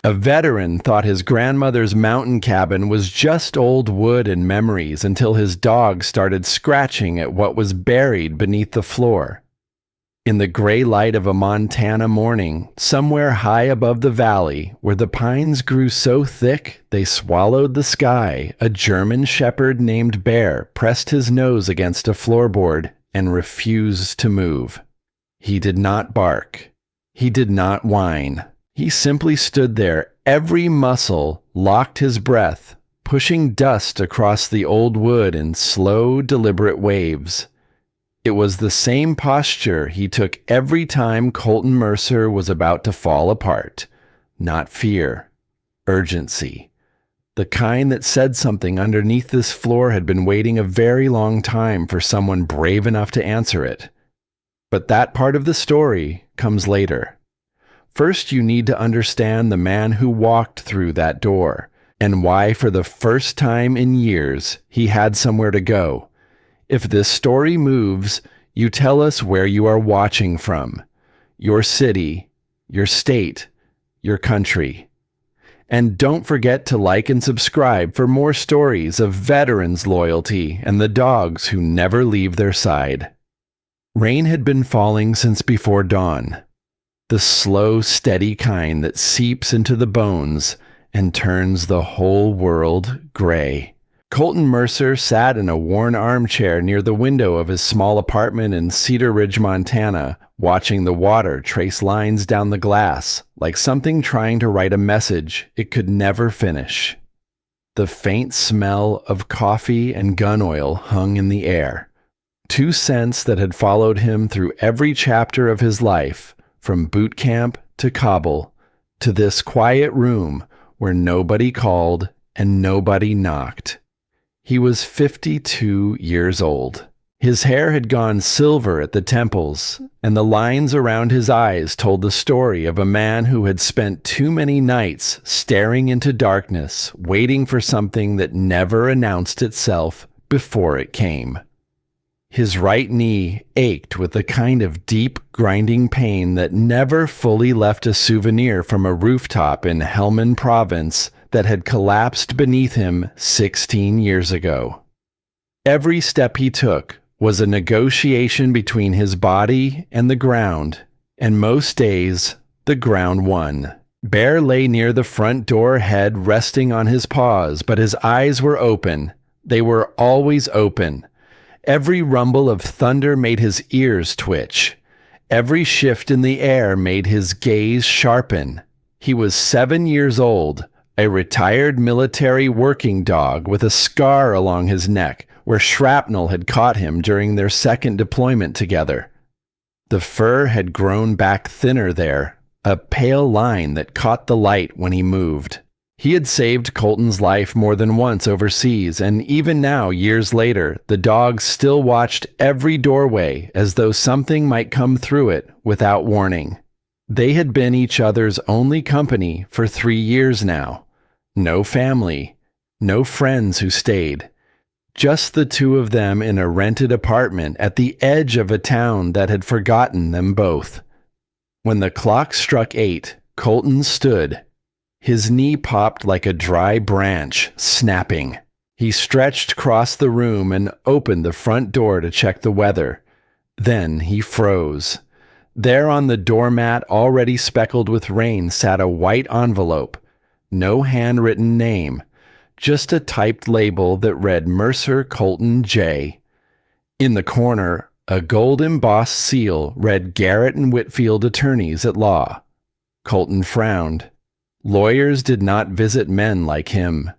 A veteran thought his grandmother's mountain cabin was just old wood and memories until his dog started scratching at what was buried beneath the floor. In the gray light of a Montana morning, somewhere high above the valley, where the pines grew so thick they swallowed the sky, a German shepherd named Bear pressed his nose against a floorboard and refused to move. He did not bark. He did not whine. He simply stood there, every muscle locked his breath, pushing dust across the old wood in slow, deliberate waves. It was the same posture he took every time Colton Mercer was about to fall apart. Not fear, urgency. The kind that said something underneath this floor had been waiting a very long time for someone brave enough to answer it. But that part of the story comes later. First, you need to understand the man who walked through that door, and why for the first time in years he had somewhere to go. If this story moves, you tell us where you are watching from, your city, your state, your country. And don't forget to like and subscribe for more stories of veterans' loyalty and the dogs who never leave their side. Rain had been falling since before dawn. The slow, steady kind that seeps into the bones and turns the whole world gray. Colton Mercer sat in a worn armchair near the window of his small apartment in Cedar Ridge, Montana, watching the water trace lines down the glass, like something trying to write a message it could never finish. The faint smell of coffee and gun oil hung in the air. Two scents that had followed him through every chapter of his life, from boot camp to Kabul, to this quiet room where nobody called and nobody knocked. He was 52 years old. His hair had gone silver at the temples, and the lines around his eyes told the story of a man who had spent too many nights staring into darkness, waiting for something that never announced itself before it came. His right knee ached with a kind of deep, grinding pain that never fully left a souvenir from a rooftop in Helmand Province that had collapsed beneath him 16 years ago. Every step he took was a negotiation between his body and the ground, and most days, the ground won. Bear lay near the front door, head resting on his paws, but his eyes were open. They were always open. Every rumble of thunder made his ears twitch. Every shift in the air made his gaze sharpen. He was 7 years old, a retired military working dog with a scar along his neck where shrapnel had caught him during their second deployment together. The fur had grown back thinner there, a pale line that caught the light when he moved. He had saved Colton's life more than once overseas, and even now, years later, the dog still watched every doorway as though something might come through it without warning. They had been each other's only company for 3 years now. No family, no friends who stayed. Just the two of them in a rented apartment at the edge of a town that had forgotten them both. When the clock struck 8, Colton stood. His knee popped like a dry branch, snapping. He stretched across the room and opened the front door to check the weather. Then he froze. There on the doormat, already speckled with rain, sat a white envelope. No handwritten name, just a typed label that read Mercer Colton J. In the corner, a gold-embossed seal read Garrett and Whitfield Attorneys at Law. Colton frowned. Lawyers did not visit men like him.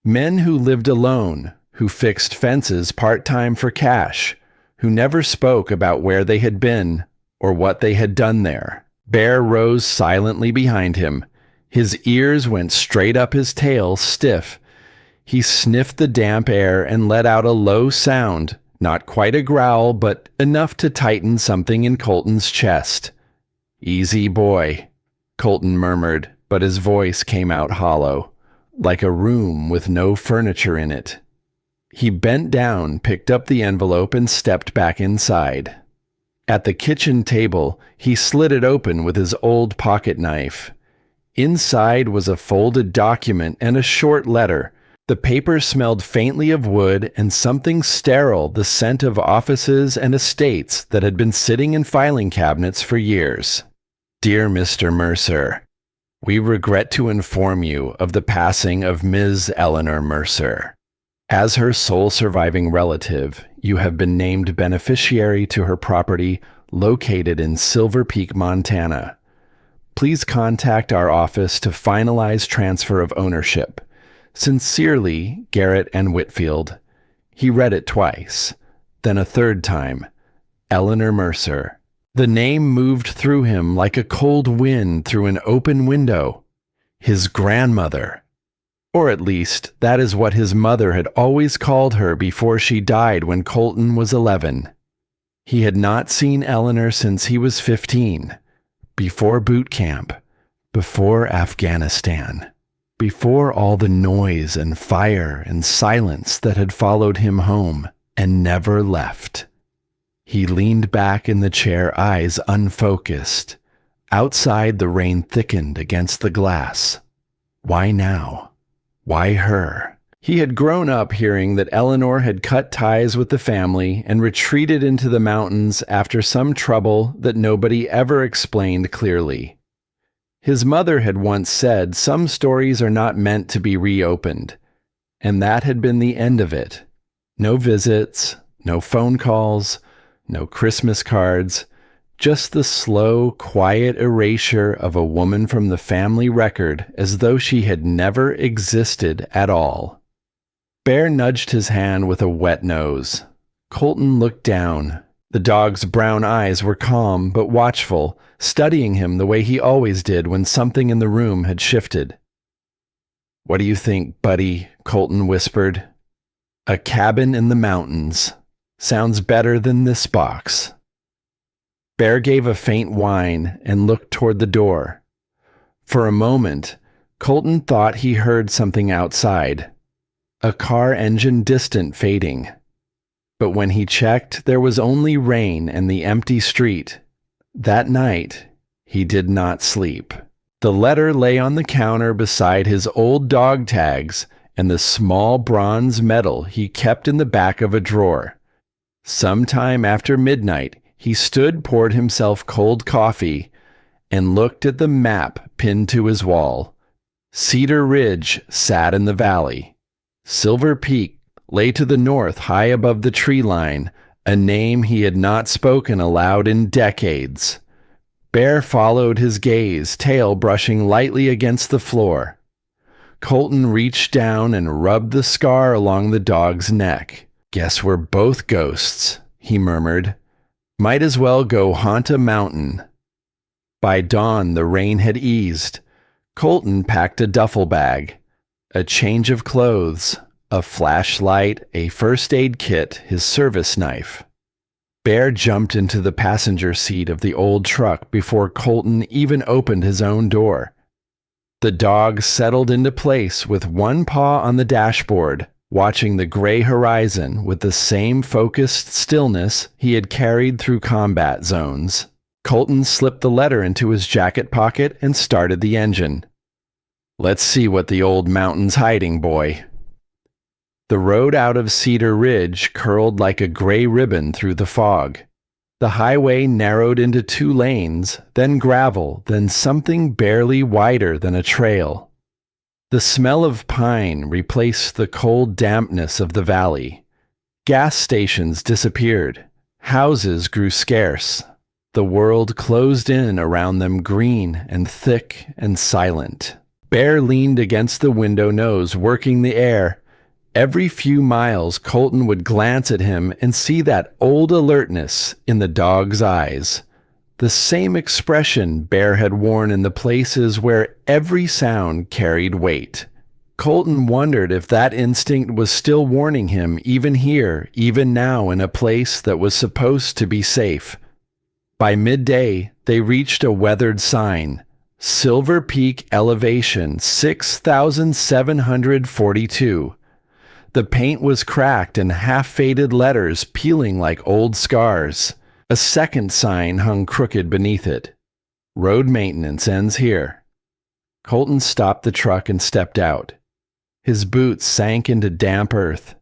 Men who lived alone, who fixed fences part-time for cash, who never spoke about where they had been or what they had done there. Bear rose silently behind him. His ears went straight up his tail, stiff. He sniffed the damp air and let out a low sound, not quite a growl, but enough to tighten something in Colton's chest. "Easy, boy," Colton murmured, but his voice came out hollow, like a room with no furniture in it. He bent down, picked up the envelope, and stepped back inside. At the kitchen table, he slit it open with his old pocket knife. Inside was a folded document and a short letter. The paper smelled faintly of wood and something sterile, the scent of offices and estates that had been sitting in filing cabinets for years. Dear Mr. Mercer, we regret to inform you of the passing of Ms. Eleanor Mercer. As her sole surviving relative, you have been named beneficiary to her property located in Silver Peak, Montana. Please contact our office to finalize transfer of ownership. Sincerely, Garrett and Whitfield. He read it twice, then a third time. Eleanor Mercer. The name moved through him like a cold wind through an open window. His grandmother. Or at least, that is what his mother had always called her before she died when Colton was 11. He had not seen Eleanor since he was 15. Before boot camp. Before Afghanistan. Before all the noise and fire and silence that had followed him home and never left. He leaned back in the chair, eyes unfocused. Outside, the rain thickened against the glass. Why now? Why her? He had grown up hearing that Eleanor had cut ties with the family and retreated into the mountains after some trouble that nobody ever explained clearly. His mother had once said some stories are not meant to be reopened, and that had been the end of it. No visits, no phone calls, no Christmas cards, just the slow, quiet erasure of a woman from the family record as though she had never existed at all. Bear nudged his hand with a wet nose. Colton looked down. The dog's brown eyes were calm but watchful, studying him the way he always did when something in the room had shifted. "What do you think, buddy?" Colton whispered. "A cabin in the mountains. Sounds better than this box." Bear gave a faint whine and looked toward the door. For a moment, Colton thought he heard something outside. A car engine distant fading. But when he checked, there was only rain and the empty street. That night, he did not sleep. The letter lay on the counter beside his old dog tags and the small bronze medal he kept in the back of a drawer. Sometime after midnight, he poured himself cold coffee, and looked at the map pinned to his wall. Cedar Ridge sat in the valley. Silver Peak lay to the north high above the tree line, a name he had not spoken aloud in decades. Bear followed his gaze, tail brushing lightly against the floor. Colton reached down and rubbed the scar along the dog's neck. "Guess we're both ghosts," he murmured. "Might as well go haunt a mountain." By dawn, the rain had eased. Colton packed a duffel bag, a change of clothes, a flashlight, a first aid kit, his service knife. Bear jumped into the passenger seat of the old truck before Colton even opened his own door. The dog settled into place with one paw on the dashboard, watching the gray horizon with the same focused stillness he had carried through combat zones. Colton slipped the letter into his jacket pocket and started the engine. "Let's see what the old mountain's hiding, boy." The road out of Cedar Ridge curled like a gray ribbon through the fog. The highway narrowed into 2 lanes, then gravel, then something barely wider than a trail. The smell of pine replaced the cold dampness of the valley. Gas stations disappeared. Houses grew scarce. The world closed in around them, green and thick and silent. Bear leaned against the window nose, working the air. Every few miles, Colton would glance at him and see that old alertness in the dog's eyes. The same expression Bear had worn in the places where every sound carried weight. Colton wondered if that instinct was still warning him even here, even now in a place that was supposed to be safe. By midday, they reached a weathered sign. Silver Peak elevation 6,742. The paint was cracked and half-faded letters peeling like old scars. A second sign hung crooked beneath it. "Road maintenance ends here." Colton stopped the truck and stepped out. His boots sank into damp earth.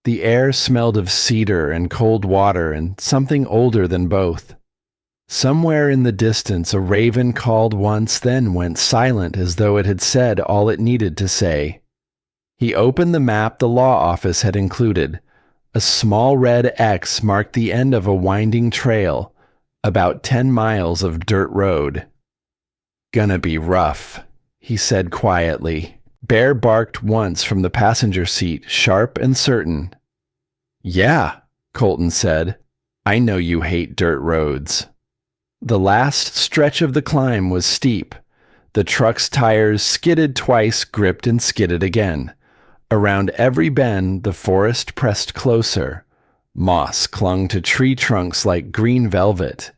The air smelled of cedar and cold water and something older than both. Somewhere in the distance a raven called once, then went silent as though it had said all it needed to say. He opened the map the law office had included. A small red X marked the end of a winding trail, about 10 miles of dirt road. "Gonna be rough," he said quietly. Bear barked once from the passenger seat, sharp and certain. "Yeah," Colton said. "I know you hate dirt roads." The last stretch of the climb was steep. The truck's tires skidded twice, gripped and skidded again. Around every bend, the forest pressed closer. Moss clung to tree trunks like green velvet.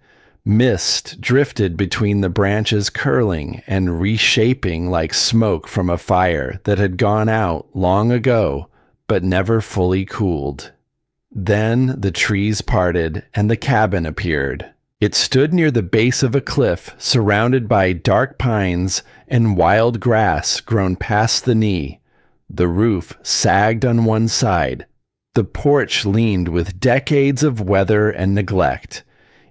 Mist drifted between the branches, curling and reshaping like smoke from a fire that had gone out long ago, but never fully cooled. Then the trees parted and the cabin appeared. It stood near the base of a cliff, surrounded by dark pines and wild grass grown past the knee. The roof sagged on one side. The porch leaned with decades of weather and neglect.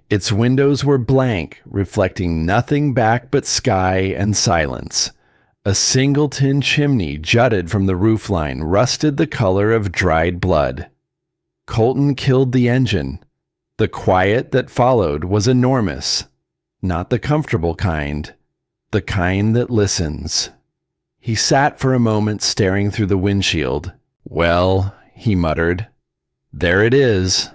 Its windows were blank, reflecting nothing back but sky and silence. A single tin chimney jutted from the roofline, rusted the color of dried blood. Colton killed the engine. The quiet that followed was enormous. Not the comfortable kind. The kind that listens. He sat for a moment staring through the windshield. "Well," he muttered, "there it is."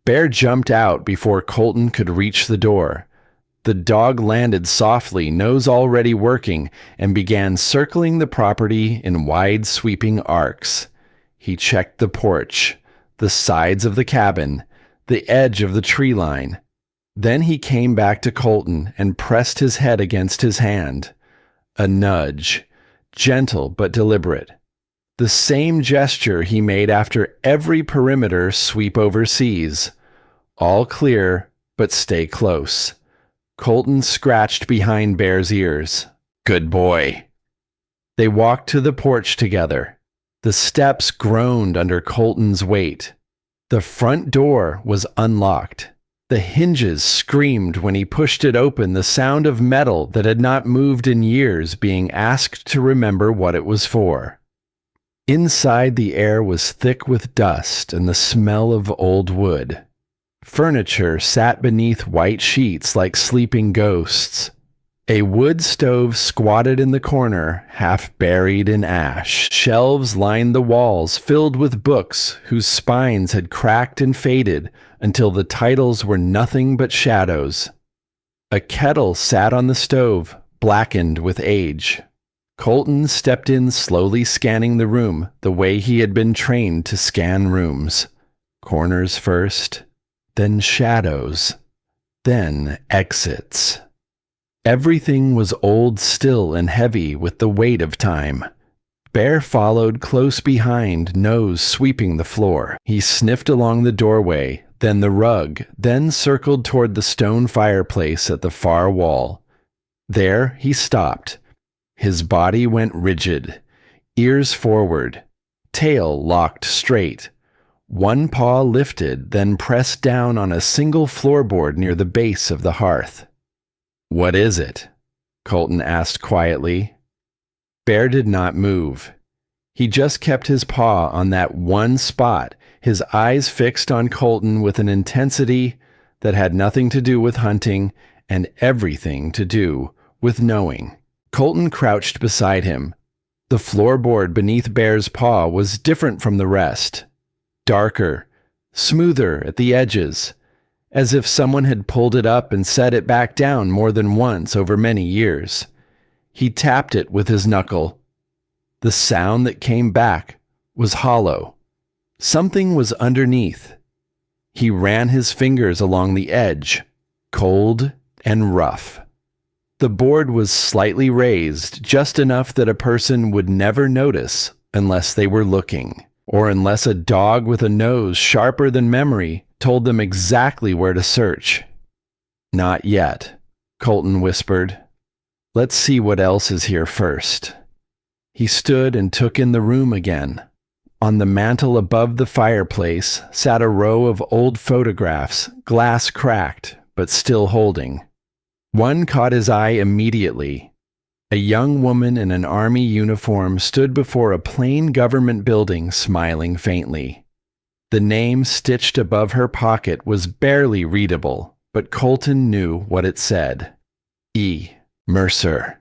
Bear jumped out before Colton could reach the door. The dog landed softly, nose already working, and began circling the property in wide sweeping arcs. He checked the porch, the sides of the cabin, the edge of the tree line. Then he came back to Colton and pressed his head against his hand. A nudge, gentle but deliberate. The same gesture he made after every perimeter sweep overseas. All clear, but stay close. Colton scratched behind Bear's ears. "Good boy." They walked to the porch together. The steps groaned under Colton's weight. The front door was unlocked. The hinges screamed when he pushed it open, the sound of metal that had not moved in years being asked to remember what it was for. Inside, the air was thick with dust and the smell of old wood. Furniture sat beneath white sheets like sleeping ghosts. A wood stove squatted in the corner, half buried in ash. Shelves lined the walls, filled with books whose spines had cracked and faded until the titles were nothing but shadows. A kettle sat on the stove, blackened with age. Colton stepped in, slowly scanning the room the way he had been trained to scan rooms. Corners first, then shadows, then exits. Everything was old still and heavy with the weight of time. Bear followed close behind, nose sweeping the floor. He sniffed along the doorway, then the rug, then circled toward the stone fireplace at the far wall. There he stopped. His body went rigid, ears forward, tail locked straight. One paw lifted, then pressed down on a single floorboard near the base of the hearth. "What is it?" Colton asked quietly. Bear did not move. He just kept his paw on that one spot, his eyes fixed on Colton with an intensity that had nothing to do with hunting and everything to do with knowing. Colton crouched beside him. The floorboard beneath Bear's paw was different from the rest. Darker, smoother at the edges, as if someone had pulled it up and set it back down more than once over many years. He tapped it with his knuckle. The sound that came back was hollow. Something was underneath. He ran his fingers along the edge, cold and rough. The board was slightly raised, just enough that a person would never notice unless they were looking, or unless a dog with a nose sharper than memory told them exactly where to search. "Not yet," Colton whispered. Let's see what else is here first. He stood and took in the room again. On the mantel above the fireplace sat a row of old photographs, glass cracked, but still holding. One caught his eye immediately. A young woman in an army uniform stood before a plain government building, smiling faintly. The name stitched above her pocket was barely readable, but Colton knew what it said. E. Mercer.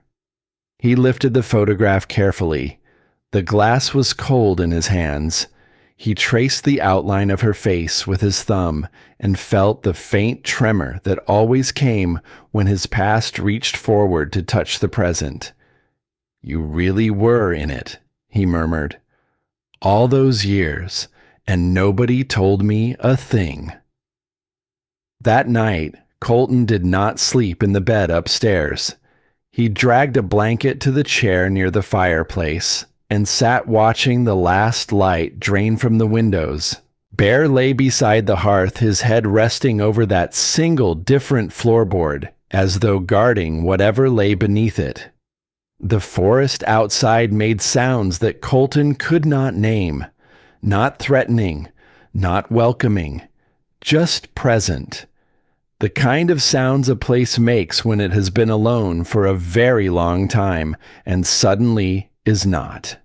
He lifted the photograph carefully. The glass was cold in his hands. He traced the outline of her face with his thumb and felt the faint tremor that always came when his past reached forward to touch the present. "You really were in it," he murmured. "All those years, and nobody told me a thing." That night, Colton did not sleep in the bed upstairs. He dragged a blanket to the chair near the fireplace and sat watching the last light drain from the windows. Bear lay beside the hearth, his head resting over that single different floorboard, as though guarding whatever lay beneath it. The forest outside made sounds that Colton could not name, not threatening, not welcoming, just present. The kind of sounds a place makes when it has been alone for a very long time and suddenly is not.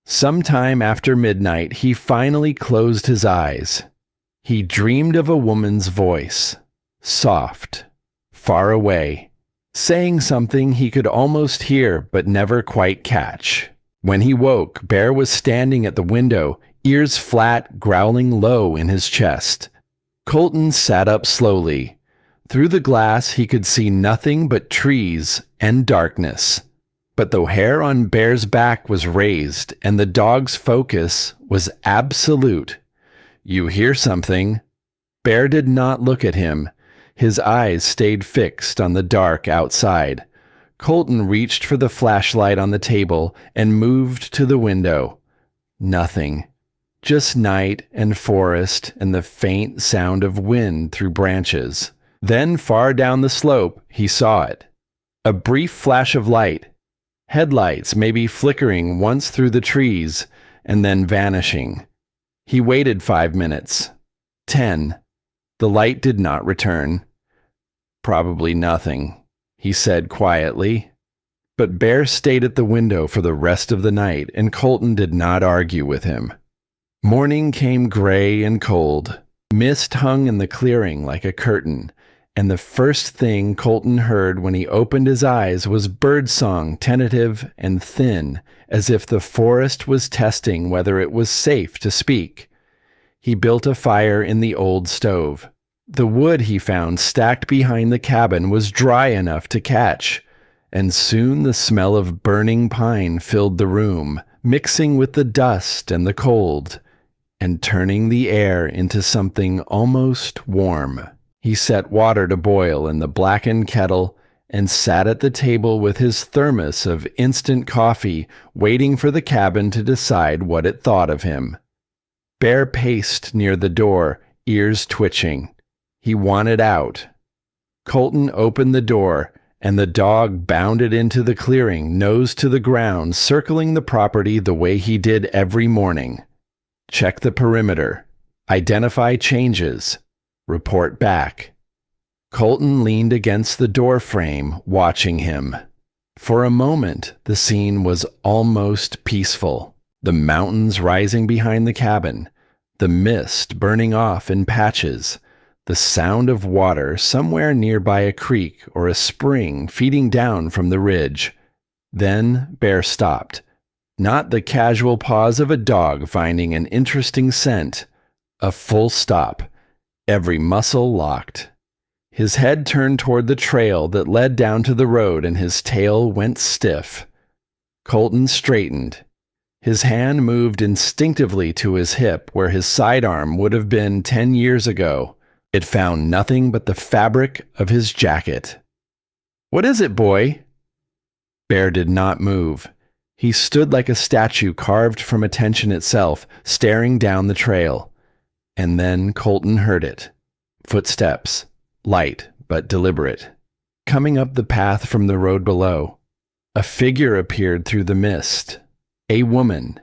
Sometime after midnight, he finally closed his eyes. He dreamed of a woman's voice, soft, far away, saying something he could almost hear but never quite catch. When he woke, Bear was standing at the window, ears flat, growling low in his chest. Colton sat up slowly. Through the glass, he could see nothing but trees and darkness. But the hair on Bear's back was raised, and the dog's focus was absolute. "You hear something?" Bear did not look at him. His eyes stayed fixed on the dark outside. Colton reached for the flashlight on the table and moved to the window. Nothing. Just night and forest and the faint sound of wind through branches. Then far down the slope, he saw it. A brief flash of light. Headlights maybe flickering once through the trees and then vanishing. He waited 5 minutes. 10. The light did not return. "Probably nothing," he said quietly. But Bear stayed at the window for the rest of the night, and Colton did not argue with him. Morning came gray and cold. Mist hung in the clearing like a curtain, and the first thing Colton heard when he opened his eyes was birdsong, tentative and thin, as if the forest was testing whether it was safe to speak. He built a fire in the old stove. The wood he found stacked behind the cabin was dry enough to catch, and soon the smell of burning pine filled the room, mixing with the dust and the cold, and turning the air into something almost warm. He set water to boil in the blackened kettle and sat at the table with his thermos of instant coffee, waiting for the cabin to decide what it thought of him. Bear paced near the door, ears twitching. He wanted out. Colton opened the door, and the dog bounded into the clearing, nose to the ground, circling the property the way he did every morning. Check the perimeter. Identify changes. Report back. Colton leaned against the door frame, watching him. For a moment, the scene was almost peaceful. The mountains rising behind the cabin, the mist burning off in patches, the sound of water somewhere nearby a creek or a spring feeding down from the ridge. Then Bear stopped. Not the casual pause of a dog finding an interesting scent. A full stop. Every muscle locked. His head turned toward the trail that led down to the road, and his tail went stiff. Colton straightened. His hand moved instinctively to his hip where his sidearm would have been 10 years ago. It found nothing but the fabric of his jacket. "What is it, boy?" Bear did not move. He stood like a statue carved from attention itself, staring down the trail. And then Colton heard it. Footsteps, light but deliberate, coming up the path from the road below. A figure appeared through the mist. A woman,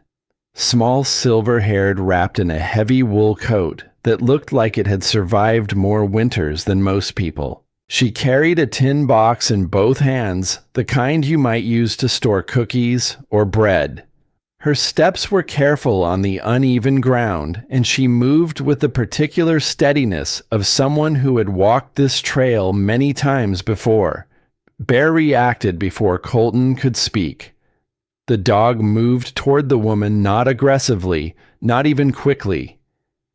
small, silver-haired, wrapped in a heavy wool coat that looked like it had survived more winters than most people. She carried a tin box in both hands, the kind you might use to store cookies or bread. Her steps were careful on the uneven ground, and she moved with the particular steadiness of someone who had walked this trail many times before. Bear reacted before Colton could speak. The dog moved toward the woman, not aggressively, not even quickly.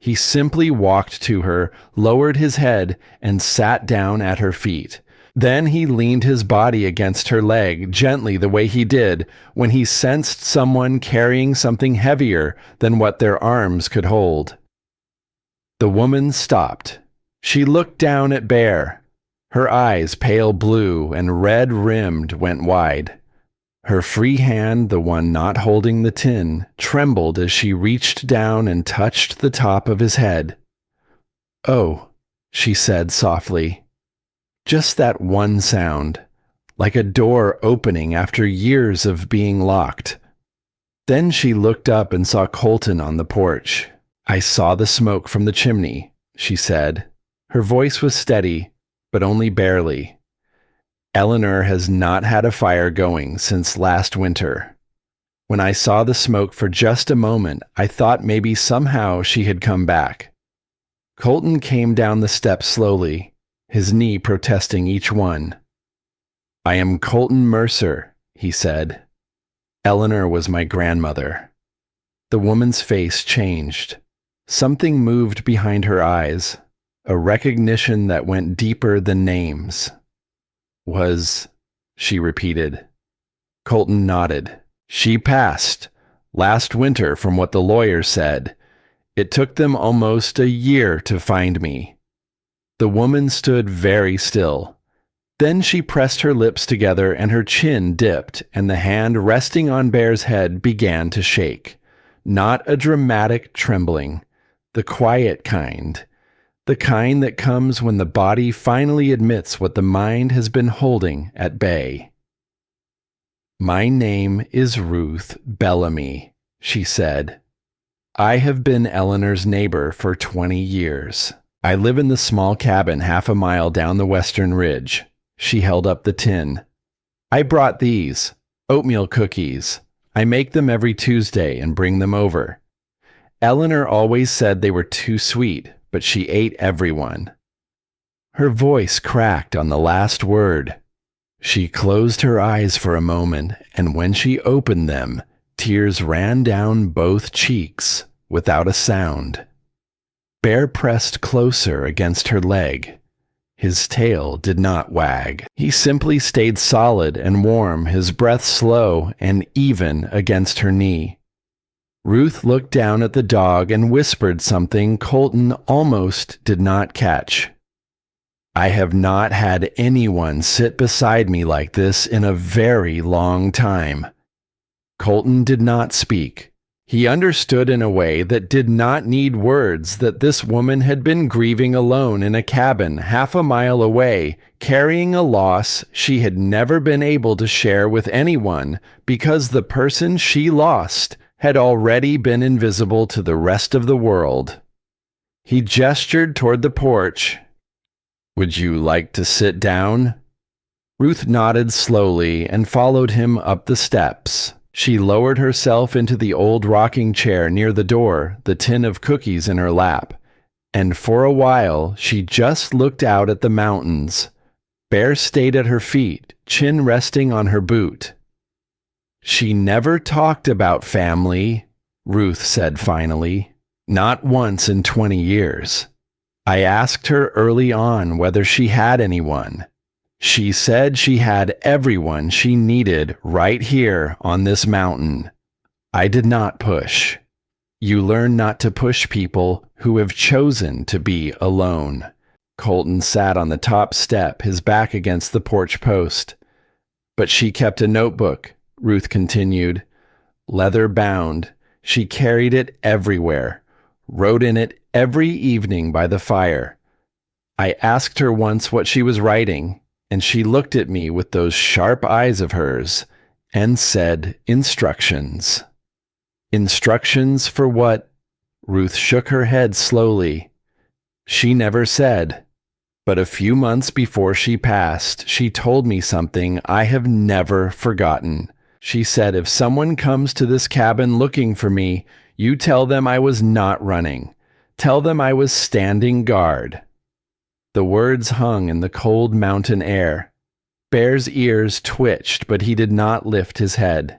He simply walked to her, lowered his head, and sat down at her feet. Then he leaned his body against her leg, gently the way he did when he sensed someone carrying something heavier than what their arms could hold. The woman stopped. She looked down at Bear. Her eyes, pale blue and red-rimmed, went wide. Her free hand, the one not holding the tin, trembled as she reached down and touched the top of his head. "Oh," she said softly. Just that one sound, like a door opening after years of being locked. Then she looked up and saw Colton on the porch. "I saw the smoke from the chimney," she said. Her voice was steady, but only barely. "Eleanor has not had a fire going since last winter. When I saw the smoke for just a moment, I thought maybe somehow she had come back." Colton came down the steps slowly, his knee protesting each one. "I am Colton Mercer," he said. "Eleanor was my grandmother." The woman's face changed. Something moved behind her eyes, a recognition that went deeper than names. She repeated. Colton nodded. "She passed. Last winter, from what the lawyer said. It took them almost a year to find me." The woman stood very still. Then she pressed her lips together and her chin dipped, and the hand resting on Bear's head began to shake. Not a dramatic trembling, the quiet kind. The kind that comes when the body finally admits what the mind has been holding at bay. "My name is Ruth Bellamy," she said. "I have been Eleanor's neighbor for 20 years. I live in the small cabin half a mile down the western ridge." She held up the tin. "I brought these, oatmeal cookies. I make them every Tuesday and bring them over. Eleanor always said they were too sweet, but she ate everyone." Her voice cracked on the last word. She closed her eyes for a moment, and when she opened them, tears ran down both cheeks without a sound. Bear pressed closer against her leg. His tail did not wag. He simply stayed solid and warm, his breath slow and even against her knee. Ruth looked down at the dog and whispered something Colton almost did not catch. "I have not had anyone sit beside me like this in a very long time." Colton did not speak. He understood in a way that did not need words that this woman had been grieving alone in a cabin half a mile away, carrying a loss she had never been able to share with anyone because the person she lost had already been invisible to the rest of the world. He gestured toward the porch. "Would you like to sit down?" Ruth nodded slowly and followed him up the steps. She lowered herself into the old rocking chair near the door, the tin of cookies in her lap, and for a while she just looked out at the mountains. Bear stayed at her feet, chin resting on her boot. "She never talked about family," Ruth said finally. "Not once in 20 years. I asked her early on whether she had anyone. She said she had everyone she needed right here on this mountain. I did not push. You learn not to push people who have chosen to be alone." Colton sat on the top step, his back against the porch post. "But she kept a notebook," Ruth continued. "Leather bound. She carried it everywhere, wrote in it every evening by the fire. I asked her once what she was writing, and she looked at me with those sharp eyes of hers, and said, "Instructions." "Instructions for what?" Ruth shook her head slowly. "She never said. But a few months before she passed, she told me something I have never forgotten. She said, if someone comes to this cabin looking for me, you tell them I was not running. Tell them I was standing guard." The words hung in the cold mountain air. Bear's ears twitched, but he did not lift his head.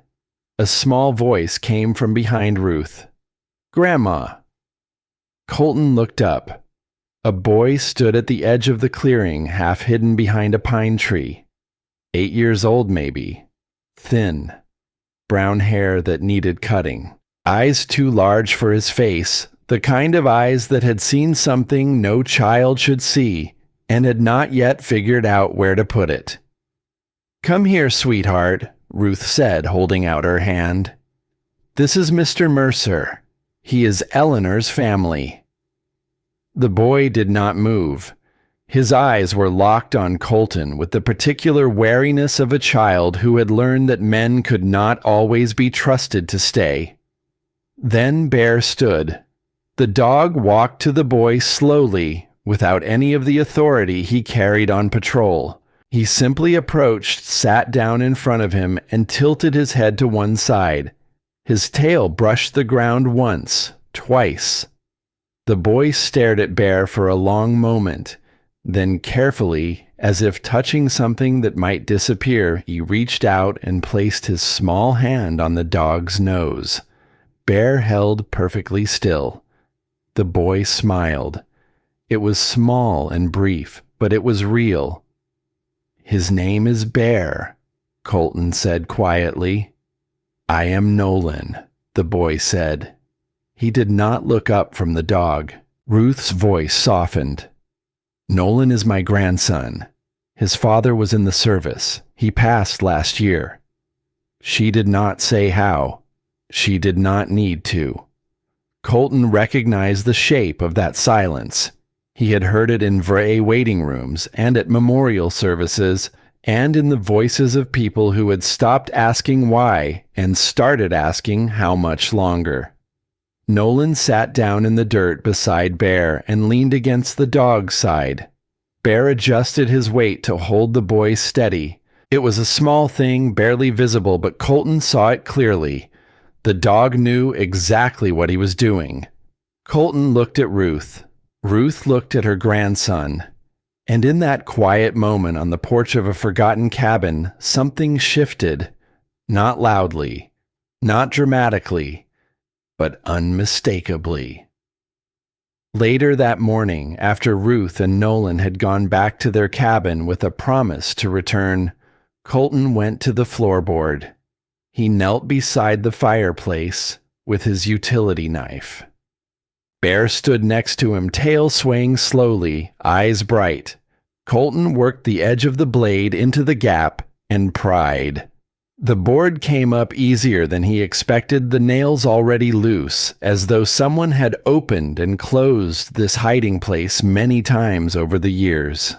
A small voice came from behind Ruth. "Grandma." Colton looked up. A boy stood at the edge of the clearing, half hidden behind a pine tree. 8 years old, maybe. Thin. Brown hair that needed cutting. Eyes too large for his face, the kind of eyes that had seen something no child should see and had not yet figured out where to put it. "Come here, sweetheart," Ruth said, holding out her hand. "This is Mr. Mercer. He is Eleanor's family." The boy did not move. His eyes were locked on Colton with the particular wariness of a child who had learned that men could not always be trusted to stay. Then Bear stood. The dog walked to the boy slowly, without any of the authority he carried on patrol. He simply approached, sat down in front of him, and tilted his head to one side. His tail brushed the ground once, twice. The boy stared at Bear for a long moment. Then carefully, as if touching something that might disappear, he reached out and placed his small hand on the dog's nose. Bear held perfectly still. The boy smiled. It was small and brief, but it was real. "His name is Bear," Colton said quietly. "I am Nolan," the boy said. He did not look up from the dog. Ruth's voice softened. "Nolan is my grandson. His father was in the service. He passed last year." She did not say how. She did not need to. Colton recognized the shape of that silence. He had heard it in VA waiting rooms and at memorial services, and in the voices of people who had stopped asking why and started asking how much longer. Nolan sat down in the dirt beside Bear and leaned against the dog's side. Bear adjusted his weight to hold the boy steady. It was a small thing, barely visible, but Colton saw it clearly. The dog knew exactly what he was doing. Colton looked at Ruth. Ruth looked at her grandson. And in that quiet moment on the porch of a forgotten cabin, something shifted. Not loudly, not dramatically, but unmistakably. Later that morning, after Ruth and Nolan had gone back to their cabin with a promise to return, Colton went to the floorboard. He knelt beside the fireplace with his utility knife. Bear stood next to him, tail swaying slowly, eyes bright. Colton worked the edge of the blade into the gap and pried. The board came up easier than he expected, the nails already loose, as though someone had opened and closed this hiding place many times over the years.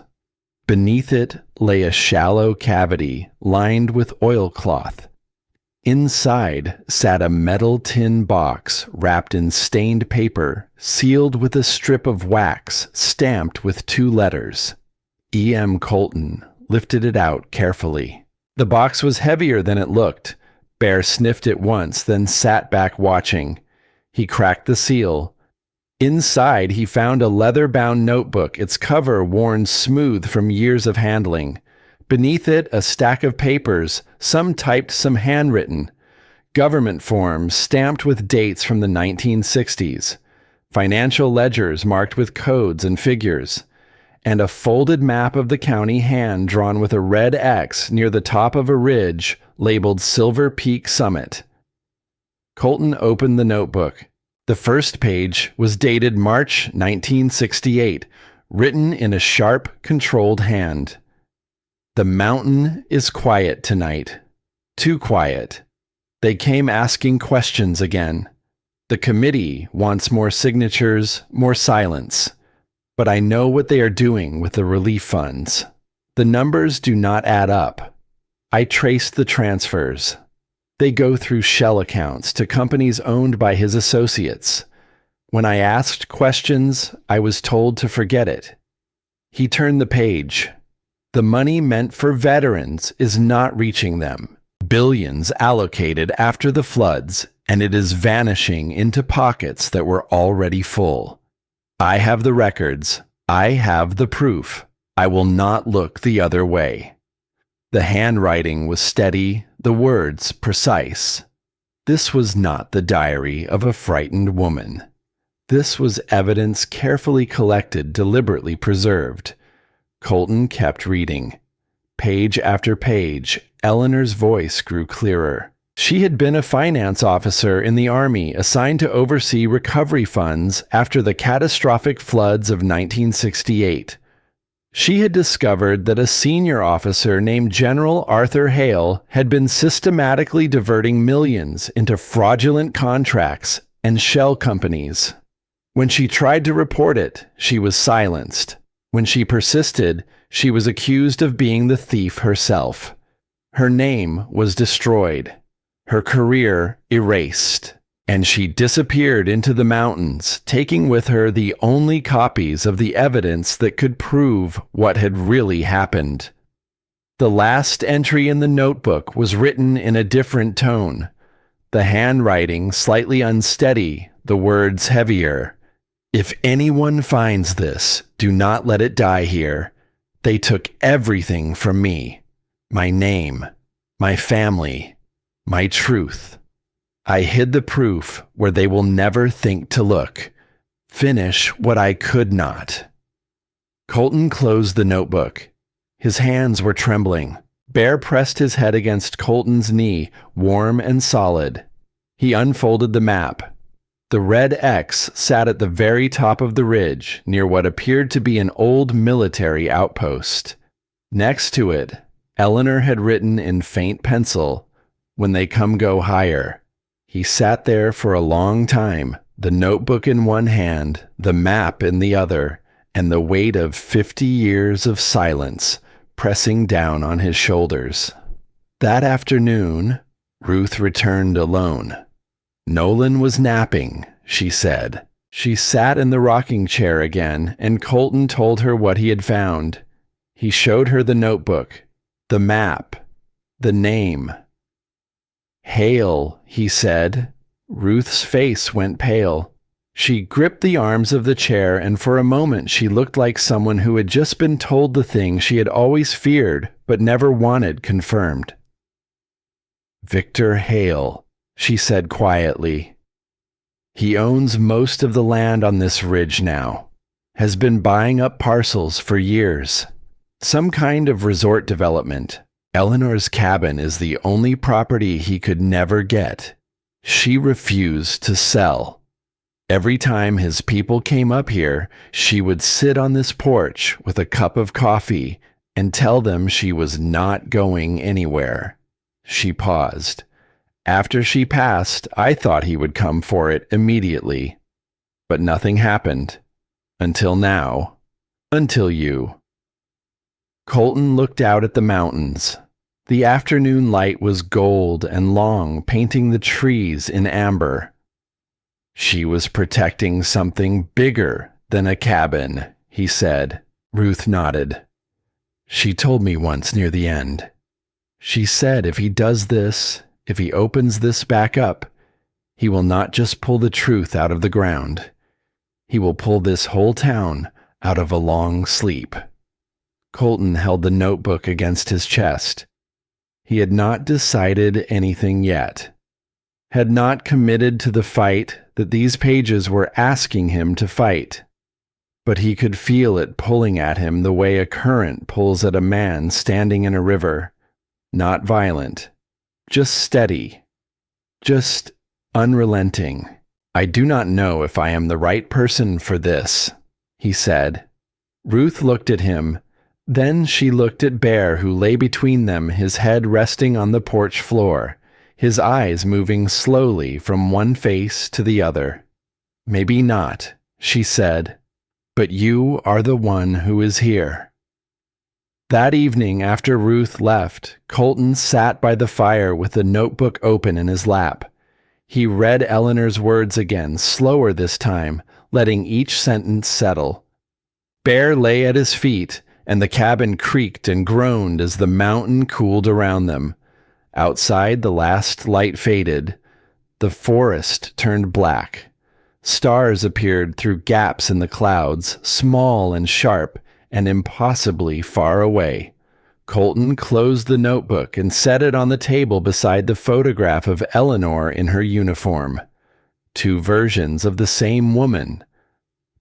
Beneath it lay a shallow cavity lined with oilcloth. Inside sat a metal tin box wrapped in stained paper, sealed with a strip of wax stamped with 2 letters. E.M. Colton lifted it out carefully. The box was heavier than it looked. Bear sniffed it once, then sat back watching. He cracked the seal. Inside, he found a leather-bound notebook, its cover worn smooth from years of handling. Beneath it, a stack of papers, some typed, some handwritten. Government forms stamped with dates from the 1960s. Financial ledgers marked with codes and figures. And a folded map of the county hand drawn with a red X near the top of a ridge labeled Silver Peak Summit. Colton opened the notebook. The first page was dated March 1968, written in a sharp, controlled hand. "The mountain is quiet tonight. Too quiet. They came asking questions again. The committee wants more signatures, more silence. But I know what they are doing with the relief funds. The numbers do not add up. I traced the transfers. They go through shell accounts to companies owned by his associates. When I asked questions, I was told to forget it. He turned the page. The money meant for veterans is not reaching them. Billions allocated after the floods, and it is vanishing into pockets that were already full. I have the records. I have the proof. I will not look the other way. The handwriting was steady, the words precise. This was not the diary of a frightened woman. This was evidence carefully collected, deliberately preserved. Colton kept reading. Page after page, Eleanor's voice grew clearer. She had been a finance officer in the Army assigned to oversee recovery funds after the catastrophic floods of 1968. She had discovered that a senior officer named General Arthur Hale had been systematically diverting millions into fraudulent contracts and shell companies. When she tried to report it, she was silenced. When she persisted, she was accused of being the thief herself. Her name was destroyed, her career erased, and she disappeared into the mountains, taking with her the only copies of the evidence that could prove what had really happened. The last entry in the notebook was written in a different tone, the handwriting slightly unsteady, the words heavier. If anyone finds this, do not let it die here. They took everything from me. My name, my family, my truth. I hid the proof where they will never think to look. Finish what I could not. Colton closed the notebook. His hands were trembling. Bear pressed his head against Colton's knee, warm and solid. He unfolded the map. The red X sat at the very top of the ridge, near what appeared to be an old military outpost. Next to it, Eleanor had written in faint pencil, "When they come go higher." He sat there for a long time, the notebook in one hand, the map in the other, and the weight of 50 years of silence pressing down on his shoulders. That afternoon, Ruth returned alone. Nolan was napping, she said. She sat in the rocking chair again, and Colton told her what he had found. He showed her the notebook, the map, the name. "Hale," he said. Ruth's face went pale. She gripped the arms of the chair, and for a moment she looked like someone who had just been told the thing she had always feared but never wanted confirmed. "Victor Hale," she said quietly. "He owns most of the land on this ridge now. Has been buying up parcels for years. Some kind of resort development. Eleanor's cabin is the only property he could never get. She refused to sell. Every time his people came up here, she would sit on this porch with a cup of coffee and tell them she was not going anywhere." She paused. "After she passed, I thought he would come for it immediately. But nothing happened. Until now. Until you." Colton looked out at the mountains. The afternoon light was gold and long, painting the trees in amber. "She was protecting something bigger than a cabin," he said. Ruth nodded. "She told me once near the end. She said if he does this, if he opens this back up, he will not just pull the truth out of the ground. He will pull this whole town out of a long sleep." Colton held the notebook against his chest. He had not decided anything yet. Had not committed to the fight that these pages were asking him to fight. But he could feel it pulling at him the way a current pulls at a man standing in a river. Not violent. Just steady. Just unrelenting. "I do not know if I am the right person for this," he said. Ruth looked at him. Then she looked at Bear, who lay between them, his head resting on the porch floor, his eyes moving slowly from one face to the other. "Maybe not," she said, "but you are the one who is here." That evening, after Ruth left, Colton sat by the fire with the notebook open in his lap. He read Eleanor's words again, slower this time, letting each sentence settle. Bear lay at his feet, and the cabin creaked and groaned as the mountain cooled around them. Outside, the last light faded. The forest turned black. Stars appeared through gaps in the clouds, small and sharp, and impossibly far away. Colton closed the notebook and set it on the table beside the photograph of Eleanor in her uniform. Two versions of the same woman.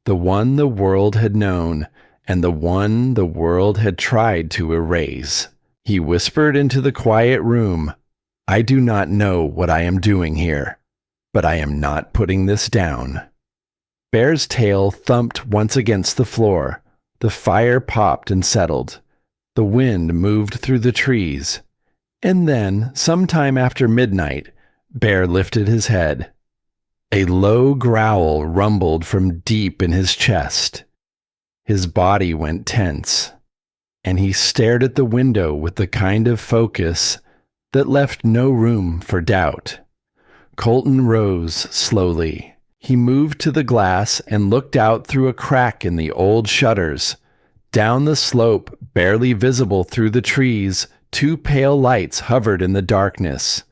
The one the world had known, and the one the world had tried to erase. He whispered into the quiet room, "I do not know what I am doing here, but I am not putting this down." Bear's tail thumped once against the floor. The fire popped and settled. The wind moved through the trees. And then, sometime after midnight, Bear lifted his head. A low growl rumbled from deep in his chest. His body went tense, and he stared at the window with the kind of focus that left no room for doubt. Colton rose slowly. He moved to the glass and looked out through a crack in the old shutters. Down the slope, barely visible through the trees, two pale lights hovered in the darkness.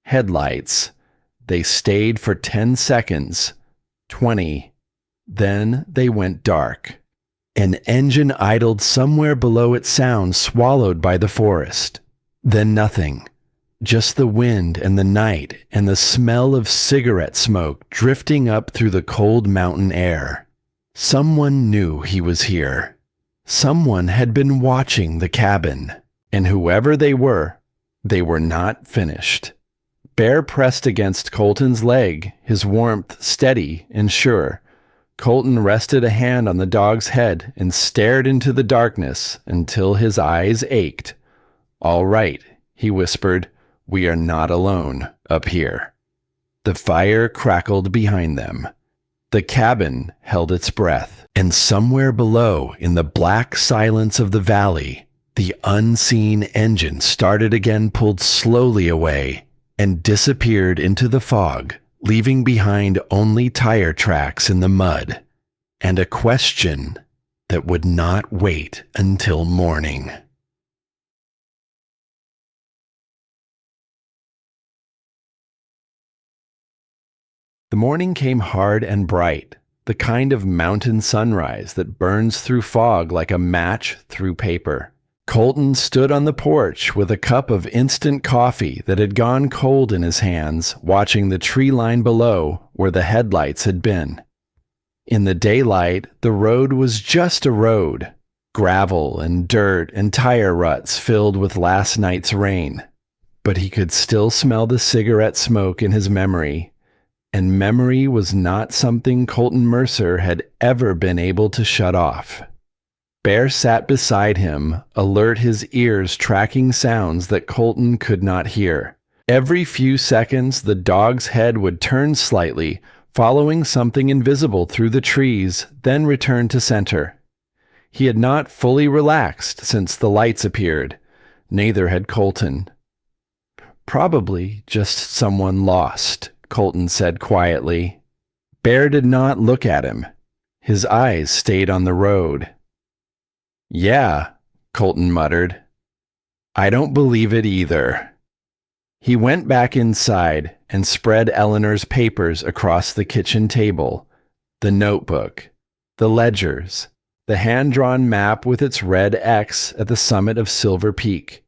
Headlights. They stayed for 10 seconds, 20. Then they went dark. An engine idled somewhere below its sound, swallowed by the forest. Then nothing. Just the wind and the night and the smell of cigarette smoke drifting up through the cold mountain air. Someone knew he was here. Someone had been watching the cabin, and whoever they were not finished. Bear pressed against Colton's leg, his warmth steady and sure. Colton rested a hand on the dog's head and stared into the darkness until his eyes ached. "All right," he whispered. "We are not alone up here." The fire crackled behind them. The cabin held its breath, and somewhere below, in the black silence of the valley, the unseen engine started again, pulled slowly away, and disappeared into the fog, leaving behind only tire tracks in the mud, and a question that would not wait until morning. The morning came hard and bright, the kind of mountain sunrise that burns through fog like a match through paper. Colton stood on the porch with a cup of instant coffee that had gone cold in his hands, watching the tree line below where the headlights had been. In the daylight, the road was just a road, gravel and dirt and tire ruts filled with last night's rain. But he could still smell the cigarette smoke in his memory. And memory was not something Colton Mercer had ever been able to shut off. Bear sat beside him, alert, his ears tracking sounds that Colton could not hear. Every few seconds, the dog's head would turn slightly, following something invisible through the trees, then return to center. He had not fully relaxed since the lights appeared. Neither had Colton. "Probably just someone lost," Colton said quietly. Bear did not look at him. His eyes stayed on the road. "Yeah," Colton muttered. "I don't believe it either." He went back inside and spread Eleanor's papers across the kitchen table. The notebook, the ledgers, the hand-drawn map with its red X at the summit of Silver Peak.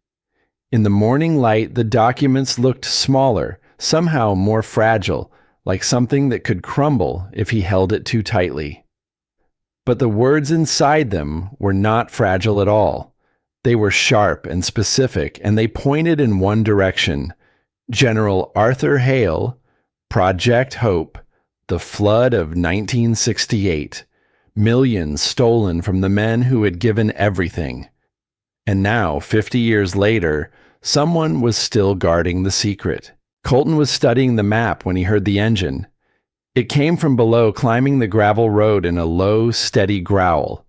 In the morning light, the documents looked smaller, somehow more fragile, like something that could crumble if he held it too tightly. But the words inside them were not fragile at all. They were sharp and specific, and they pointed in one direction. General Arthur Hale, Project Hope, the flood of 1968, millions stolen from the men who had given everything. And now, 50 years later, someone was still guarding the secret. Colton was studying the map when he heard the engine. It came from below, climbing the gravel road in a low, steady growl.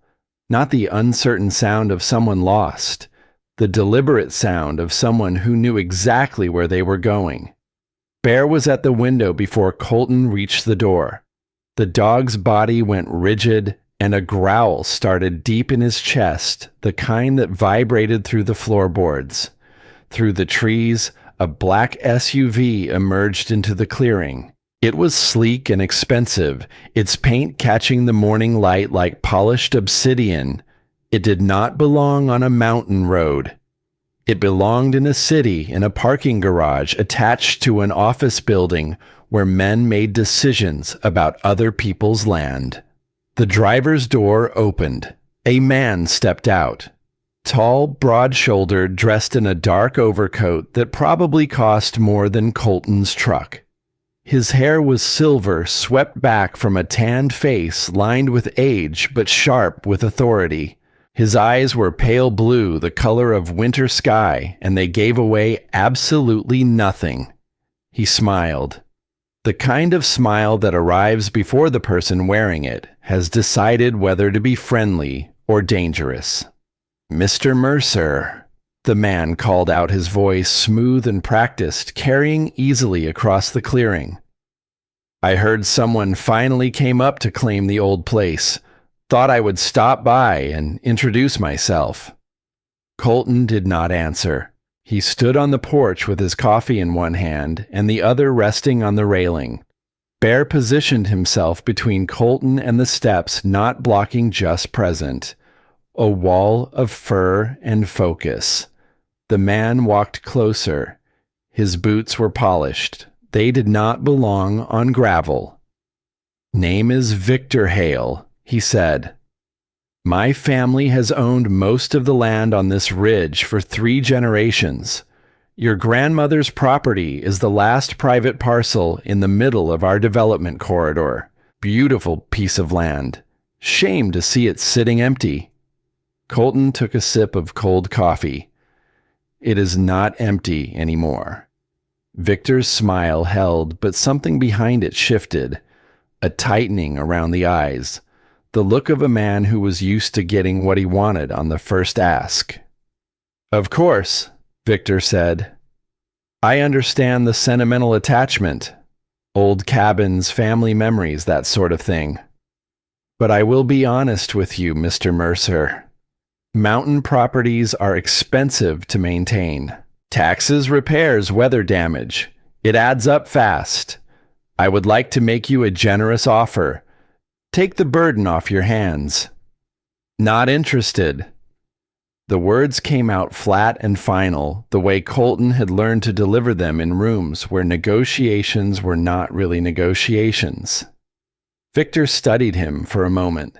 Not the uncertain sound of someone lost, the deliberate sound of someone who knew exactly where they were going. Bear was at the window before Colton reached the door. The dog's body went rigid, and a growl started deep in his chest, the kind that vibrated through the floorboards. Through the trees, a black SUV emerged into the clearing. It was sleek and expensive, its paint catching the morning light like polished obsidian. It did not belong on a mountain road. It belonged in a city, in a parking garage attached to an office building where men made decisions about other people's land. The driver's door opened. A man stepped out. Tall, broad-shouldered, dressed in a dark overcoat that probably cost more than Colton's truck. His hair was silver, swept back from a tanned face lined with age but sharp with authority. His eyes were pale blue, the color of winter sky, and they gave away absolutely nothing. He smiled. The kind of smile that arrives before the person wearing it has decided whether to be friendly or dangerous. "Mr. Mercer," the man called out, his voice smooth and practiced, carrying easily across the clearing. "I heard someone finally came up to claim the old place. Thought I would stop by and introduce myself." Colton did not answer. He stood on the porch with his coffee in one hand and the other resting on the railing. Bear positioned himself between Colton and the steps, not blocking just present. A wall of fur and focus. The man walked closer. His boots were polished. They did not belong on gravel. "Name is Victor Hale," he said. "My family has owned most of the land on this ridge for 3 generations. Your grandmother's property is the last private parcel in the middle of our development corridor. Beautiful piece of land. Shame to see it sitting empty." Colton took a sip of cold coffee. "It is not empty anymore." Victor's smile held, but something behind it shifted. A tightening around the eyes. The look of a man who was used to getting what he wanted on the first ask. "Of course," Victor said. "I understand the sentimental attachment. Old cabins, family memories, that sort of thing. But I will be honest with you, Mr. Mercer. Mountain properties are expensive to maintain. Taxes, repairs, weather damage. It adds up fast. I would like to make you a generous offer. Take the burden off your hands." "Not interested." The words came out flat and final, the way Colton had learned to deliver them in rooms where negotiations were not really negotiations. Victor studied him for a moment.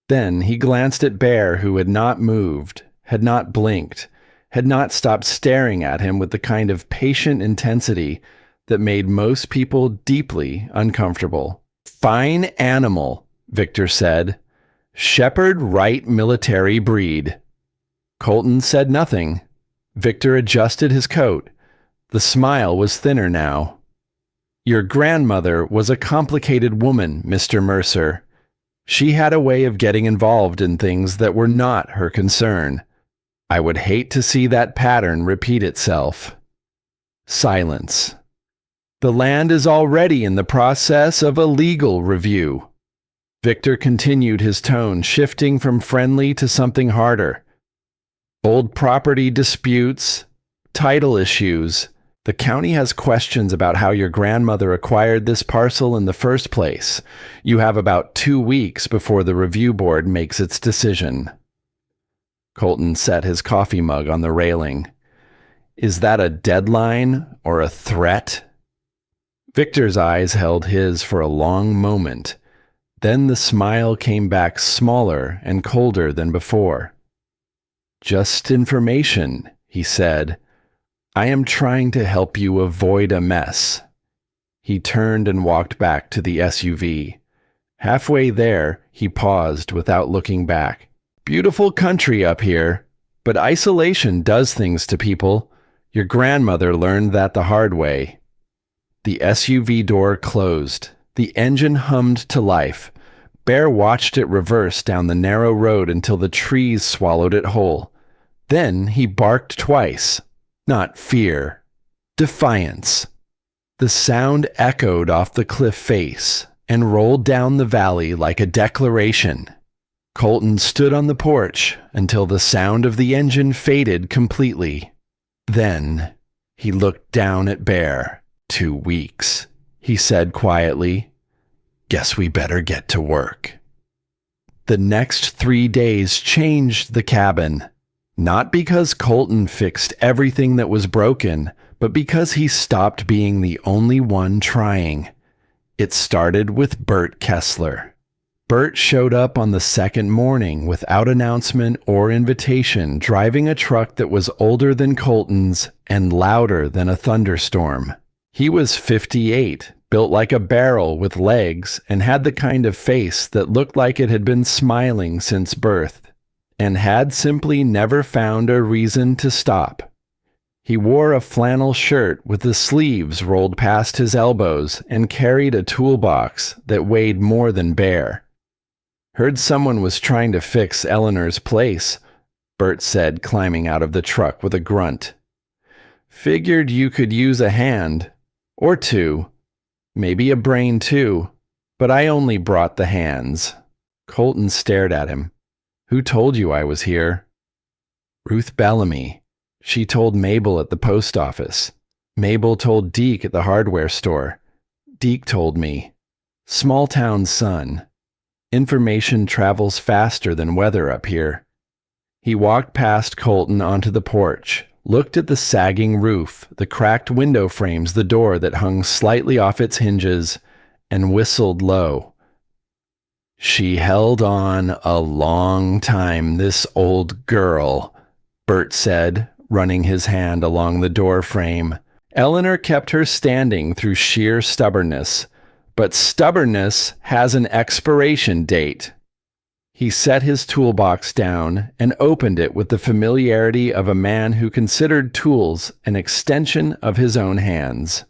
Then he glanced at Bear, who had not moved, had not blinked, had not stopped staring at him with the kind of patient intensity that made most people deeply uncomfortable. "Fine animal," Victor said. "Shepherd right military breed." Colton said nothing. Victor adjusted his coat. The smile was thinner now. "Your grandmother was a complicated woman, Mr. Mercer. She had a way of getting involved in things that were not her concern. I would hate to see that pattern repeat itself." Silence. "The land is already in the process of a legal review." Victor continued, his tone shifting from friendly to something harder. "Old property disputes, title issues. The county has questions about how your grandmother acquired this parcel in the first place. You have about 2 weeks before the review board makes its decision." Colton set his coffee mug on the railing. "Is that a deadline or a threat?" Victor's eyes held his for a long moment. Then the smile came back smaller and colder than before. "Just information," he said. "I am trying to help you avoid a mess." He turned and walked back to the SUV. Halfway there, he paused without looking back. "Beautiful country up here, but isolation does things to people. Your grandmother learned that the hard way." The SUV door closed. The engine hummed to life. Bear watched it reverse down the narrow road until the trees swallowed it whole. Then he barked twice. Not fear. Defiance. The sound echoed off the cliff face and rolled down the valley like a declaration. Colton stood on the porch until the sound of the engine faded completely. Then he looked down at Bear. 2 weeks, he said quietly. Guess we better get to work. The next 3 days changed the cabin. Not because Colton fixed everything that was broken, but because he stopped being the only one trying. It started with Bert Kessler. Bert showed up on the second morning without announcement or invitation, driving a truck that was older than Colton's and louder than a thunderstorm. He was 58, built like a barrel with legs, and had the kind of face that looked like it had been smiling since birth, and had simply never found a reason to stop. He wore a flannel shirt with the sleeves rolled past his elbows and carried a toolbox that weighed more than Bear. Heard someone was trying to fix Eleanor's place, Bert said, climbing out of the truck with a grunt. Figured you could use a hand. Or 2. Maybe a brain too. But I only brought the hands. Colton stared at him. Who told you I was here? Ruth Bellamy. She told Mabel at the post office. Mabel told Deke at the hardware store. Deke told me. Small town son. Information travels faster than weather up here. He walked past Colton onto the porch, looked at the sagging roof, the cracked window frames, the door that hung slightly off its hinges, and whistled low. She held on a long time, this old girl, Bert said, running his hand along the door frame. Eleanor kept her standing through sheer stubbornness, but stubbornness has an expiration date. He set his toolbox down and opened it with the familiarity of a man who considered tools an extension of his own hands.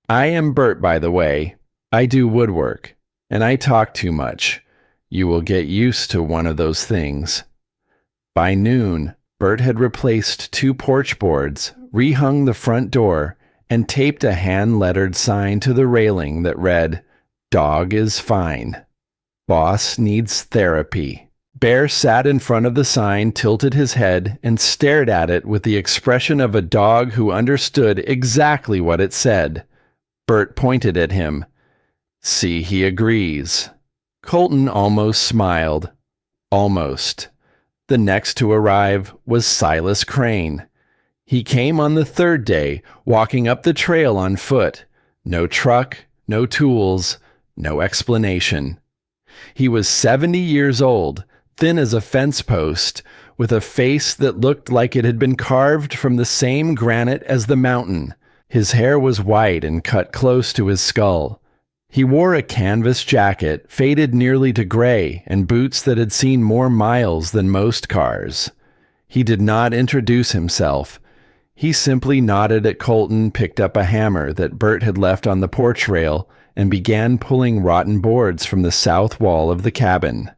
I am Bert, by the way. I do woodwork, and I talk too much. You will get used to one of those things. By noon, Bert had replaced 2 porch boards, rehung the front door, and taped a hand-lettered sign to the railing that read, "Dog is fine. Boss needs therapy." Bear sat in front of the sign, tilted his head, and stared at it with the expression of a dog who understood exactly what it said. Bert pointed at him. See, he agrees. Colton almost smiled. Almost. The next to arrive was Silas Crane. He came on the 3rd day, walking up the trail on foot. No truck, no tools, no explanation. He was 70 years old, thin as a fence post, with a face that looked like it had been carved from the same granite as the mountain. His hair was white and cut close to his skull. He wore a canvas jacket, faded nearly to gray, and boots that had seen more miles than most cars. He did not introduce himself. He simply nodded at Colton, picked up a hammer that Bert had left on the porch rail, and began pulling rotten boards from the south wall of the cabin.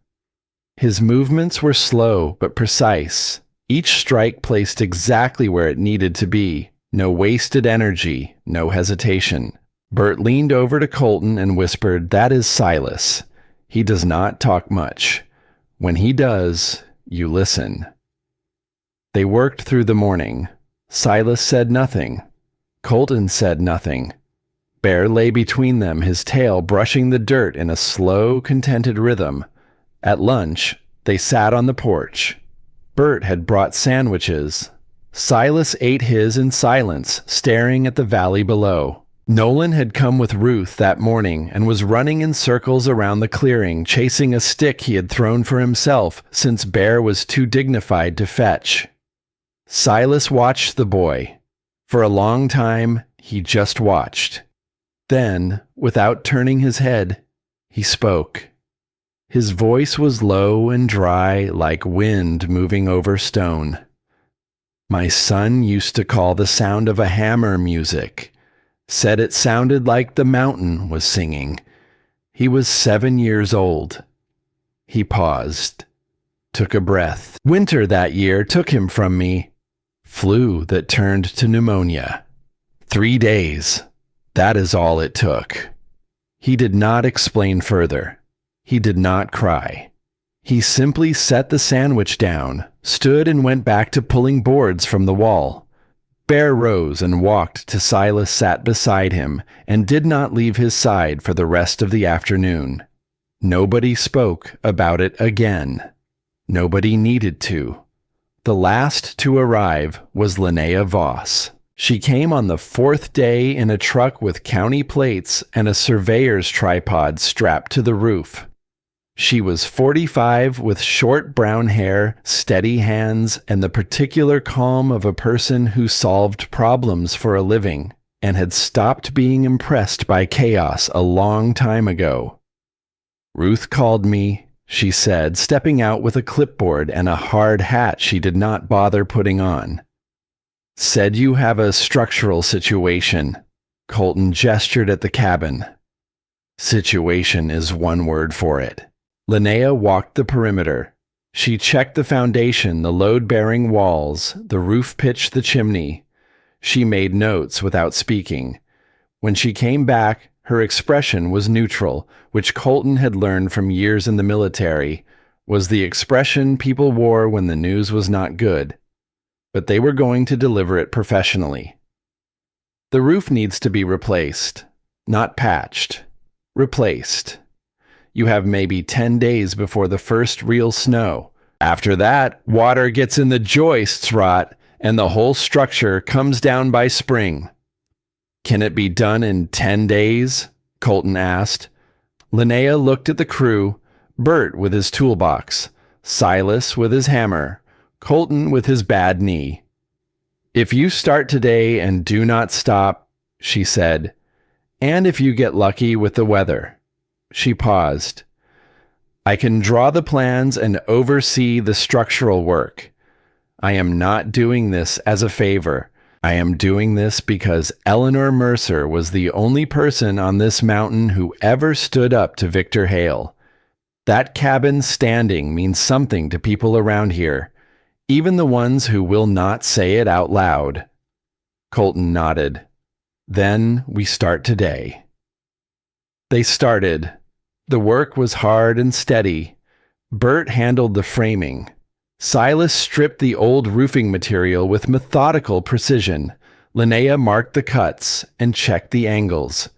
His movements were slow but precise, each strike placed exactly where it needed to be. No wasted energy, no hesitation. Bert leaned over to Colton and whispered, "That is Silas. He does not talk much. When he does, you listen." They worked through the morning. Silas said nothing. Colton said nothing. Bear lay between them, his tail brushing the dirt in a slow, contented rhythm. At lunch, they sat on the porch. Bert had brought sandwiches. Silas ate his in silence, staring at the valley below. Nolan had come with Ruth that morning and was running in circles around the clearing, chasing a stick he had thrown for himself since Bear was too dignified to fetch. Silas watched the boy. For a long time, he just watched. Then, without turning his head, he spoke. His voice was low and dry, like wind moving over stone. My son used to call the sound of a hammer music. Said it sounded like the mountain was singing. He was 7 years old. He paused, took a breath. Winter that year took him from me. Flu that turned to pneumonia. 3 days. That is all it took. He did not explain further. He did not cry. He simply set the sandwich down, stood and went back to pulling boards from the wall. Bear rose and walked to Silas sat beside him and did not leave his side for the rest of the afternoon. Nobody spoke about it again. Nobody needed to. The last to arrive was Linnea Voss. She came on the 4th day in a truck with county plates and a surveyor's tripod strapped to the roof. She was 45 with short brown hair, steady hands, and the particular calm of a person who solved problems for a living and had stopped being impressed by chaos a long time ago. "Ruth called me," she said, stepping out with a clipboard and a hard hat she did not bother putting on. "Said you have a structural situation." Colton gestured at the cabin. "Situation is one word for it." Linnea walked the perimeter. She checked the foundation, the load-bearing walls, the roof pitch, the chimney. She made notes without speaking. When she came back, her expression was neutral, which Colton had learned from years in the military, was the expression people wore when the news was not good. But they were going to deliver it professionally. "The roof needs to be replaced, not patched. Replaced. You have maybe 10 days before the first real snow. After that, water gets in the joists rot, and the whole structure comes down by spring." "Can it be done in 10 days? Colton asked. Linnea looked at the crew, Bert with his toolbox, Silas with his hammer, Colton with his bad knee. "If you start today and do not stop," she said, "and if you get lucky with the weather." She paused. "I can draw the plans and oversee the structural work. I am not doing this as a favor. I am doing this because Eleanor Mercer was the only person on this mountain who ever stood up to Victor Hale. That cabin standing means something to people around here, even the ones who will not say it out loud." Colton nodded. "Then we start today." They started. The work was hard and steady. Bert handled the framing. Silas stripped the old roofing material with methodical precision. Linnea marked the cuts and checked the angles.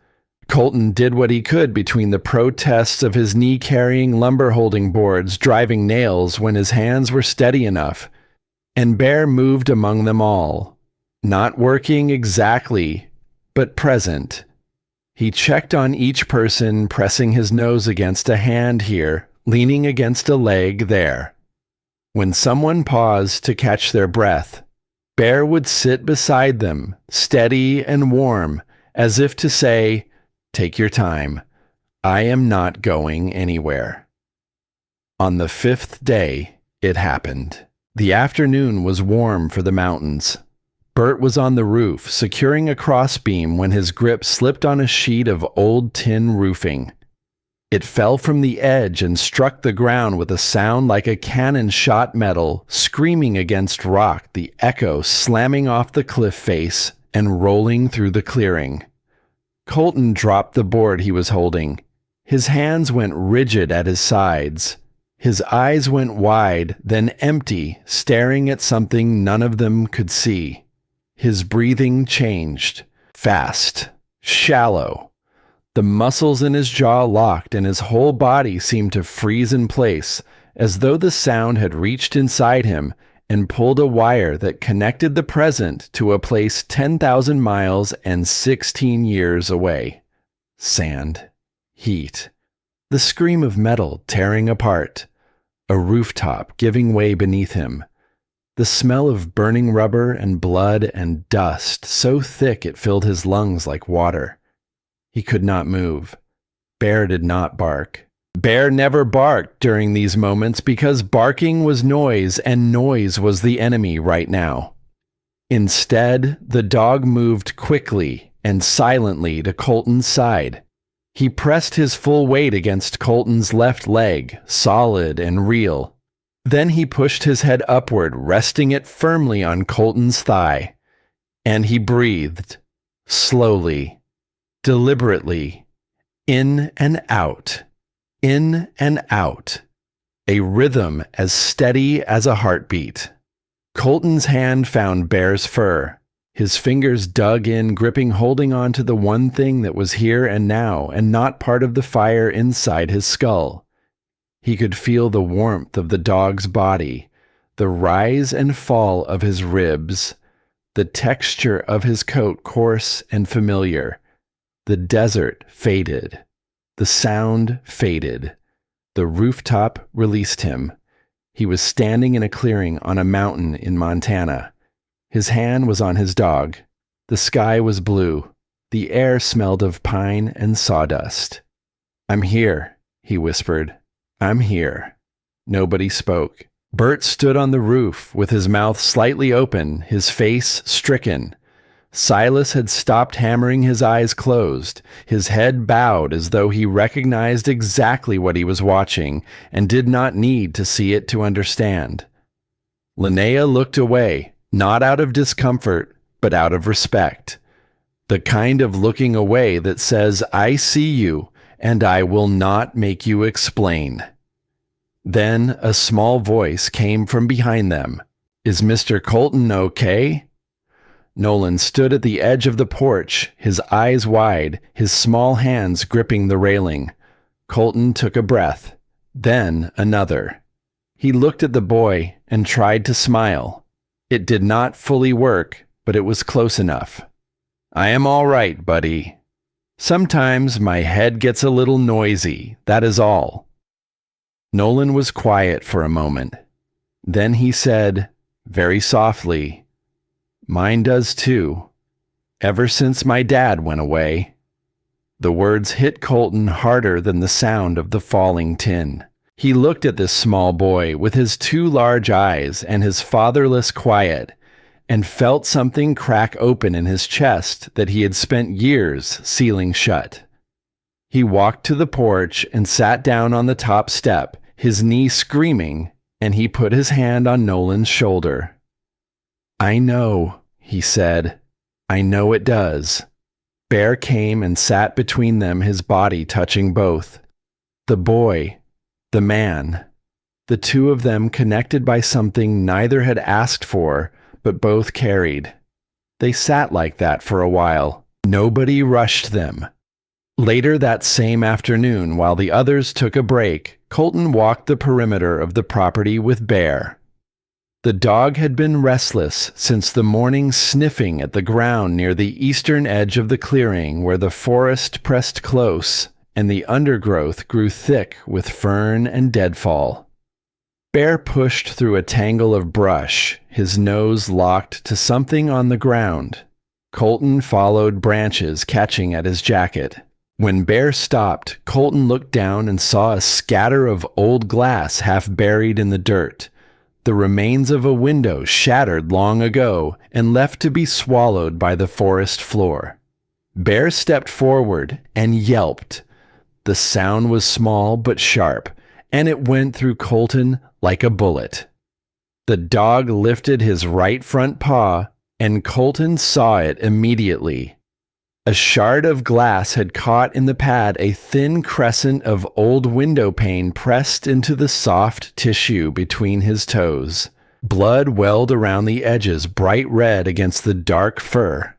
Colton did what he could between the protests of his knee-carrying lumber-holding boards driving nails when his hands were steady enough, and Bear moved among them all, not working exactly, but present. He checked on each person, pressing his nose against a hand here, leaning against a leg there. When someone paused to catch their breath, Bear would sit beside them, steady and warm, as if to say, "Take your time. I am not going anywhere." On the 5th day, it happened. The afternoon was warm for the mountains. Bert was on the roof, securing a crossbeam when his grip slipped on a sheet of old tin roofing. It fell from the edge and struck the ground with a sound like a cannon shot metal, screaming against rock, the echo slamming off the cliff face and rolling through the clearing. Colton dropped the board he was holding. His hands went rigid at his sides. His eyes went wide, then empty, staring at something none of them could see. His breathing changed, fast, shallow. The muscles in his jaw locked and his whole body seemed to freeze in place, as though the sound had reached inside him and pulled a wire that connected the present to a place 10,000 miles and 16 years away. Sand, heat, the scream of metal tearing apart, a rooftop giving way beneath him. The smell of burning rubber and blood and dust so thick it filled his lungs like water. He could not move. Bear did not bark. Bear never barked during these moments because barking was noise and noise was the enemy right now. Instead, the dog moved quickly and silently to Colton's side. He pressed his full weight against Colton's left leg, solid and real. Then he pushed his head upward, resting it firmly on Colton's thigh. And he breathed, slowly, deliberately, in and out, in and out, a rhythm as steady as a heartbeat. Colton's hand found Bear's fur. His fingers dug in, gripping, holding on to the one thing that was here and now and not part of the fire inside his skull. He could feel the warmth of the dog's body, the rise and fall of his ribs, the texture of his coat coarse and familiar. The desert faded. The sound faded. The rooftop released him. He was standing in a clearing on a mountain in Montana. His hand was on his dog. The sky was blue. The air smelled of pine and sawdust. "I'm here," he whispered. "I'm here." Nobody spoke. Bert stood on the roof with his mouth slightly open, his face stricken. Silas had stopped hammering, his eyes closed, his head bowed as though he recognized exactly what he was watching and did not need to see it to understand. Linnea looked away, not out of discomfort, but out of respect. The kind of looking away that says, "I see you, and I will not make you explain." Then a small voice came from behind them. "Is Mr. Colton okay?" Nolan stood at the edge of the porch, his eyes wide, his small hands gripping the railing. Colton took a breath, then another. He looked at the boy and tried to smile. It did not fully work, but it was close enough. "I am all right, buddy. Sometimes my head gets a little noisy, that is all." Nolan was quiet for a moment. Then he said, very softly, "Mine does too. Ever since my dad went away." The words hit Colton harder than the sound of the falling tin. He looked at this small boy with his two large eyes and his fatherless quiet, and felt something crack open in his chest that he had spent years sealing shut. He walked to the porch and sat down on the top step, his knee screaming, and he put his hand on Nolan's shoulder. "I know," he said. "I know it does." Bear came and sat between them, his body touching both. The boy, the man, the two of them connected by something neither had asked for, but both carried. They sat like that for a while. Nobody rushed them. Later that same afternoon, while the others took a break, Colton walked the perimeter of the property with Bear. The dog had been restless since the morning, sniffing at the ground near the eastern edge of the clearing where the forest pressed close and the undergrowth grew thick with fern and deadfall. Bear pushed through a tangle of brush, his nose locked to something on the ground. Colton followed, branches catching at his jacket. When Bear stopped, Colton looked down and saw a scatter of old glass half buried in the dirt, the remains of a window shattered long ago and left to be swallowed by the forest floor. Bear stepped forward and yelped. The sound was small but sharp, and it went through Colton like a bullet. The dog lifted his right front paw, and Colton saw it immediately. A shard of glass had caught in the pad, a thin crescent of old window pane pressed into the soft tissue between his toes. Blood welled around the edges, bright red against the dark fur.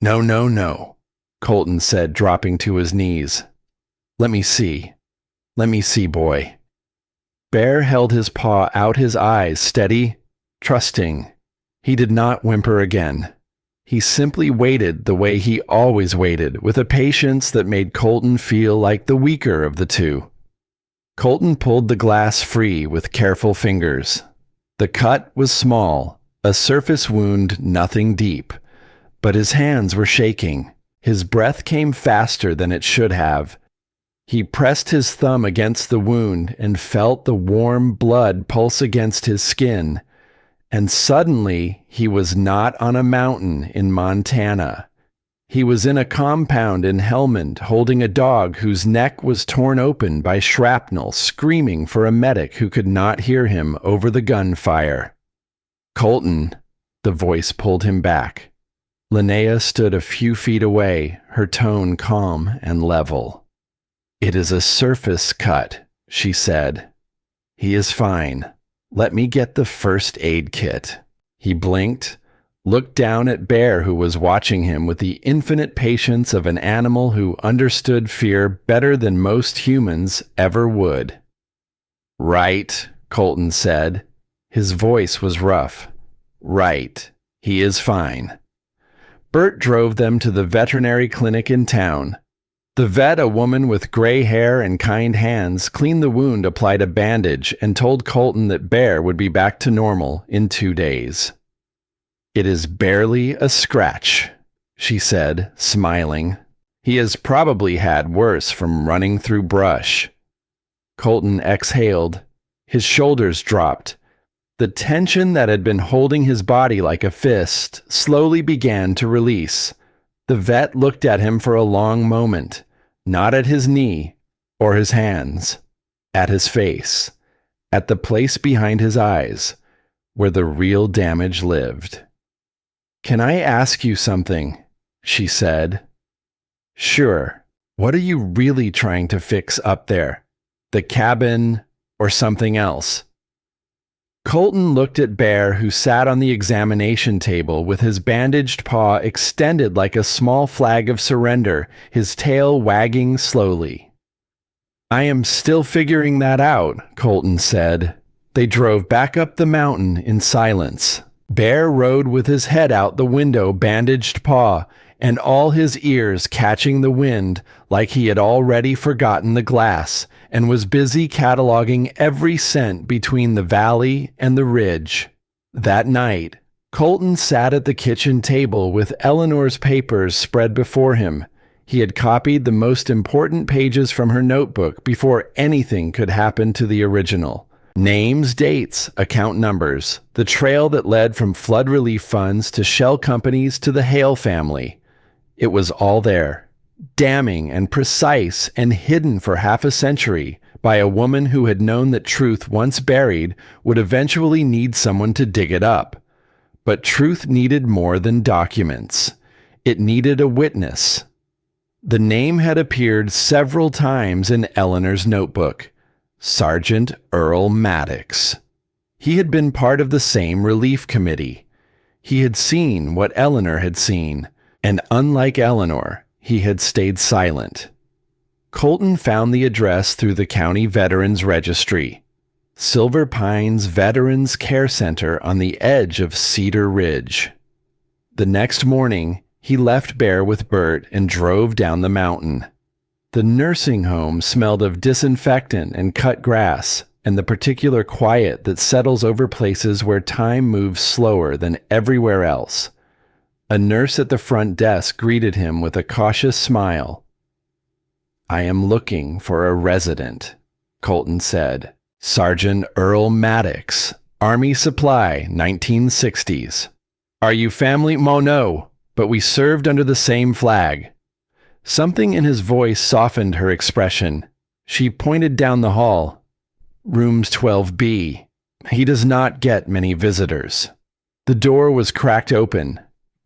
"No, no, no," Colton said, dropping to his knees. Let me see, boy." Bear held his paw out, his eyes steady, trusting. He did not whimper again. He simply waited the way he always waited, with a patience that made Colton feel like the weaker of the two. Colton pulled the glass free with careful fingers. The cut was small, a surface wound, nothing deep. But his hands were shaking. His breath came faster than it should have. He pressed his thumb against the wound and felt the warm blood pulse against his skin. And suddenly, he was not on a mountain in Montana. He was in a compound in Helmand holding a dog whose neck was torn open by shrapnel, screaming for a medic who could not hear him over the gunfire. "Colton," the voice pulled him back. Linnea stood a few feet away, her tone calm and level. "It is a surface cut," she said. "He is fine. Let me get the first aid kit." He blinked, looked down at Bear, who was watching him with the infinite patience of an animal who understood fear better than most humans ever would. "Right," Colton said. His voice was rough. "Right. He is fine." Bert drove them to the veterinary clinic in town. The vet, a woman with gray hair and kind hands, cleaned the wound, applied a bandage, and told Colton that Bear would be back to normal in 2 days. "It is barely a scratch," she said, smiling. "He has probably had worse from running through brush." Colton exhaled. His shoulders dropped. The tension that had been holding his body like a fist slowly began to release. The vet looked at him for a long moment, not at his knee or his hands, at his face, at the place behind his eyes, where the real damage lived. "Can I ask you something?" she said. "Sure. What are you really trying to fix up there? The cabin or something else?" Colton looked at Bear, who sat on the examination table with his bandaged paw extended like a small flag of surrender, his tail wagging slowly. "I am still figuring that out," Colton said. They drove back up the mountain in silence. Bear rode with his head out the window, bandaged paw, and all his ears catching the wind like he had already forgotten the glass, and was busy cataloging every scent between the valley and the ridge. That night, Colton sat at the kitchen table with Eleanor's papers spread before him. He had copied the most important pages from her notebook before anything could happen to the original. Names, dates, account numbers, the trail that led from flood relief funds to shell companies to the Hale family. It was all there, damning and precise and hidden for half a century by a woman who had known that truth once buried would eventually need someone to dig it up. But truth needed more than documents. It needed a witness. The name had appeared several times in Eleanor's notebook. Sergeant Earl Maddox. He had been part of the same relief committee. He had seen what Eleanor had seen, and unlike Eleanor, he had stayed silent. Colton found the address through the county veterans registry. Silver Pines Veterans Care Center on the edge of Cedar Ridge. The next morning, he left Bear with Bert and drove down the mountain. The nursing home smelled of disinfectant and cut grass, and the particular quiet that settles over places where time moves slower than everywhere else. A nurse at the front desk greeted him with a cautious smile. "I am looking for a resident," Colton said. "Sergeant Earl Maddox, Army Supply, 1960s. Are you family? No, but we served under the same flag." Something in his voice softened her expression. She pointed down the hall. "Rooms 12B. He does not get many visitors." The door was cracked open.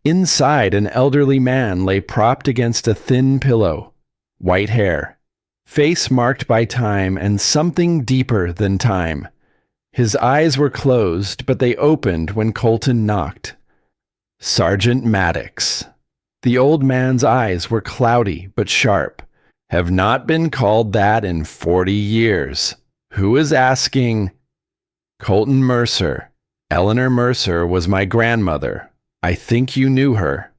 Inside, an elderly man lay propped against a thin pillow. White hair. Face marked by time and something deeper than time. His eyes were closed, but they opened when Colton knocked. Sergeant Maddox. The old man's eyes were cloudy but sharp. "Have not been called that in 40 years. Who is asking?" "Colton Mercer. Eleanor Mercer was my grandmother. I think you knew her."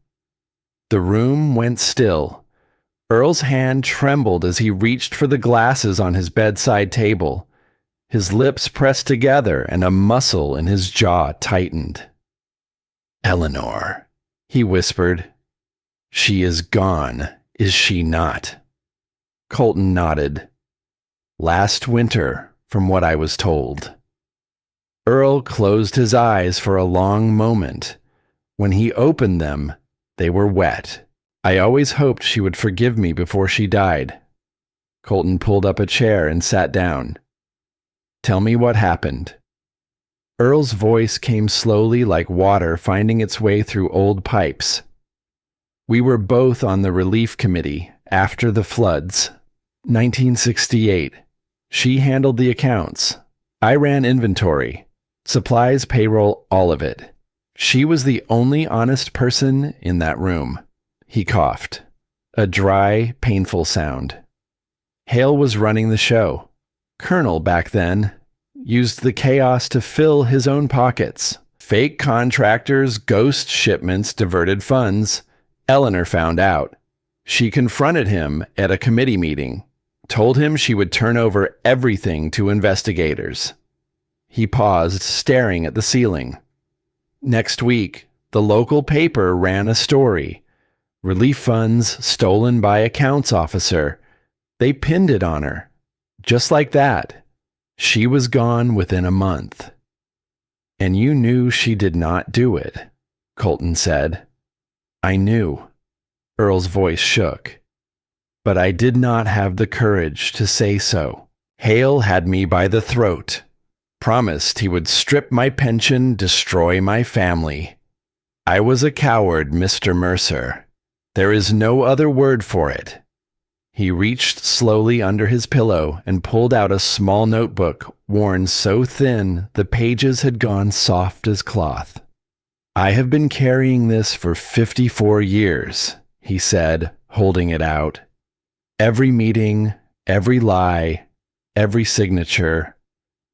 The room went still. Earl's hand trembled as he reached for the glasses on his bedside table. His lips pressed together and a muscle in his jaw tightened. "Eleanor," he whispered. "She is gone, is she not?" Colton nodded. "Last winter, from what I was told." Earl closed his eyes for a long moment. When he opened them, they were wet. I always hoped she would forgive me before she died. Colton pulled up a chair and sat down. Tell me what happened. Earl's voice came slowly like water finding its way through old pipes. We were both on the relief committee after the floods. 1968. She handled the accounts. I ran inventory. Supplies, payroll, all of it. She was the only honest person in that room. He coughed. A dry, painful sound. Hale was running the show. Colonel back then used the chaos to fill his own pockets. Fake contractors, ghost shipments diverted funds. Eleanor found out. She confronted him at a committee meeting, told him she would turn over everything to investigators. He paused, staring at the ceiling. Next week, the local paper ran a story. Relief funds stolen by accounts officer. They pinned it on her. Just like that. She was gone within a month. And you knew she did not do it, Colton said. I knew. Earl's voice shook. But I did not have the courage to say so. Hale had me by the throat. Promised he would strip my pension, destroy my family. I was a coward, Mr. Mercer. There is no other word for it. He reached slowly under his pillow and pulled out a small notebook worn so thin the pages had gone soft as cloth. I have been carrying this for 54 years, he said, holding it out. Every meeting, every lie, every signature,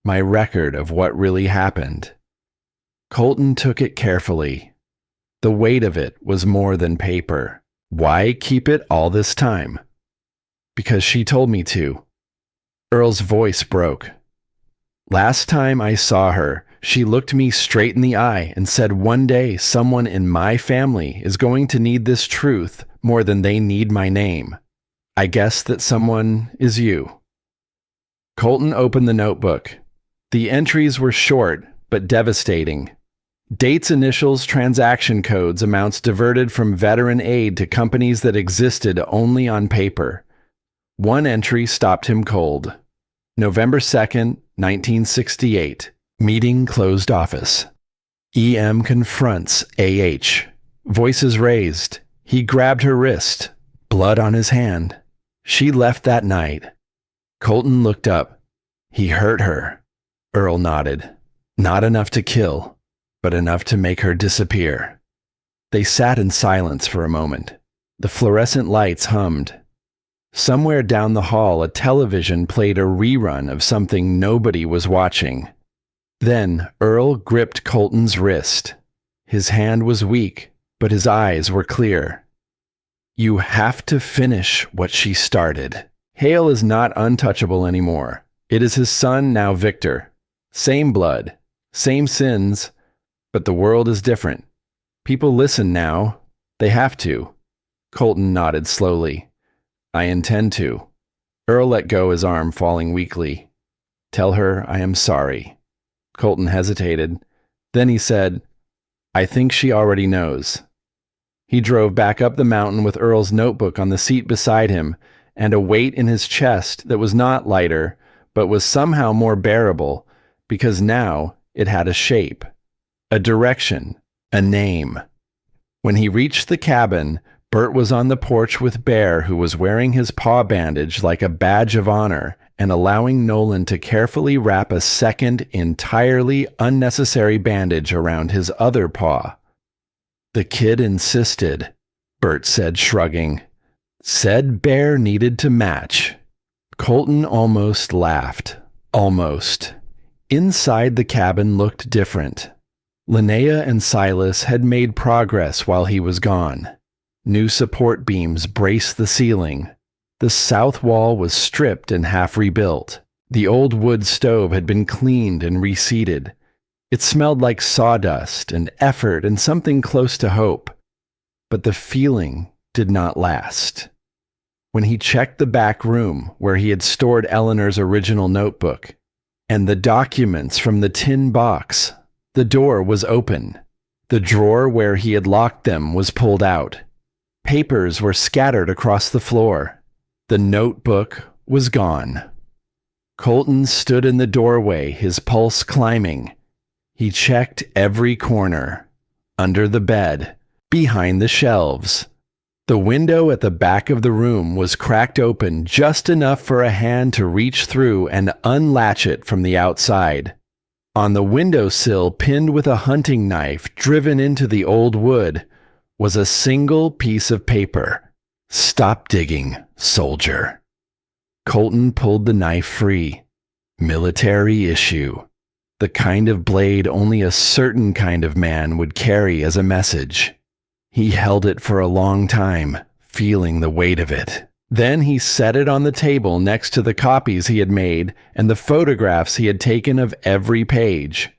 my record of what really happened. Colton took it carefully. The weight of it was more than paper. Why keep it all this time? Because she told me to. Earl's voice broke. Last time I saw her, she looked me straight in the eye and said one day someone in my family is going to need this truth more than they need my name. I guess that someone is you. Colton opened the notebook. The entries were short, but devastating. Dates, initials, transaction codes, amounts diverted from veteran aid to companies that existed only on paper. One entry stopped him cold. November 2nd, 1968. Meeting closed office. EM confronts AH. Voices raised. He grabbed her wrist. Blood on his hand. She left that night. Colton looked up. He hurt her. Earl nodded. Not enough to kill, but enough to make her disappear. They sat in silence for a moment. The fluorescent lights hummed. Somewhere down the hall, a television played a rerun of something nobody was watching. Then Earl gripped Colton's wrist. His hand was weak, but his eyes were clear. You have to finish what she started. Hale is not untouchable anymore. It is his son, now Victor. Same blood, same sins, but the world is different. People listen now. They have to. Colton nodded slowly. I intend to. Earl let go his arm, falling weakly. Tell her I am sorry. Colton hesitated. Then he said, I think she already knows. He drove back up the mountain with Earl's notebook on the seat beside him and a weight in his chest that was not lighter, but was somehow more bearable because now it had a shape, a direction, a name. When he reached the cabin, Bert was on the porch with Bear, who was wearing his paw bandage like a badge of honor and allowing Nolan to carefully wrap a second, entirely unnecessary bandage around his other paw. The kid insisted, Bert said, shrugging. Said Bear needed to match. Colton almost laughed. Almost. Inside the cabin looked different. Linnea and Silas had made progress while he was gone. New support beams braced the ceiling. The south wall was stripped and half rebuilt. The old wood stove had been cleaned and reseated. It smelled like sawdust and effort and something close to hope. But the feeling did not last. When he checked the back room where he had stored Eleanor's original notebook and the documents from the tin box, the door was open. The drawer where he had locked them was pulled out. Papers were scattered across the floor. The notebook was gone. Colton stood in the doorway, his pulse climbing. He checked every corner, under the bed, behind the shelves. The window at the back of the room was cracked open just enough for a hand to reach through and unlatch it from the outside. On the windowsill, pinned with a hunting knife driven into the old wood, was a single piece of paper. "Stop digging, soldier." Colton pulled the knife free. Military issue. The kind of blade only a certain kind of man would carry as a message. He held it for a long time, feeling the weight of it. Then he set it on the table next to the copies he had made and the photographs he had taken of every page.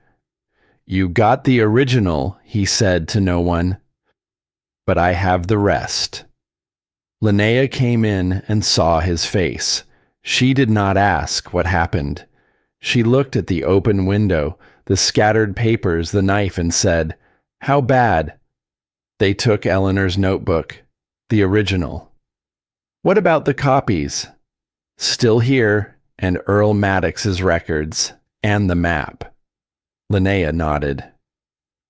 "You got the original," he said to no one, "but I have the rest." Linnea came in and saw his face. She did not ask what happened. She looked at the open window, the scattered papers, the knife, and said, "How bad?" They took Eleanor's notebook, the original. "What about the copies?" "Still here, and Earl Maddox's records, and the map." Linnea nodded.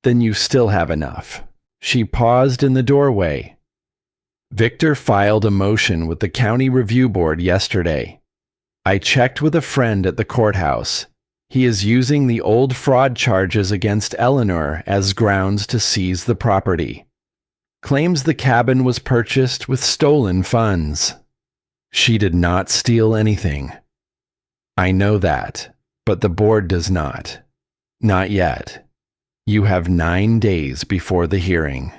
"Then you still have enough." She paused in the doorway. "Victor filed a motion with the County Review Board yesterday. I checked with a friend at the courthouse. He is using the old fraud charges against Eleanor as grounds to seize the property. Claims the cabin was purchased with stolen funds. She did not steal anything. I know that, but the board does not. Not yet. You have 9 days before the hearing."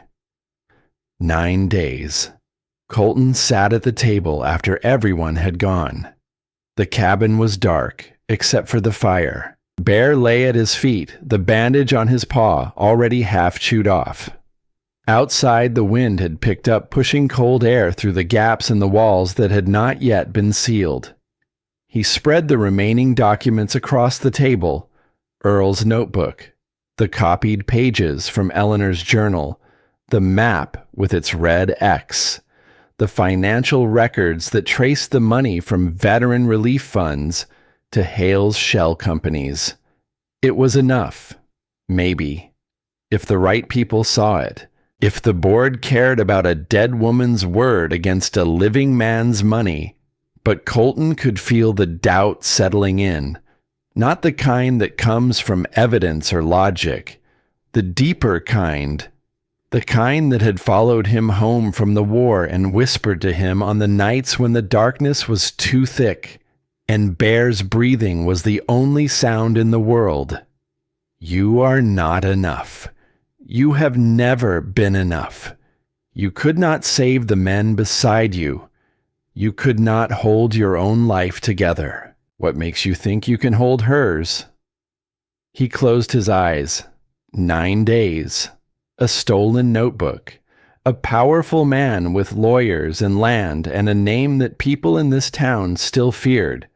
9 days. Colton sat at the table after everyone had gone. The cabin was dark, except for the fire. Bear lay at his feet, the bandage on his paw already half chewed off. Outside, the wind had picked up, pushing cold air through the gaps in the walls that had not yet been sealed. He spread the remaining documents across the table: Earl's notebook, the copied pages from Eleanor's journal, the map with its red X, the financial records that traced the money from veteran relief funds to Hale's shell companies. It was enough, maybe, if the right people saw it, if the board cared about a dead woman's word against a living man's money. But Colton could feel the doubt settling in, not the kind that comes from evidence or logic, the deeper kind. The kind that had followed him home from the war and whispered to him on the nights when the darkness was too thick and Bear's breathing was the only sound in the world. "You are not enough. You have never been enough. You could not save the men beside you. You could not hold your own life together. What makes you think you can hold hers?" He closed his eyes. 9 days. A stolen notebook, a powerful man with lawyers and land and a name that people in this town still feared.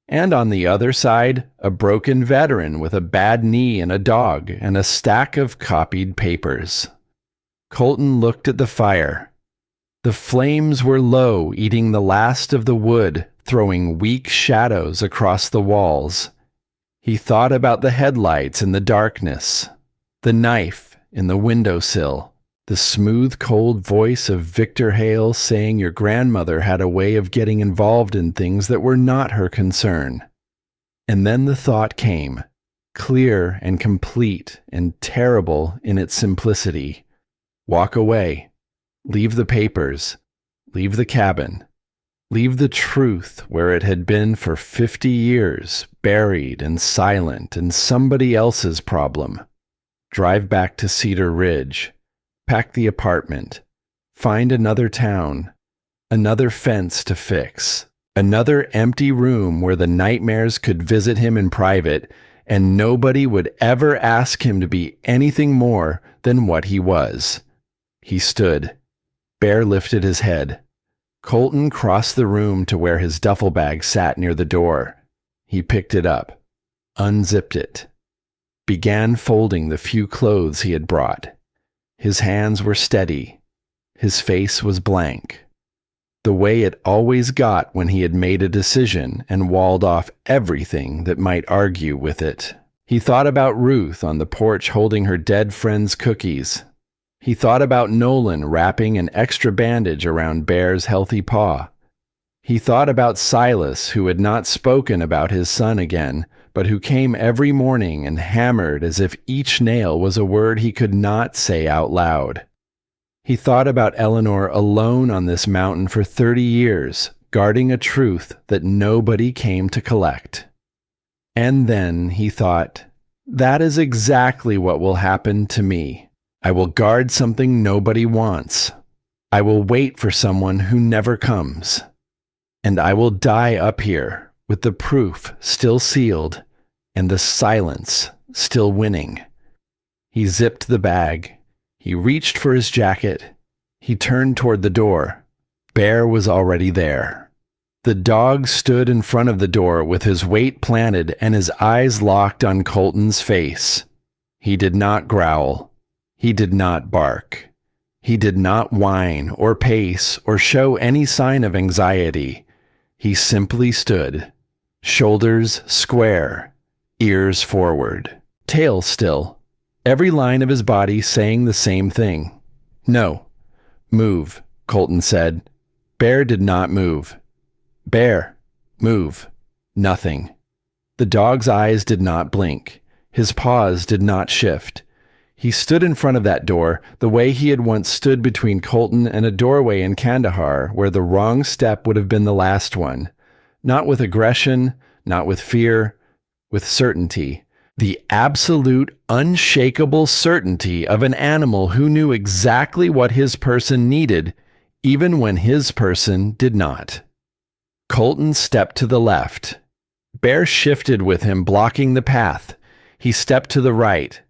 And on the other side, a broken veteran with a bad knee and a dog and a stack of copied papers. Colton looked at the fire. The flames were low, eating the last of the wood, throwing weak shadows across the walls. He thought about the headlights in the darkness, the knife in the windowsill, the smooth, cold voice of Victor Hale saying your grandmother had a way of getting involved in things that were not her concern. And then the thought came, clear and complete and terrible in its simplicity. Walk away. Leave the papers. Leave the cabin. Leave the truth where it had been for 50 years, buried and silent and somebody else's problem. Drive back to Cedar Ridge, pack the apartment, find another town, another fence to fix, another empty room where the nightmares could visit him in private, and nobody would ever ask him to be anything more than what he was. He stood. Bear lifted his head. Colton crossed the room to where his duffel bag sat near the door. He picked it up, unzipped it, began folding the few clothes he had brought. His hands were steady. His face was blank, the way it always got when he had made a decision and walled off everything that might argue with it. He thought about Ruth on the porch holding her dead friend's cookies. He thought about Nolan wrapping an extra bandage around Bear's healthy paw. He thought about Silas, who had not spoken about his son again, but who came every morning and hammered as if each nail was a word he could not say out loud. He thought about Eleanor alone on this mountain for 30 years, guarding a truth that nobody came to collect. And then he thought, that is exactly what will happen to me. I will guard something nobody wants. I will wait for someone who never comes. And I will die up here with the proof still sealed and the silence still winning. He zipped the bag. He reached for his jacket. He turned toward the door. Bear was already there. The dog stood in front of the door with his weight planted and his eyes locked on Colton's face. He did not growl. He did not bark. He did not whine or pace or show any sign of anxiety. He simply stood, shoulders square, ears forward, tail still, every line of his body saying the same thing. No. Move, Colton said. Bear did not move. Bear, move. Nothing. The dog's eyes did not blink. His paws did not shift. He stood in front of that door the way he had once stood between Colton and a doorway in Kandahar where the wrong step would have been the last one. Not with aggression, not with fear, with certainty. The absolute, unshakable certainty of an animal who knew exactly what his person needed, even when his person did not. Colton stepped to the left. Bear shifted with him, blocking the path. He stepped to the right.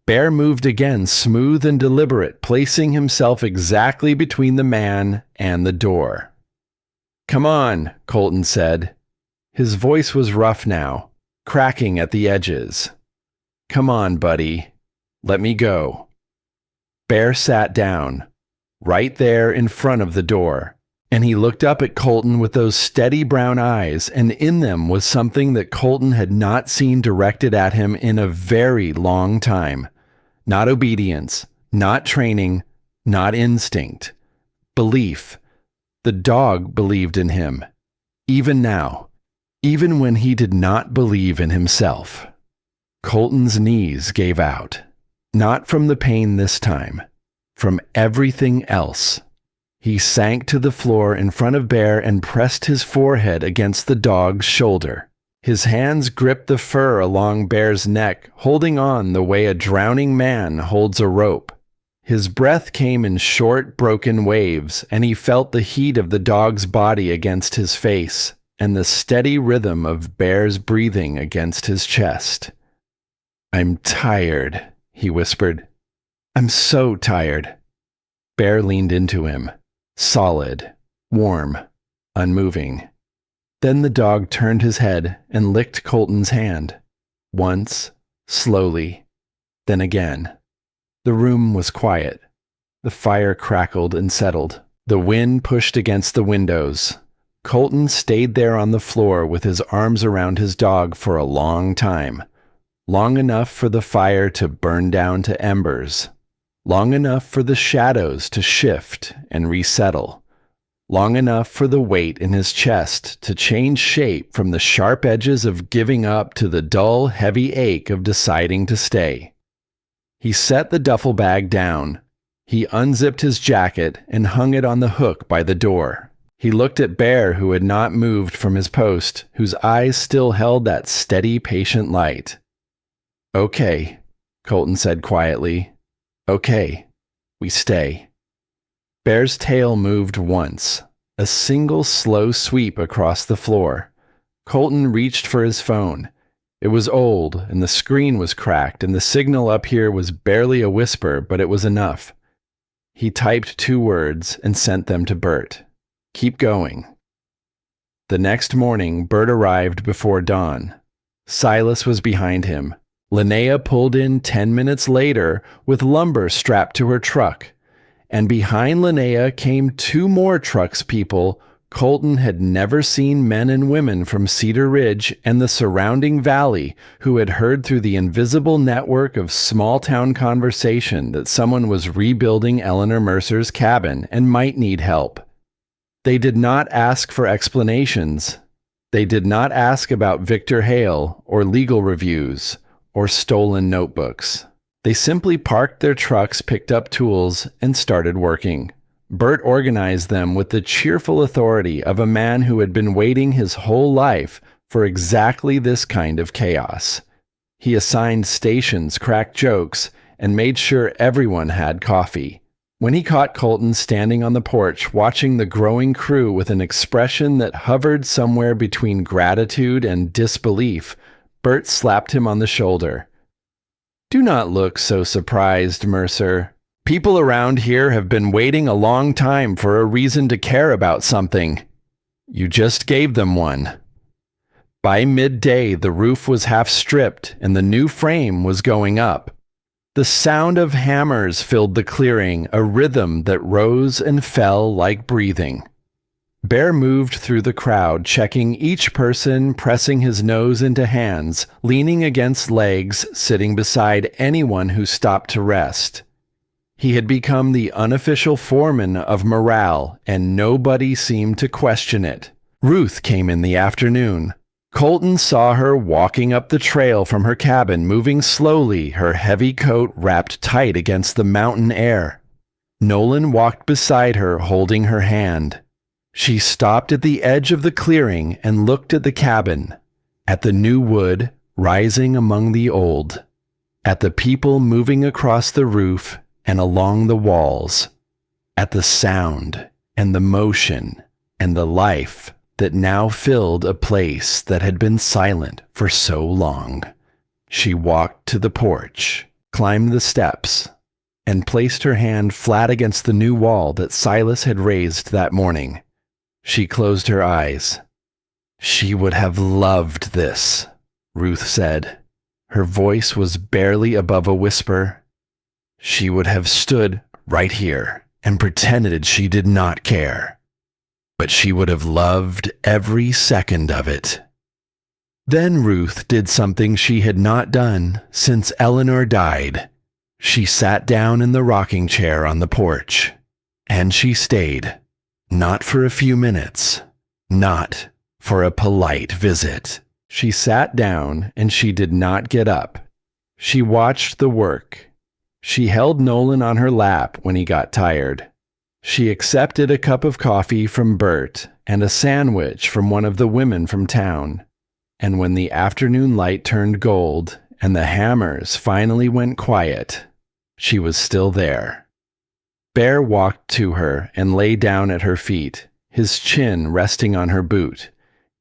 Bear moved again, smooth and deliberate, placing himself exactly between the man and the door. Come on, Colton said. His voice was rough now, cracking at the edges. Come on, buddy. Let me go. Bear sat down, right there in front of the door, and he looked up at Colton with those steady brown eyes, and in them was something that Colton had not seen directed at him in a very long time. Not obedience, not training, not instinct. Belief. The dog believed in him, even now, even when he did not believe in himself. Colton's knees gave out, not from the pain this time, from everything else. He sank to the floor in front of Bear and pressed his forehead against the dog's shoulder. His hands gripped the fur along Bear's neck, holding on the way a drowning man holds a rope. His breath came in short, broken waves, and he felt the heat of the dog's body against his face, and the steady rhythm of Bear's breathing against his chest. I'm tired, he whispered. I'm so tired. Bear leaned into him, solid, warm, unmoving. Then the dog turned his head and licked Colton's hand. Once, slowly, then again. The room was quiet. The fire crackled and settled. The wind pushed against the windows. Colton stayed there on the floor with his arms around his dog for a long time. Long enough for the fire to burn down to embers. Long enough for the shadows to shift and resettle. Long enough for the weight in his chest to change shape from the sharp edges of giving up to the dull, heavy ache of deciding to stay. He set the duffel bag down. He unzipped his jacket and hung it on the hook by the door. He looked at Bear, who had not moved from his post, whose eyes still held that steady, patient light. Okay, Colton said quietly. Okay, we stay. Bear's tail moved once, a single slow sweep across the floor. Colton reached for his phone. It was old, and the screen was cracked, and the signal up here was barely a whisper, but it was enough. He typed 2 words and sent them to Bert. Keep going. The next morning, Bert arrived before dawn. Silas was behind him. Linnea pulled in 10 minutes later with lumber strapped to her truck. and behind Linnea came two more trucks people Colton had never seen, men and women from Cedar Ridge and the surrounding valley who had heard through the invisible network of small-town conversation that someone was rebuilding Eleanor Mercer's cabin and might need help. They did not ask for explanations. They did not ask about Victor Hale or legal reviews or stolen notebooks. They simply parked their trucks, picked up tools, and started working. Bert organized them with the cheerful authority of a man who had been waiting his whole life for exactly this kind of chaos. He assigned stations, cracked jokes, and made sure everyone had coffee. When he caught Colton standing on the porch watching the growing crew with an expression that hovered somewhere between gratitude and disbelief, Bert slapped him on the shoulder. "Do not look so surprised, Mercer. People around here have been waiting a long time for a reason to care about something. You just gave them one." By midday, the roof was half stripped and the new frame was going up. The sound of hammers filled the clearing, a rhythm that rose and fell like breathing. Bear moved through the crowd, checking each person, pressing his nose into hands, leaning against legs, sitting beside anyone who stopped to rest. He had become the unofficial foreman of morale, and nobody seemed to question it. Ruth came in the afternoon. Colton saw her walking up the trail from her cabin, moving slowly, her heavy coat wrapped tight against the mountain air. Nolan walked beside her, holding her hand. She stopped at the edge of the clearing and looked at the cabin, at the new wood rising among the old, at the people moving across the roof and along the walls, at the sound and the motion and the life that now filled a place that had been silent for so long. She walked to the porch, climbed the steps, and placed her hand flat against the new wall that Silas had raised that morning. She closed her eyes. "She would have loved this," Ruth said. Her voice was barely above a whisper. "She would have stood right here and pretended she did not care. But she would have loved every second of it." Then Ruth did something she had not done since Eleanor died. She sat down in the rocking chair on the porch. And she stayed. Not for a few minutes. Not for a polite visit. She sat down and she did not get up. She watched the work. She held Nolan on her lap when he got tired. She accepted a cup of coffee from Bert and a sandwich from one of the women from town. And when the afternoon light turned gold and the hammers finally went quiet, she was still there. Bear walked to her and lay down at her feet, his chin resting on her boot,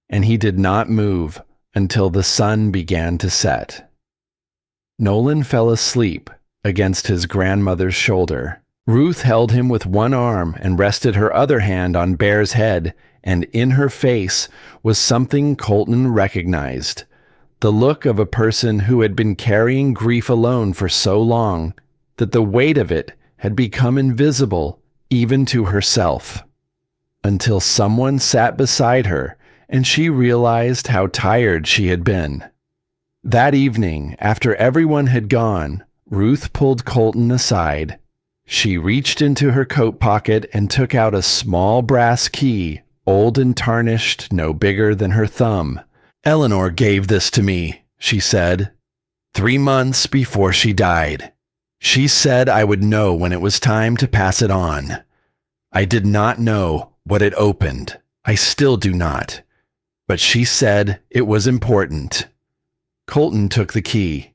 and he did not move until the sun began to set. Nolan fell asleep against his grandmother's shoulder. Ruth held him with one arm and rested her other hand on Bear's head, and in her face was something Colton recognized. The look of a person who had been carrying grief alone for so long that the weight of it had become invisible even to herself. Until someone sat beside her and she realized how tired she had been. That evening, after everyone had gone, Ruth pulled Colton aside. She reached into her coat pocket and took out a small brass key, old and tarnished, no bigger than her thumb. "Eleanor gave this to me," she said, 3 months before she died. She said I would know when it was time to pass it on. I did not know what it opened. I still do not. But she said it was important. Colton took the key.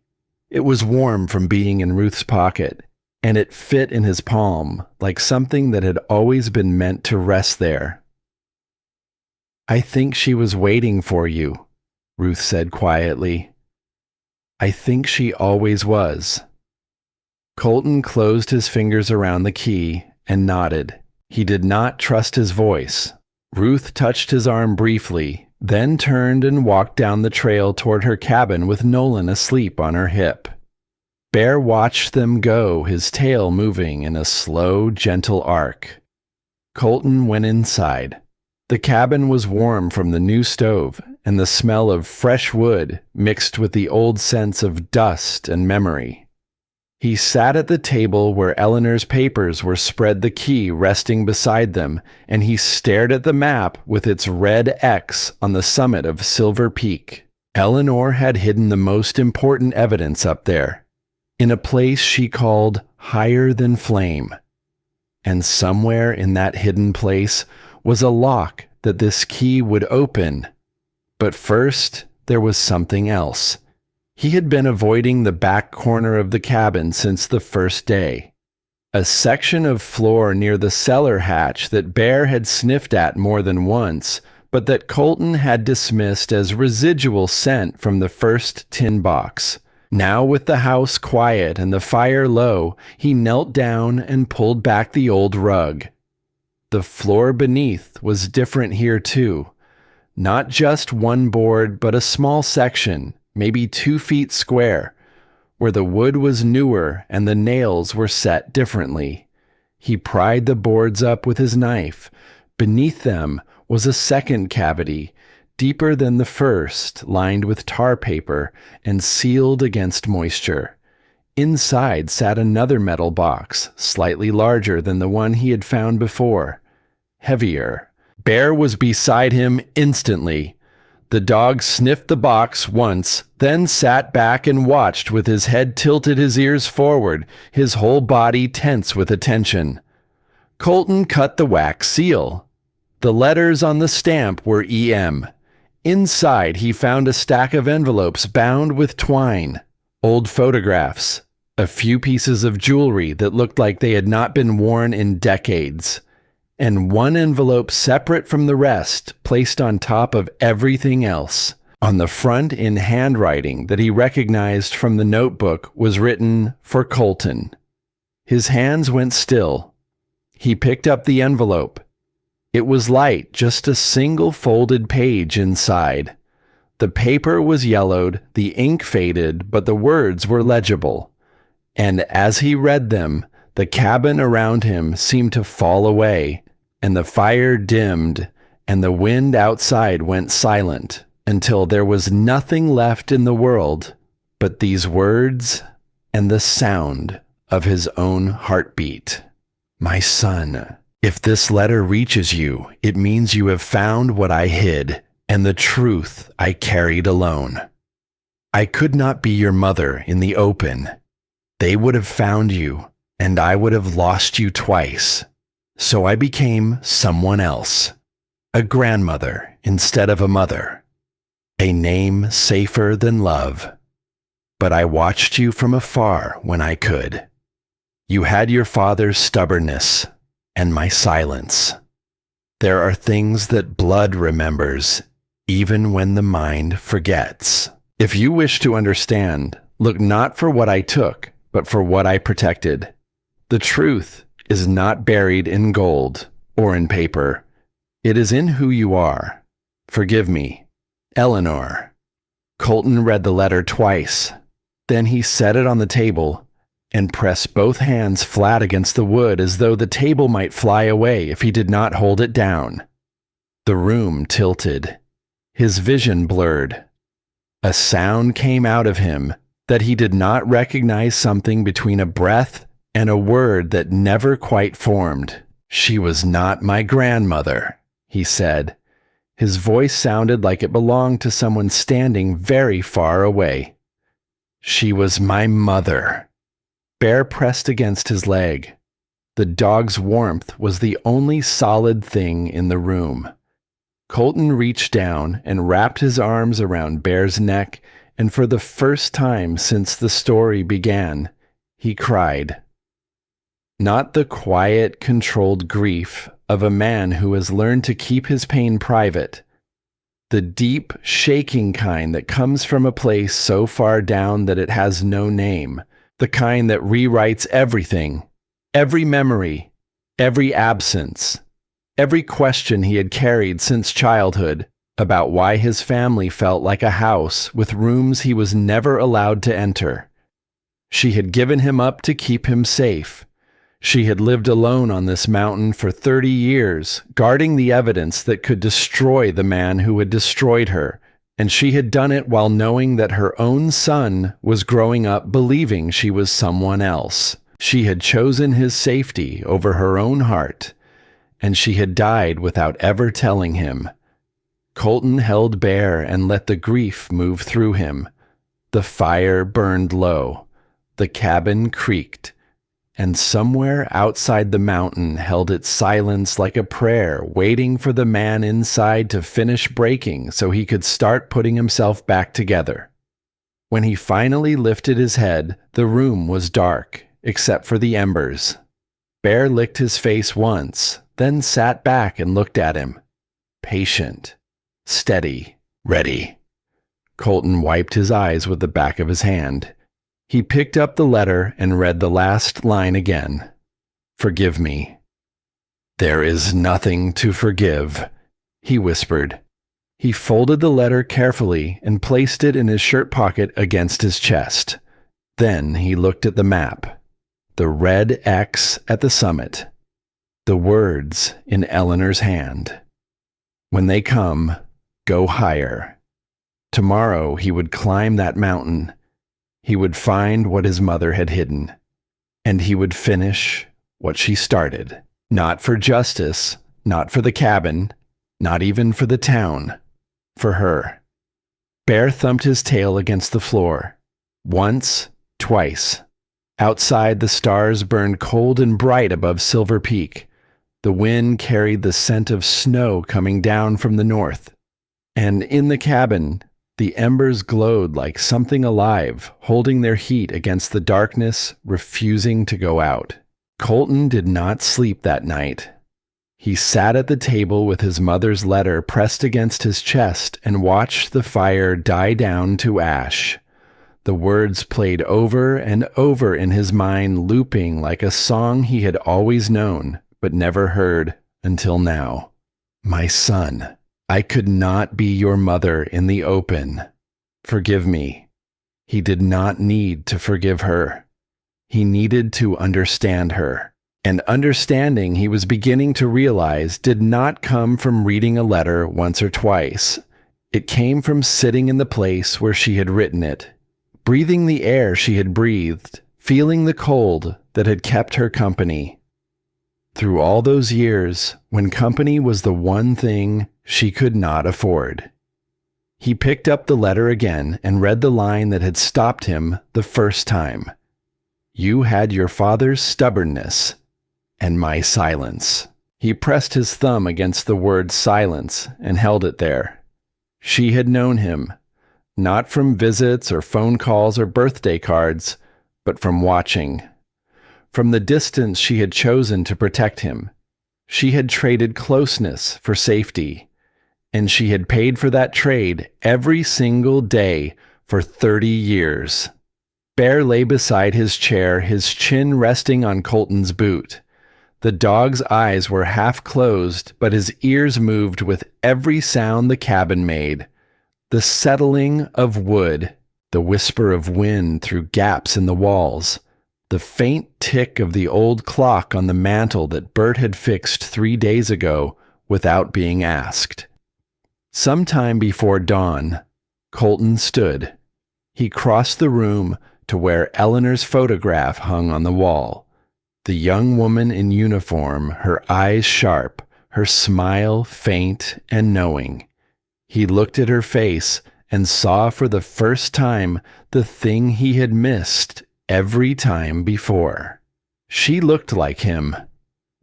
It was warm from being in Ruth's pocket, and it fit in his palm like something that had always been meant to rest there. "I think she was waiting for you," Ruth said quietly. "I think she always was." Colton closed his fingers around the key and nodded. He did not trust his voice. Ruth touched his arm briefly, then turned and walked down the trail toward her cabin with Nolan asleep on her hip. Bear watched them go, his tail moving in a slow, gentle arc. Colton went inside. The cabin was warm from the new stove, and the smell of fresh wood mixed with the old sense of dust and memory. He sat at the table where Eleanor's papers were spread, the key resting beside them, and he stared at the map with its red X on the summit of Silver Peak. Eleanor had hidden the most important evidence up there, in a place she called Higher Than Flame. And somewhere in that hidden place was a lock that this key would open. But first, there was something else. He had been avoiding the back corner of the cabin since the first day. A section of floor near the cellar hatch that Bear had sniffed at more than once, but that Colton had dismissed as residual scent from the first tin box. Now, with the house quiet and the fire low, he knelt down and pulled back the old rug. The floor beneath was different here too. Not just one board, but a small section, maybe 2 feet square, where the wood was newer and the nails were set differently. He pried the boards up with his knife. Beneath them was a second cavity, deeper than the first, lined with tar paper and sealed against moisture. Inside sat another metal box, slightly larger than the one he had found before. Heavier. Bear was beside him instantly. The dog sniffed the box once, then sat back and watched with his head tilted, his ears forward, his whole body tense with attention. Colton cut the wax seal. The letters on the stamp were EM. Inside, he found a stack of envelopes bound with twine, old photographs, a few pieces of jewelry that looked like they had not been worn in decades, and one envelope separate from the rest, placed on top of everything else. On the front, in handwriting that he recognized from the notebook, was written, "For Colton." His hands went still. He picked up the envelope. It was light, just a single folded page inside. The paper was yellowed, the ink faded, but the words were legible. And as he read them, the cabin around him seemed to fall away, and the fire dimmed, and the wind outside went silent, until there was nothing left in the world but these words and the sound of his own heartbeat. "My son, if this letter reaches you, it means you have found what I hid, and the truth I carried alone. I could not be your mother in the open. They would have found you, and I would have lost you twice. So I became someone else, a grandmother instead of a mother, a name safer than love. But I watched you from afar when I could. You had your father's stubbornness and my silence. There are things that blood remembers, even when the mind forgets. If you wish to understand, look not for what I took, but for what I protected. The truth is not buried in gold or in paper. It is in who you are. Forgive me, Eleanor." Colton read the letter twice. Then he set it on the table and pressed both hands flat against the wood as though the table might fly away if he did not hold it down. The room tilted. His vision blurred. A sound came out of him that he did not recognize, something between a breath and a word that never quite formed. "She was not my grandmother," he said. His voice sounded like it belonged to someone standing very far away. "She was my mother." Bear pressed against his leg. The dog's warmth was the only solid thing in the room. Colton reached down and wrapped his arms around Bear's neck, and for the first time since the story began, he cried. Not the quiet, controlled grief of a man who has learned to keep his pain private. The deep, shaking kind that comes from a place so far down that it has no name. The kind that rewrites everything, every memory, every absence, every question he had carried since childhood about why his family felt like a house with rooms he was never allowed to enter. She had given him up to keep him safe. She had lived alone on this mountain for 30 years, guarding the evidence that could destroy the man who had destroyed her, and she had done it while knowing that her own son was growing up believing she was someone else. She had chosen his safety over her own heart, and she had died without ever telling him. Colton held Bear and let the grief move through him. The fire burned low. The cabin creaked, and somewhere outside the mountain held its silence like a prayer, waiting for the man inside to finish breaking so he could start putting himself back together. When he finally lifted his head, the room was dark, except for the embers. Bear licked his face once, then sat back and looked at him. Patient, steady, ready. Colton wiped his eyes with the back of his hand. He picked up the letter and read the last line again. "Forgive me." "There is nothing to forgive," he whispered. He folded the letter carefully and placed it in his shirt pocket against his chest. Then he looked at the map. The red X at the summit. The words in Eleanor's hand. When they come, go higher. Tomorrow he would climb that mountain. He would find what his mother had hidden, and he would finish what she started. Not for justice, not for the cabin, not even for the town, for her. Bear thumped his tail against the floor. Once, twice. Outside, the stars burned cold and bright above Silver Peak. The wind carried the scent of snow coming down from the north. And in the cabin, the embers glowed like something alive, holding their heat against the darkness, refusing to go out. Colton did not sleep that night. He sat at the table with his mother's letter pressed against his chest and watched the fire die down to ash. The words played over and over in his mind, looping like a song he had always known, but never heard until now. My son, I could not be your mother in the open. Forgive me. He did not need to forgive her. He needed to understand her. And understanding, he was beginning to realize, did not come from reading a letter once or twice. It came from sitting in the place where she had written it, breathing the air she had breathed, feeling the cold that had kept her company. Through all those years, when company was the one thing she could not afford. He picked up the letter again and read the line that had stopped him the first time. You had your father's stubbornness and my silence. He pressed his thumb against the word silence and held it there. She had known him, not from visits or phone calls or birthday cards, but from watching. From the distance she had chosen to protect him. She had traded closeness for safety, and she had paid for that trade every single day for 30 years. Bear lay beside his chair, his chin resting on Colton's boot. The dog's eyes were half closed, but his ears moved with every sound the cabin made. The settling of wood, the whisper of wind through gaps in the walls, the faint tick of the old clock on the mantel that Bert had fixed 3 days ago without being asked. Sometime before dawn, Colton stood. He crossed the room to where Eleanor's photograph hung on the wall. The young woman in uniform, her eyes sharp, her smile faint and knowing. He looked at her face and saw for the first time the thing he had missed every time before. She looked like him.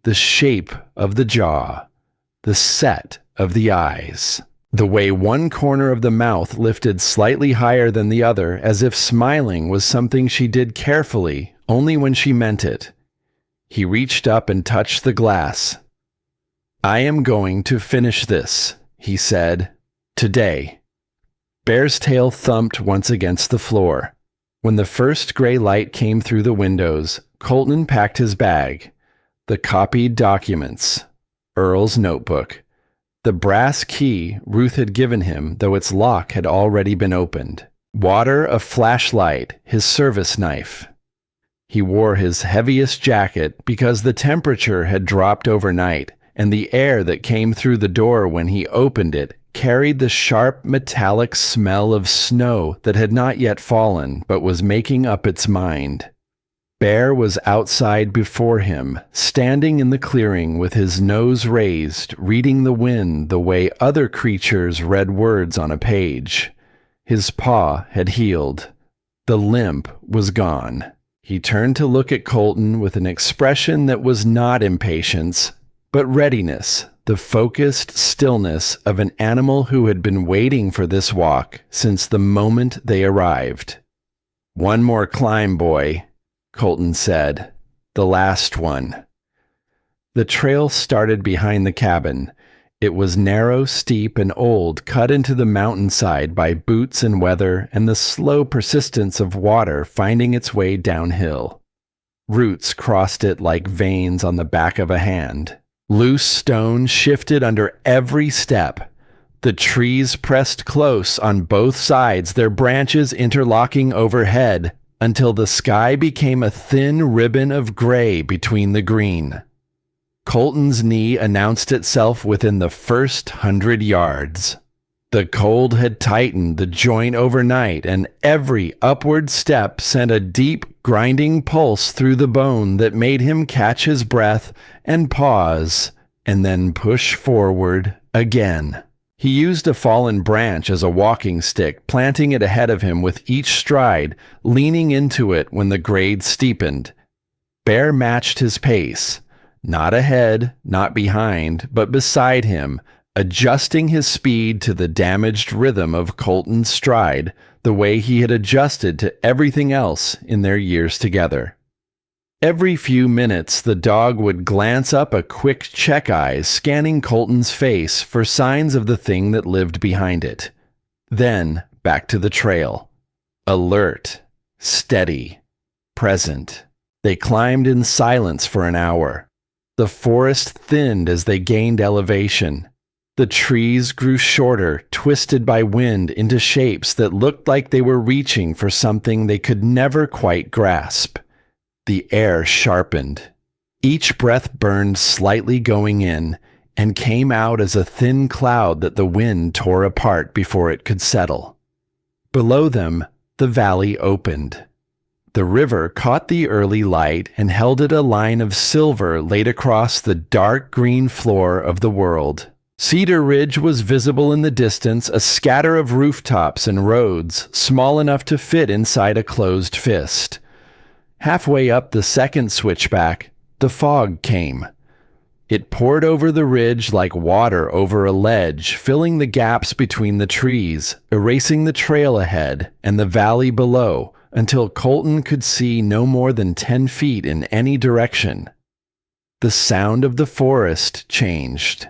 The shape of the jaw, the set of the eyes, the way one corner of the mouth lifted slightly higher than the other, as if smiling was something she did carefully, only when she meant it. He reached up and touched the glass. I am going to finish this, he said, today. Bear's tail thumped once against the floor. When the first gray light came through the windows, Colton packed his bag, the copied documents, Earl's notebook, the brass key Ruth had given him, though its lock had already been opened, water, a flashlight, his service knife. He wore his heaviest jacket because the temperature had dropped overnight, and the air that came through the door when he opened it carried the sharp metallic smell of snow that had not yet fallen but was making up its mind. Bear was outside before him, standing in the clearing with his nose raised, reading the wind the way other creatures read words on a page. His paw had healed. The limp was gone. He turned to look at Colton with an expression that was not impatience, but readiness, the focused stillness of an animal who had been waiting for this walk since the moment they arrived. "One more climb, boy," Colton said. "The last one." The trail started behind the cabin. It was narrow, steep, and old, cut into the mountainside by boots and weather and the slow persistence of water finding its way downhill. Roots crossed it like veins on the back of a hand. Loose stone shifted under every step. The trees pressed close on both sides, their branches interlocking overhead, until the sky became a thin ribbon of gray between the green. Colton's knee announced itself within the first 100 yards. The cold had tightened the joint overnight, and every upward step sent a deep, grinding pulse through the bone that made him catch his breath and pause, and then push forward again. He used a fallen branch as a walking stick, planting it ahead of him with each stride, leaning into it when the grade steepened. Bear matched his pace. Not ahead, not behind, but beside him, adjusting his speed to the damaged rhythm of Colton's stride, the way he had adjusted to everything else in their years together. Every few minutes, the dog would glance up a quick check eye, scanning Colton's face for signs of the thing that lived behind it. Then, back to the trail. Alert, steady, present. They climbed in silence for an hour. The forest thinned as they gained elevation. The trees grew shorter, twisted by wind into shapes that looked like they were reaching for something they could never quite grasp. The air sharpened. Each breath burned slightly going in and came out as a thin cloud that the wind tore apart before it could settle. Below them, the valley opened. The river caught the early light and held it a line of silver laid across the dark green floor of the world. Cedar Ridge was visible in the distance, a scatter of rooftops and roads, small enough to fit inside a closed fist. Halfway up the second switchback, the fog came. It poured over the ridge like water over a ledge, filling the gaps between the trees, erasing the trail ahead and the valley below, until Colton could see no more than 10 feet in any direction. The sound of the forest changed.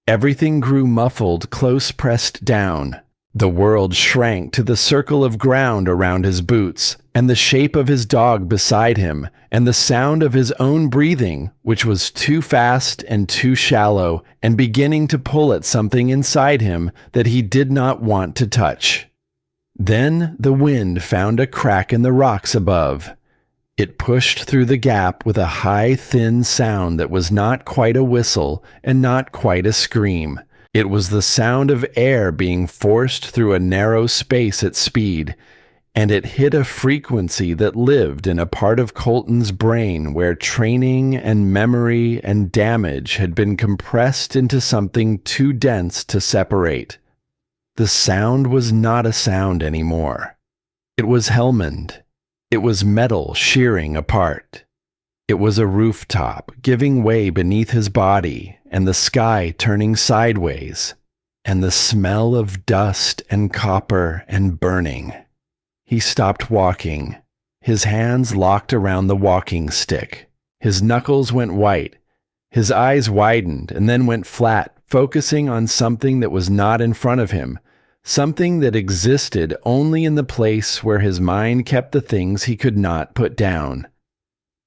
Everything grew muffled, close pressed down. The world shrank to the circle of ground around his boots, and the shape of his dog beside him, and the sound of his own breathing, which was too fast and too shallow, and beginning to pull at something inside him that he did not want to touch. Then the wind found a crack in the rocks above. It pushed through the gap with a high, thin sound that was not quite a whistle and not quite a scream. It was the sound of air being forced through a narrow space at speed, and it hit a frequency that lived in a part of Colton's brain where training and memory and damage had been compressed into something too dense to separate. The sound was not a sound anymore. It was Helmand. It was metal shearing apart. It was a rooftop giving way beneath his body, and the sky turning sideways, and the smell of dust and copper and burning. He stopped walking. His hands locked around the walking stick. His knuckles went white. His eyes widened and then went flat, focusing on something that was not in front of him, something that existed only in the place where his mind kept the things he could not put down.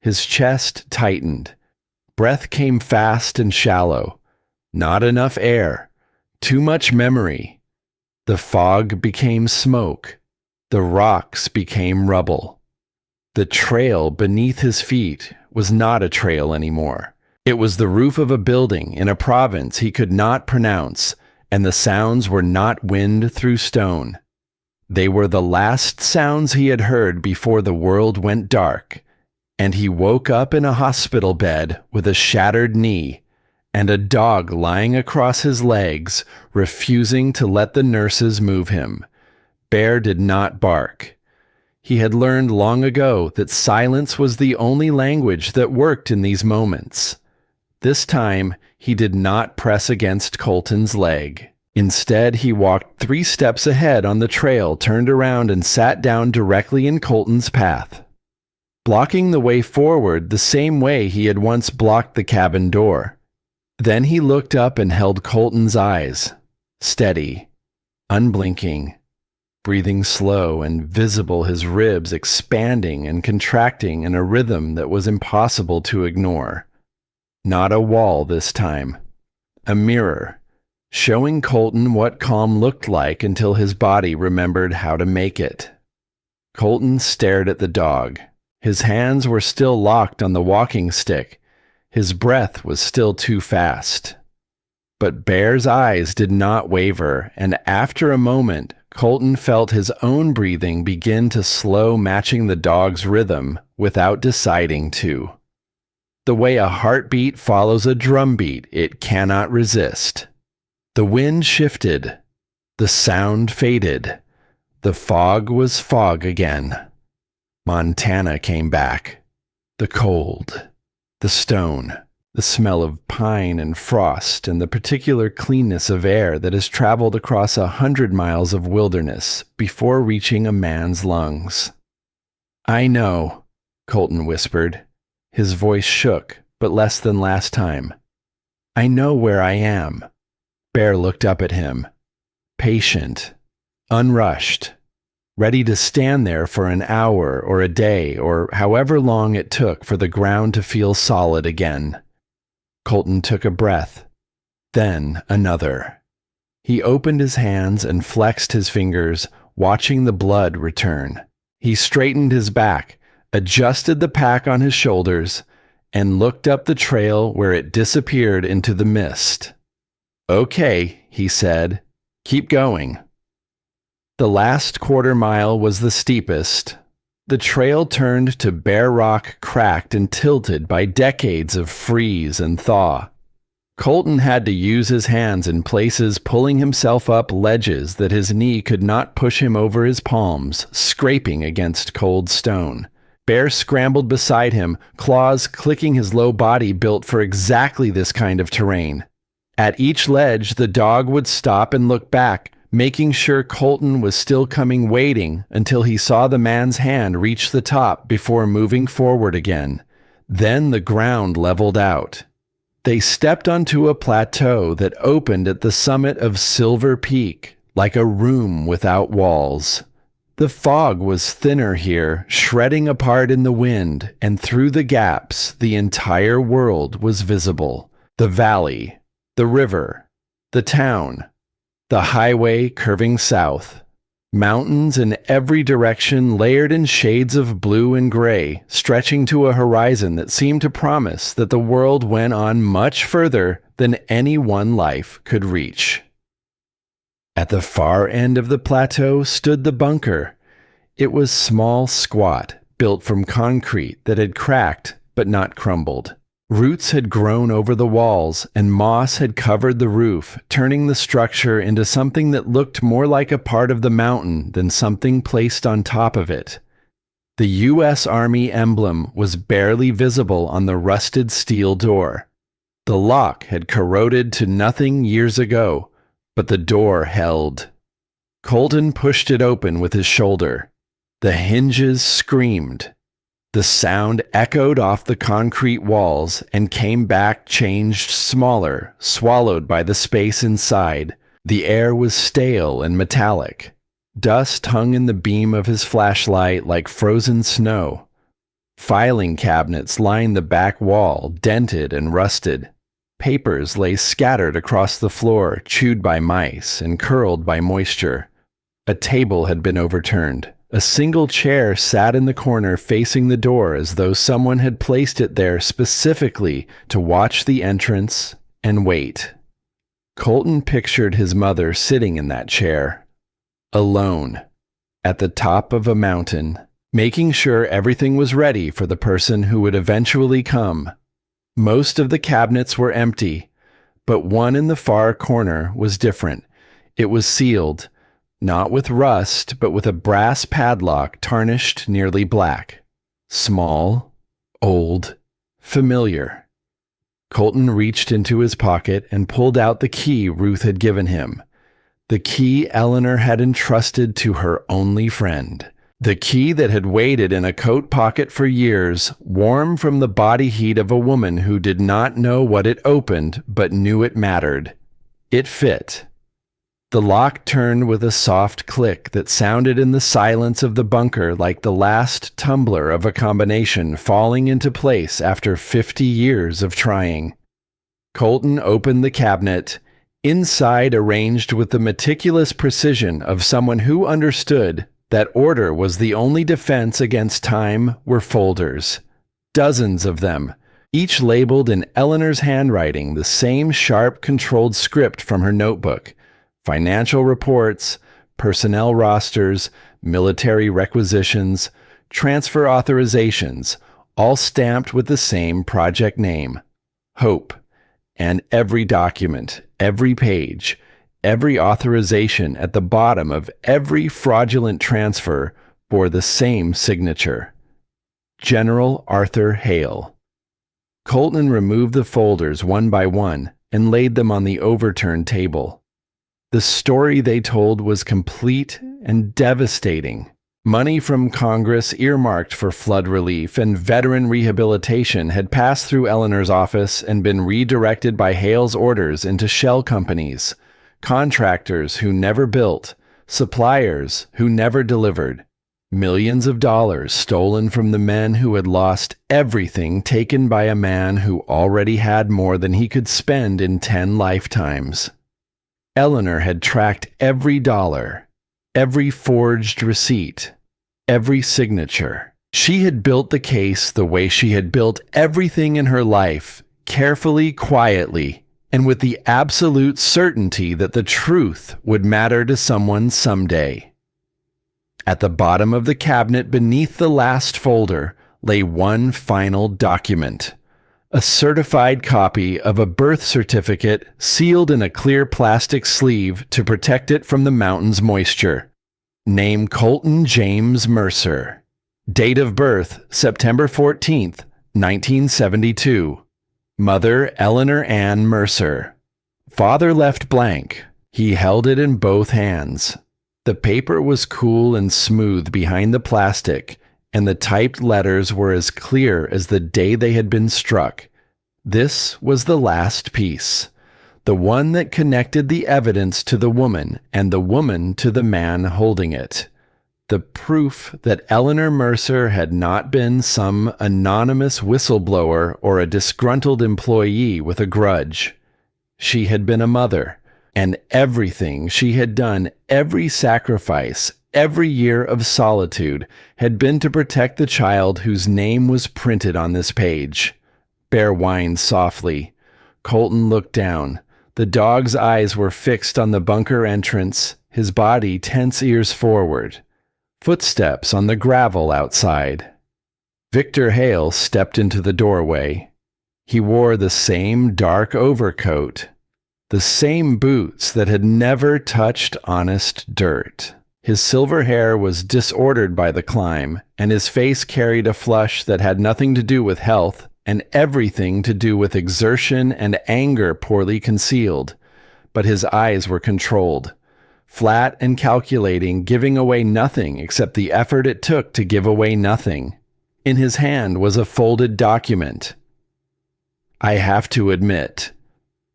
His chest tightened. Breath came fast and shallow. Not enough air. Too much memory. The fog became smoke. The rocks became rubble. The trail beneath his feet was not a trail anymore. It was the roof of a building in a province he could not pronounce, and the sounds were not wind through stone. They were the last sounds he had heard before the world went dark, and he woke up in a hospital bed with a shattered knee and a dog lying across his legs, refusing to let the nurses move him. Bear did not bark. He had learned long ago that silence was the only language that worked in these moments. This time, he did not press against Colton's leg. Instead, he walked 3 steps ahead on the trail, turned around, and sat down directly in Colton's path, blocking the way forward the same way he had once blocked the cabin door. Then he looked up and held Colton's eyes, steady, unblinking, breathing slow and visible, his ribs expanding and contracting in a rhythm that was impossible to ignore. Not a wall this time. A mirror, showing Colton what calm looked like until his body remembered how to make it. Colton stared at the dog. His hands were still locked on the walking stick. His breath was still too fast. But Bear's eyes did not waver, and after a moment, Colton felt his own breathing begin to slow, matching the dog's rhythm without deciding to. The way a heartbeat follows a drumbeat, it cannot resist. The wind shifted. The sound faded. The fog was fog again. Montana came back. The cold, the stone, the smell of pine and frost, and the particular cleanness of air that has traveled across 100 miles of wilderness before reaching a man's lungs. "I know," Colton whispered. His voice shook, but less than last time. "I know where I am." Bear looked up at him, patient, unrushed, ready to stand there for an hour or a day or however long it took for the ground to feel solid again. Colton took a breath, then another. He opened his hands and flexed his fingers, watching the blood return. He straightened his back, adjusted the pack on his shoulders, and looked up the trail where it disappeared into the mist. "Okay," he said. "Keep going." The last quarter mile was the steepest. The trail turned to bare rock cracked and tilted by decades of freeze and thaw. Colton had to use his hands in places, pulling himself up ledges that his knee could not push him over his palms, scraping against cold stone. Bear scrambled beside him, claws clicking his low body built for exactly this kind of terrain. At each ledge, the dog would stop and look back, making sure Colton was still coming, waiting until he saw the man's hand reach the top before moving forward again. Then the ground leveled out. They stepped onto a plateau that opened at the summit of Silver Peak, like a room without walls. The fog was thinner here, shredding apart in the wind, and through the gaps, the entire world was visible. The valley, the river, the town, the highway curving south, mountains in every direction layered in shades of blue and gray, stretching to a horizon that seemed to promise that the world went on much further than any one life could reach. At the far end of the plateau stood the bunker. It was small, squat, built from concrete that had cracked but not crumbled. Roots had grown over the walls, and moss had covered the roof, turning the structure into something that looked more like a part of the mountain than something placed on top of it. The U.S. Army emblem was barely visible on the rusted steel door. The lock had corroded to nothing years ago, but the door held. Colton pushed it open with his shoulder. The hinges screamed. The sound echoed off the concrete walls and came back, changed smaller, swallowed by the space inside. The air was stale and metallic. Dust hung in the beam of his flashlight like frozen snow. Filing cabinets lined the back wall, dented and rusted. Papers lay scattered across the floor, chewed by mice and curled by moisture. A table had been overturned. A single chair sat in the corner facing the door as though someone had placed it there specifically to watch the entrance and wait. Colton pictured his mother sitting in that chair, alone, at the top of a mountain, making sure everything was ready for the person who would eventually come. Most of the cabinets were empty, but one in the far corner was different. It was sealed, not with rust, but with a brass padlock tarnished nearly black. Small, old, familiar. Colton reached into his pocket and pulled out the key Ruth had given him. The key Eleanor had entrusted to her only friend. The key that had waited in a coat pocket for years, warm from the body heat of a woman who did not know what it opened but knew it mattered. It fit. The lock turned with a soft click that sounded in the silence of the bunker like the last tumbler of a combination falling into place after 50 years of trying. Colton opened the cabinet, inside arranged with the meticulous precision of someone who understood that order was the only defense against time. Were folders. Dozens of them, each labeled in Eleanor's handwriting, the same sharp, controlled script from her notebook. Financial reports, personnel rosters, military requisitions, transfer authorizations, all stamped with the same project name, Hope. And every document, every page, every authorization at the bottom of every fraudulent transfer bore the same signature, General Arthur Hale. Colton removed the folders one by one and laid them on the overturned table. The story they told was complete and devastating. Money from Congress earmarked for flood relief and veteran rehabilitation had passed through Eleanor's office and been redirected by Hale's orders into shell companies, contractors who never built, suppliers who never delivered. Millions of dollars stolen from the men who had lost everything, taken by a man who already had more than he could spend in 10 lifetimes. Eleanor had tracked every dollar, every forged receipt, every signature. She had built the case the way she had built everything in her life, carefully, quietly, and with the absolute certainty that the truth would matter to someone someday. At the bottom of the cabinet beneath the last folder lay one final document. A certified copy of a birth certificate sealed in a clear plastic sleeve to protect it from the mountain's moisture. Name Colton James Mercer. Date of birth September 14th, 1972. Mother Eleanor Ann Mercer. Father left blank. He held it in both hands. The paper was cool and smooth behind the plastic, and the typed letters were as clear as the day they had been struck. This was the last piece, the one that connected the evidence to the woman and the woman to the man holding it. The proof that Eleanor Mercer had not been some anonymous whistleblower or a disgruntled employee with a grudge. She had been a mother, and everything she had done, every sacrifice, every year of solitude, had been to protect the child whose name was printed on this page. Bear whined softly. Colton looked down. The dog's eyes were fixed on the bunker entrance, his body tense, ears forward. Footsteps on the gravel outside. Victor Hale stepped into the doorway. He wore the same dark overcoat, the same boots that had never touched honest dirt. His silver hair was disordered by the climb, and his face carried a flush that had nothing to do with health and everything to do with exertion and anger poorly concealed. But his eyes were controlled, flat and calculating, giving away nothing except the effort it took to give away nothing. In his hand was a folded document. "I have to admit,"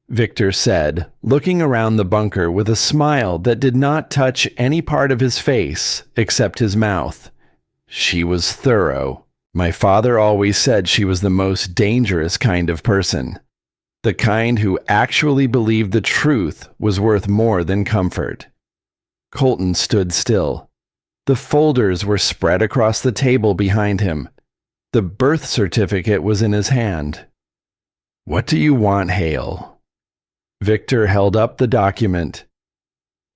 Victor said, looking around the bunker with a smile that did not touch any part of his face except his mouth. "She was thorough. My father always said she was the most dangerous kind of person. The kind who actually believed the truth was worth more than comfort." Colton stood still. The folders were spread across the table behind him. The birth certificate was in his hand. "What do you want, Hale?" Victor held up the document.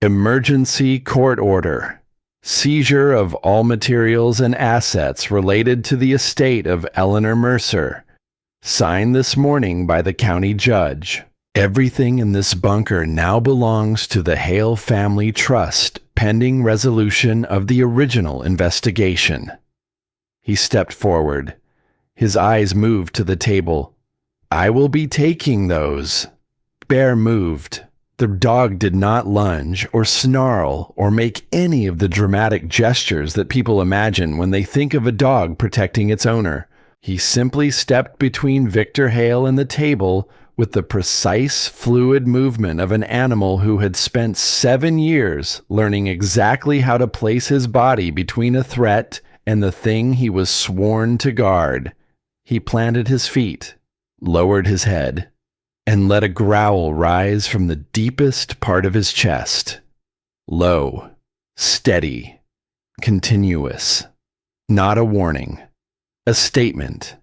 "Emergency court order. Seizure of all materials and assets related to the estate of Eleanor Mercer. Signed this morning by the county judge. Everything in this bunker now belongs to the Hale Family Trust, pending resolution of the original investigation." He stepped forward. His eyes moved to the table. "I will be taking those." Bear moved. The dog did not lunge or snarl or make any of the dramatic gestures that people imagine when they think of a dog protecting its owner. He simply stepped between Victor Hale and the table with the precise, fluid movement of an animal who had spent 7 years learning exactly how to place his body between a threat and the thing he was sworn to guard. He planted his feet, lowered his head, and let a growl rise from the deepest part of his chest. Low, steady, continuous. Not a warning. A statement.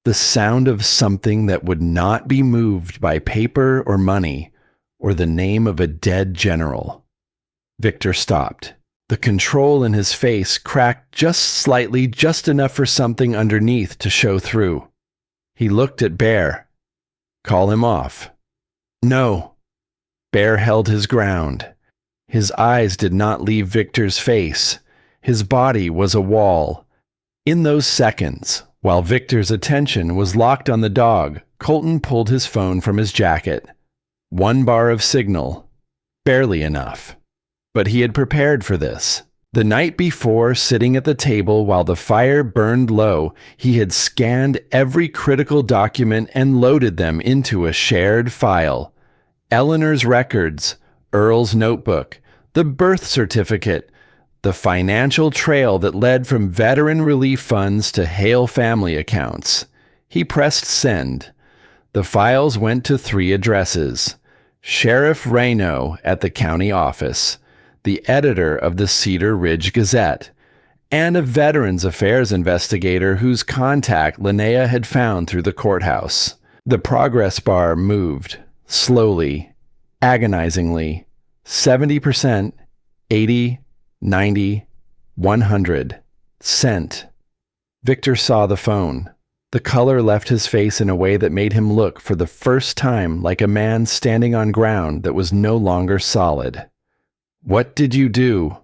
The sound of something that would not be moved by paper or money, or the name of a dead general. Victor stopped. The control in his face cracked just slightly, just enough for something underneath to show through. He looked at Bear. "Call him off." "No." Bear held his ground. His eyes did not leave Victor's face. His body was a wall. In those seconds, while Victor's attention was locked on the dog, Colton pulled his phone from his jacket. 1 bar of signal. Barely enough. But he had prepared for this. The night before, sitting at the table while the fire burned low, he had scanned every critical document and loaded them into a shared file. Eleanor's records, Earl's notebook, the birth certificate, the financial trail that led from veteran relief funds to Hale family accounts. He pressed send. The files went to 3 addresses. Sheriff Rayno at the county office, the editor of the Cedar Ridge Gazette, and a Veterans Affairs investigator whose contact Linnea had found through the courthouse. The progress bar moved, slowly, agonizingly, 70%, 80, 90, 100. Sent. Victor saw the phone. The color left his face in a way that made him look for the first time like a man standing on ground that was no longer solid. "What did you do?"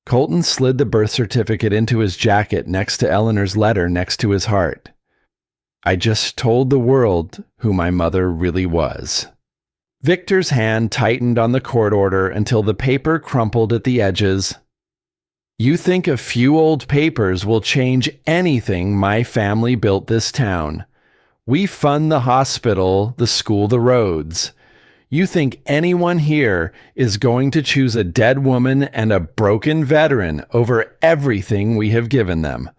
Colton slid the birth certificate into his jacket next to Eleanor's letter next to his heart. "I just told the world who my mother really was." Victor's hand tightened on the court order until the paper crumpled at the edges. "You think a few old papers will change anything my family built this town. We fund the hospital, the school, the roads. You think anyone here is going to choose a dead woman and a broken veteran over everything we have given them?"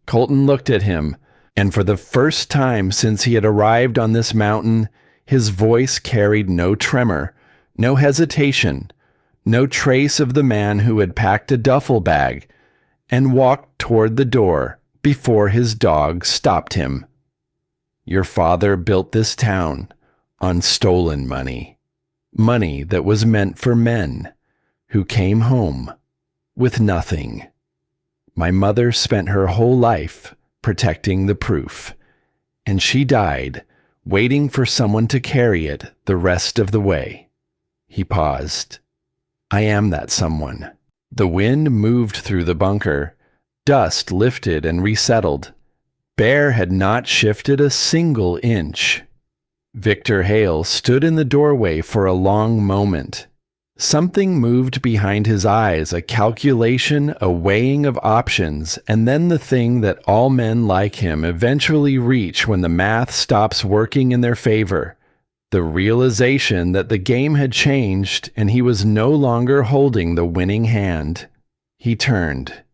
Colton looked at him, and for the first time since he had arrived on this mountain, his voice carried no tremor, no hesitation, no trace of the man who had packed a duffel bag and walked toward the door before his dog stopped him. "Your father built this town on stolen money. Money that was meant for men who came home with nothing. My mother spent her whole life protecting the proof, and she died waiting for someone to carry it the rest of the way." He paused. "I am that someone." The wind moved through the bunker. Dust lifted and resettled. Bear had not shifted a single inch. Victor Hale stood in the doorway for a long moment. Something moved behind his eyes, a calculation, a weighing of options, and then the thing that all men like him eventually reach when the math stops working in their favor. The realization that the game had changed and he was no longer holding the winning hand. He turned.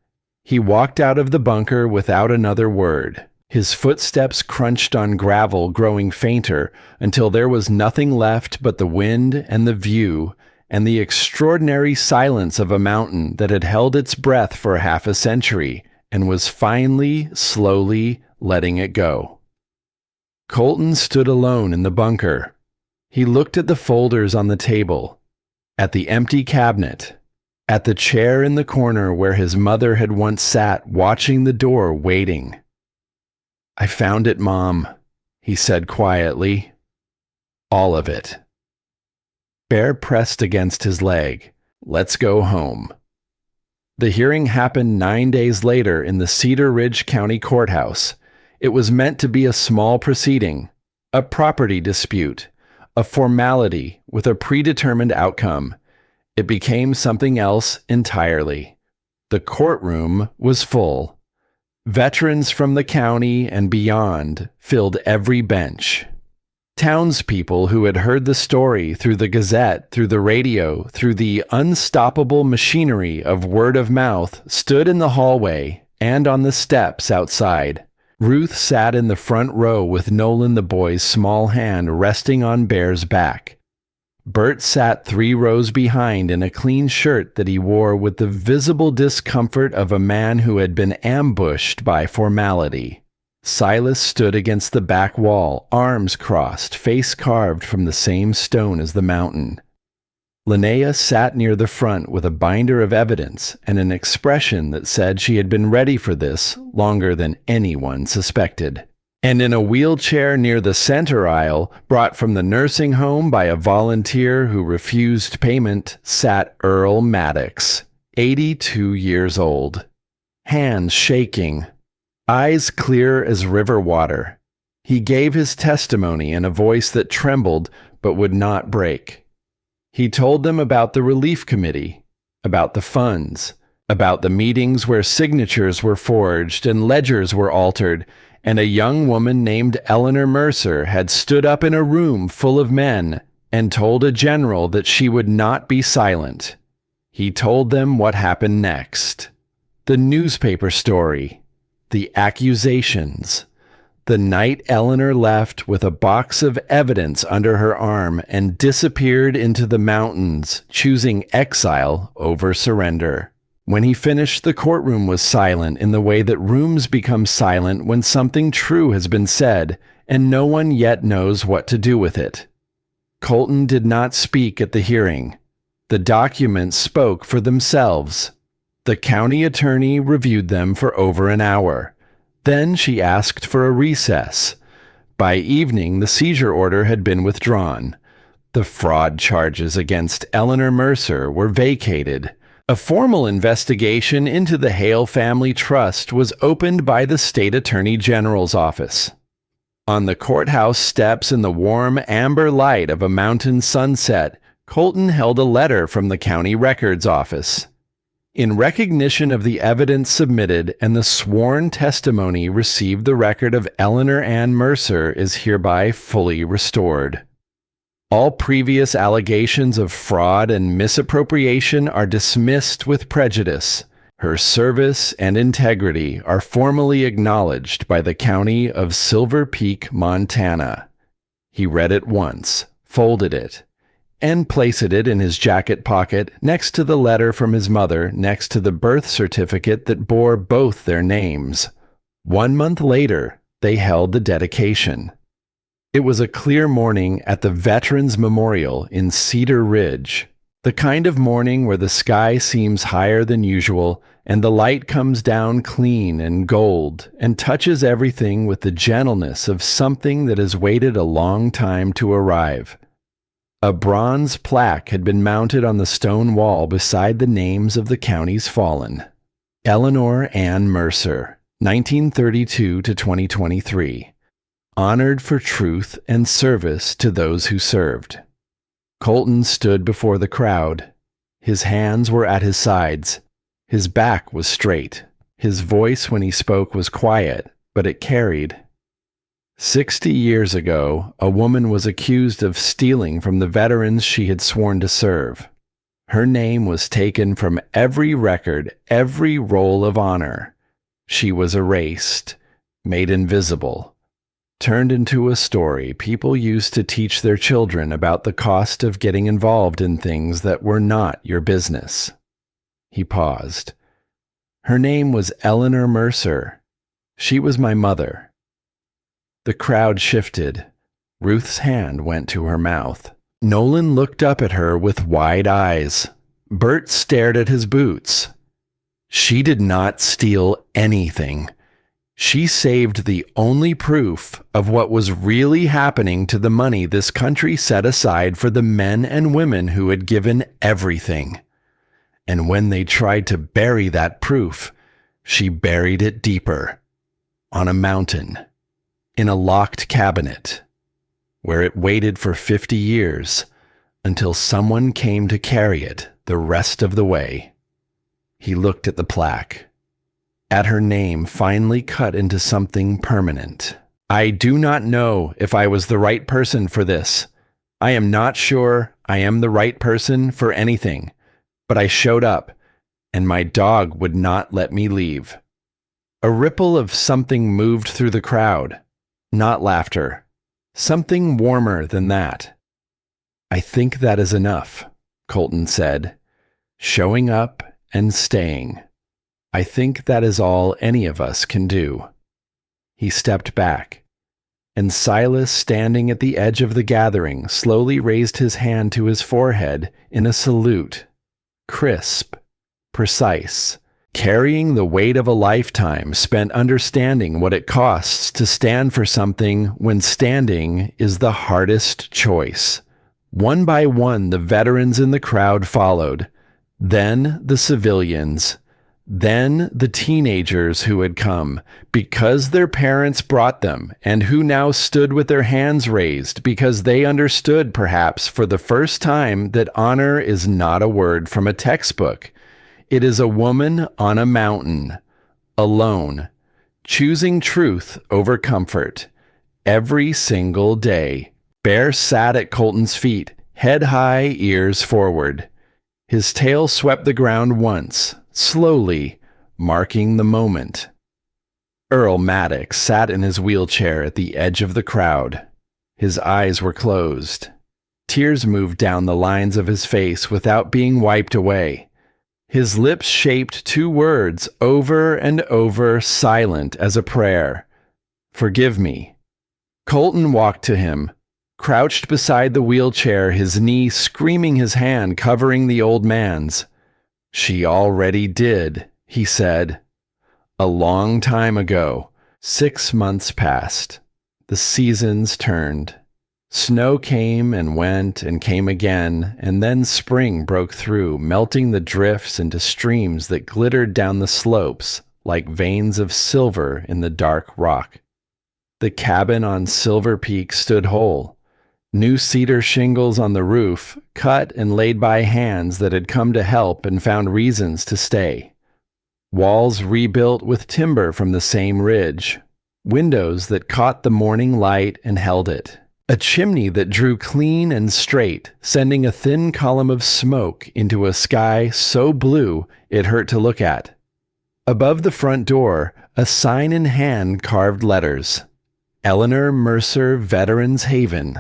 He walked out of the bunker without another word. His footsteps crunched on gravel, growing fainter, until there was nothing left but the wind and the view, and the extraordinary silence of a mountain that had held its breath for half a century and was finally, slowly letting it go. Colton stood alone in the bunker. He looked at the folders on the table, at the empty cabinet, at the chair in the corner where his mother had once sat watching the door waiting. "I found it, Mom," he said quietly. "All of it." Bear pressed against his leg. "Let's go home." The hearing happened 9 days later in the Cedar Ridge County Courthouse. It was meant to be a small proceeding, a property dispute, a formality with a predetermined outcome. It became something else entirely. The courtroom was full. Veterans from the county and beyond filled every bench. Townspeople who had heard the story through the Gazette, through the radio, through the unstoppable machinery of word of mouth stood in the hallway and on the steps outside. Ruth sat in the front row with Nolan the boy's small hand resting on Bear's back. Bert sat 3 rows behind in a clean shirt that he wore with the visible discomfort of a man who had been ambushed by formality. Silas stood against the back wall, arms crossed, face carved from the same stone as the mountain. Linnea sat near the front with a binder of evidence and an expression that said she had been ready for this longer than anyone suspected. And in a wheelchair near the center aisle, brought from the nursing home by a volunteer who refused payment, sat Earl Maddox, 82 years old. Hands shaking, eyes clear as river water. He gave his testimony in a voice that trembled but would not break. He told them about the relief committee, about the funds, about the meetings where signatures were forged and ledgers were altered, and a young woman named Eleanor Mercer had stood up in a room full of men and told a general that she would not be silent. He told them what happened next. The newspaper story, the accusations, the night Eleanor left with a box of evidence under her arm and disappeared into the mountains, choosing exile over surrender. When he finished, the courtroom was silent in the way that rooms become silent when something true has been said and no one yet knows what to do with it. Colton did not speak at the hearing. The documents spoke for themselves. The county attorney reviewed them for over an hour. Then she asked for a recess. By evening, the seizure order had been withdrawn. The fraud charges against Eleanor Mercer were vacated. A formal investigation into the Hale Family Trust was opened by the State Attorney General's office. On the courthouse steps in the warm amber light of a mountain sunset, Colton held a letter from the county records office. In recognition of the evidence submitted and the sworn testimony received, the record of Eleanor Ann Mercer is hereby fully restored. All previous allegations of fraud and misappropriation are dismissed with prejudice. Her service and integrity are formally acknowledged by the county of Silver Peak, Montana. He read it once, folded it, and placed it in his jacket pocket next to the letter from his mother, next to the birth certificate that bore both their names. 1 month later, they held the dedication. It was a clear morning at the Veterans Memorial in Cedar Ridge, the kind of morning where the sky seems higher than usual and the light comes down clean and gold and touches everything with the gentleness of something that has waited a long time to arrive. A bronze plaque had been mounted on the stone wall beside the names of the county's fallen. Eleanor Ann Mercer, 1932 to 2023. Honored for truth and service to those who served. Colton stood before the crowd. His hands were at his sides. His back was straight. His voice when he spoke was quiet, but it carried. 60 years ago, a woman was accused of stealing from the veterans she had sworn to serve. Her name was taken from every record, every roll of honor. She was erased, made invisible. turned into a story people used to teach their children about the cost of getting involved in things that were not your business. He paused. Her name was Eleanor Mercer. She was my mother. The crowd shifted. Ruth's hand went to her mouth. Nolan looked up at her with wide eyes. Bert stared at his boots. She did not steal anything. She saved the only proof of what was really happening to the money this country set aside for the men and women who had given everything. And when they tried to bury that proof, she buried it deeper, on a mountain, in a locked cabinet, where it waited for 50 years until someone came to carry it the rest of the way. He looked at the plaque, at her name finally cut into something permanent. I do not know if I was the right person for this. I am not sure I am the right person for anything, but I showed up, and my dog would not let me leave. A ripple of something moved through the crowd, not laughter, something warmer than that. I think that is enough, Colton said, showing up and staying. I think that is all any of us can do. He stepped back, and Silas, standing at the edge of the gathering, slowly raised his hand to his forehead in a salute, crisp, precise, carrying the weight of a lifetime spent understanding what it costs to stand for something when standing is the hardest choice. One by one, the veterans in the crowd followed, then the civilians, then the teenagers who had come because their parents brought them and who now stood with their hands raised because they understood perhaps for the first time that honor is not a word from a textbook. It is a woman on a mountain, alone, choosing truth over comfort. Every single day, Bear sat at Colton's feet, head high, ears forward. His tail swept the ground once, slowly, marking the moment. Earl Maddox sat in his wheelchair at the edge of the crowd. His eyes were closed. Tears moved down the lines of his face without being wiped away. His lips shaped two words over and over, silent as a prayer. Forgive me. Colton walked to him, crouched beside the wheelchair, his knee screaming, his hand covering the old man's. She already did, he said. A long time ago. 6 months passed. The seasons turned. Snow came and went and came again, and then spring broke through, melting the drifts into streams that glittered down the slopes like veins of silver in the dark rock. The cabin on Silver Peak stood whole. New cedar shingles on the roof, cut and laid by hands that had come to help and found reasons to stay. Walls rebuilt with timber from the same ridge. Windows that caught the morning light and held it. A chimney that drew clean and straight, sending a thin column of smoke into a sky so blue it hurt to look at. Above the front door, a sign in hand-carved letters. Eleanor Mercer Veterans Haven.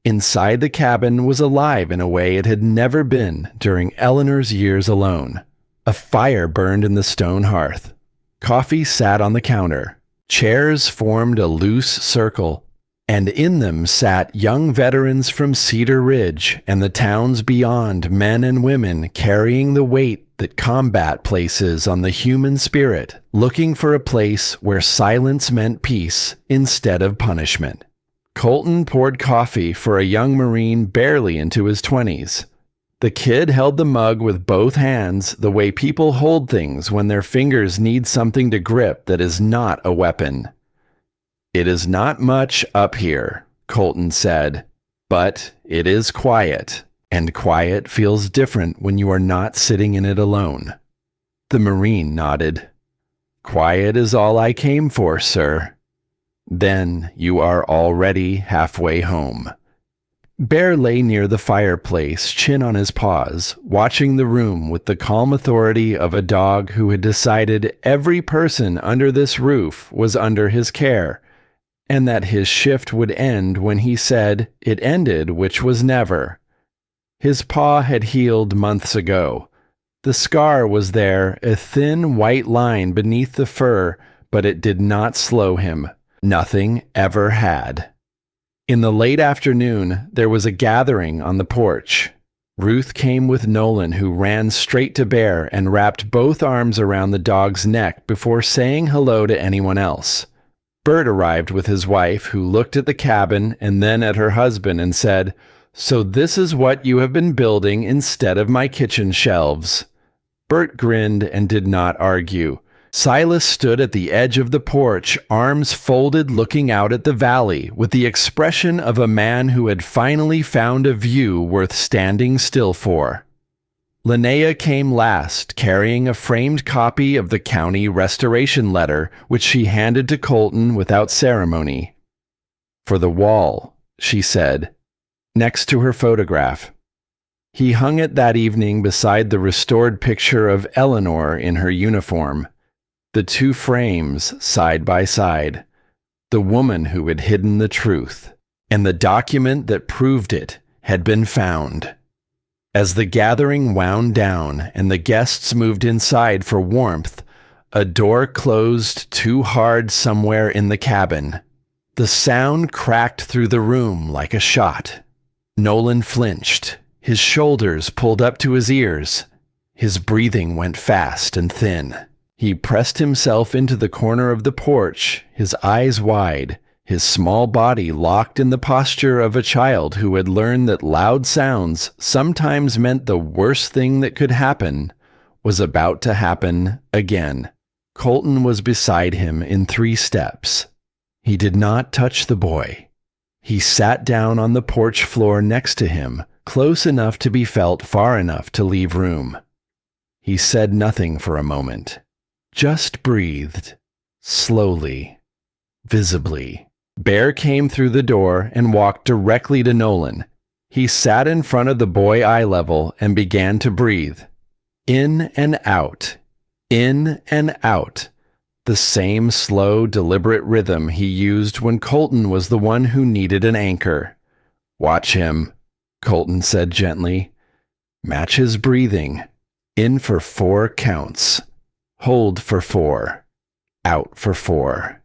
Inside the cabin was alive in a way it had never been during Eleanor's years alone. A fire burned in the stone hearth. Coffee sat on the counter. Chairs formed a loose circle, and in them sat young veterans from Cedar Ridge and the towns beyond, men and women carrying the weight that combat places on the human spirit, looking for a place where silence meant peace instead of punishment. Colton poured coffee for a young Marine barely into his 20s. The kid held the mug with both hands, the way people hold things when their fingers need something to grip that is not a weapon. It is not much up here, Colton said, but it is quiet, and quiet feels different when you are not sitting in it alone. The Marine nodded. Quiet is all I came for, sir. Then you are already halfway home. Bear lay near the fireplace, chin on his paws, watching the room with the calm authority of a dog who had decided every person under this roof was under his care, and that his shift would end when he said it ended, which was never. His paw had healed months ago. The scar was there, a thin white line beneath the fur, but it did not slow him. Nothing ever had. In the late afternoon, there was a gathering on the porch. Ruth came with Nolan, who ran straight to Bear and wrapped both arms around the dog's neck before saying hello to anyone else. Bert arrived with his wife, who looked at the cabin and then at her husband and said, "So this is what you have been building instead of my kitchen shelves." Bert grinned and did not argue. Silas stood at the edge of the porch, arms folded, looking out at the valley, with the expression of a man who had finally found a view worth standing still for. Linnea came last, carrying a framed copy of the county restoration letter, which she handed to Colton without ceremony. "For the wall," she said, next to her photograph. He hung it that evening beside the restored picture of Eleanor in her uniform. The two frames side by side, the woman who had hidden the truth, and the document that proved it had been found. As the gathering wound down and the guests moved inside for warmth, a door closed too hard somewhere in the cabin. The sound cracked through the room like a shot. Nolan flinched, his shoulders pulled up to his ears. His breathing went fast and thin. He pressed himself into the corner of the porch, his eyes wide, his small body locked in the posture of a child who had learned that loud sounds sometimes meant the worst thing that could happen was about to happen again. Colton was beside him in 3 steps. He did not touch the boy. He sat down on the porch floor next to him, close enough to be felt, far enough to leave room. He said nothing for a moment. Just breathed, slowly, visibly. Bear came through the door and walked directly to Nolan. He sat in front of the boy eye level and began to breathe. In and out, in and out. The same slow, deliberate rhythm he used when Colton was the one who needed an anchor. "Watch him," Colton said gently. "Match his breathing. In for 4 counts. Hold for 4. Out for 4.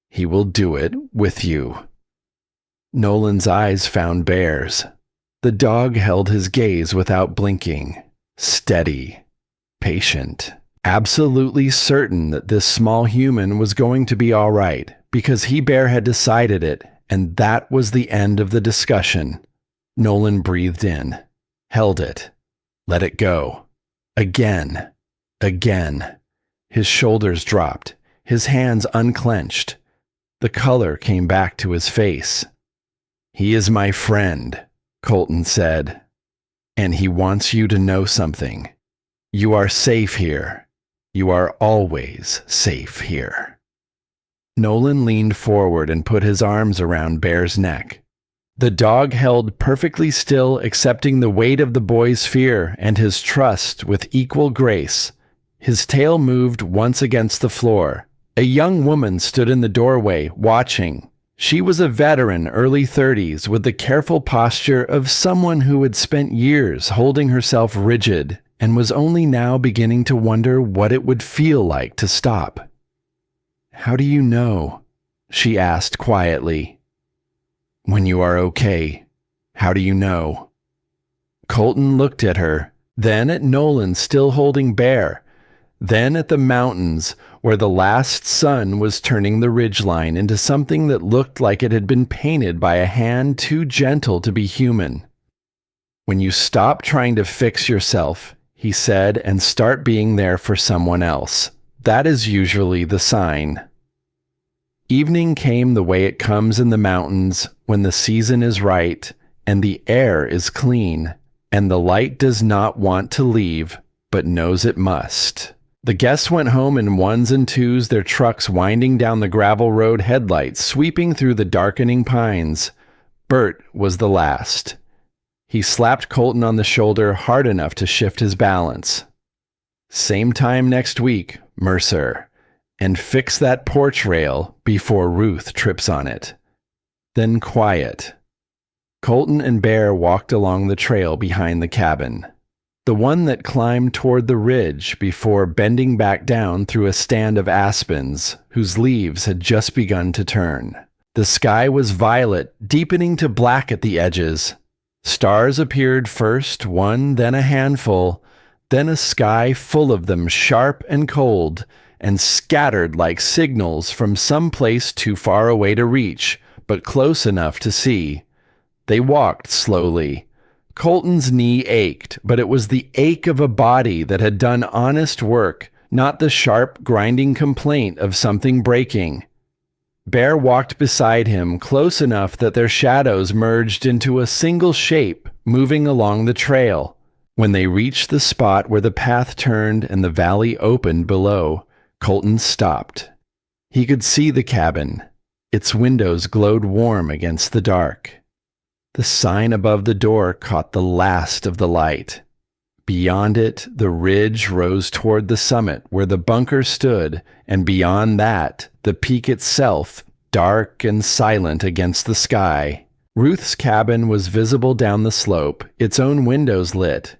He will do it with you." Nolan's eyes found Bear's. The dog held his gaze without blinking, steady, patient, absolutely certain that this small human was going to be all right, because he, Bear, had decided it, and that was the end of the discussion. Nolan breathed in, held it, let it go. Again, again. His shoulders dropped, his hands unclenched. The color came back to his face. "He is my friend," Colton said, "and he wants you to know something. You are safe here. You are always safe here." Nolan leaned forward and put his arms around Bear's neck. The dog held perfectly still, accepting the weight of the boy's fear and his trust with equal grace. His tail moved once against the floor. A young woman stood in the doorway, watching. She was a veteran, early 30s, with the careful posture of someone who had spent years holding herself rigid and was only now beginning to wonder what it would feel like to stop. "How do you know?" she asked quietly. "When you are okay. How do you know?" Colton looked at her, then at Nolan still holding Bear, then at the mountains where the last sun was turning the ridgeline into something that looked like it had been painted by a hand too gentle to be human. "When you stop trying to fix yourself," he said, "and start being there for someone else, that is usually the sign." Evening came the way it comes in the mountains when the season is right and the air is clean and the light does not want to leave but knows it must. The guests went home in 1s and 2s, their trucks winding down the gravel road, headlights sweeping through the darkening pines. Bert was the last. He slapped Colton on the shoulder hard enough to shift his balance. "Same time next week, Mercer. and fix that porch rail before Ruth trips on it. Then quiet. Colton and Bear walked along the trail behind the cabin, the one that climbed toward the ridge before bending back down through a stand of aspens whose leaves had just begun to turn. The sky was violet, deepening to black at the edges. Stars appeared first, one, then a handful, then a sky full of them, sharp and cold, and scattered like signals from some place too far away to reach, but close enough to see. They walked slowly. Colton's knee ached, but it was the ache of a body that had done honest work, not the sharp, grinding complaint of something breaking. Bear walked beside him, close enough that their shadows merged into a single shape, moving along the trail. When they reached the spot where the path turned and the valley opened below, Colton stopped. He could see the cabin. Its windows glowed warm against the dark. The sign above the door caught the last of the light. Beyond it, the ridge rose toward the summit where the bunker stood, and beyond that, the peak itself, dark and silent against the sky. Ruth's cabin was visible down the slope, its own windows lit,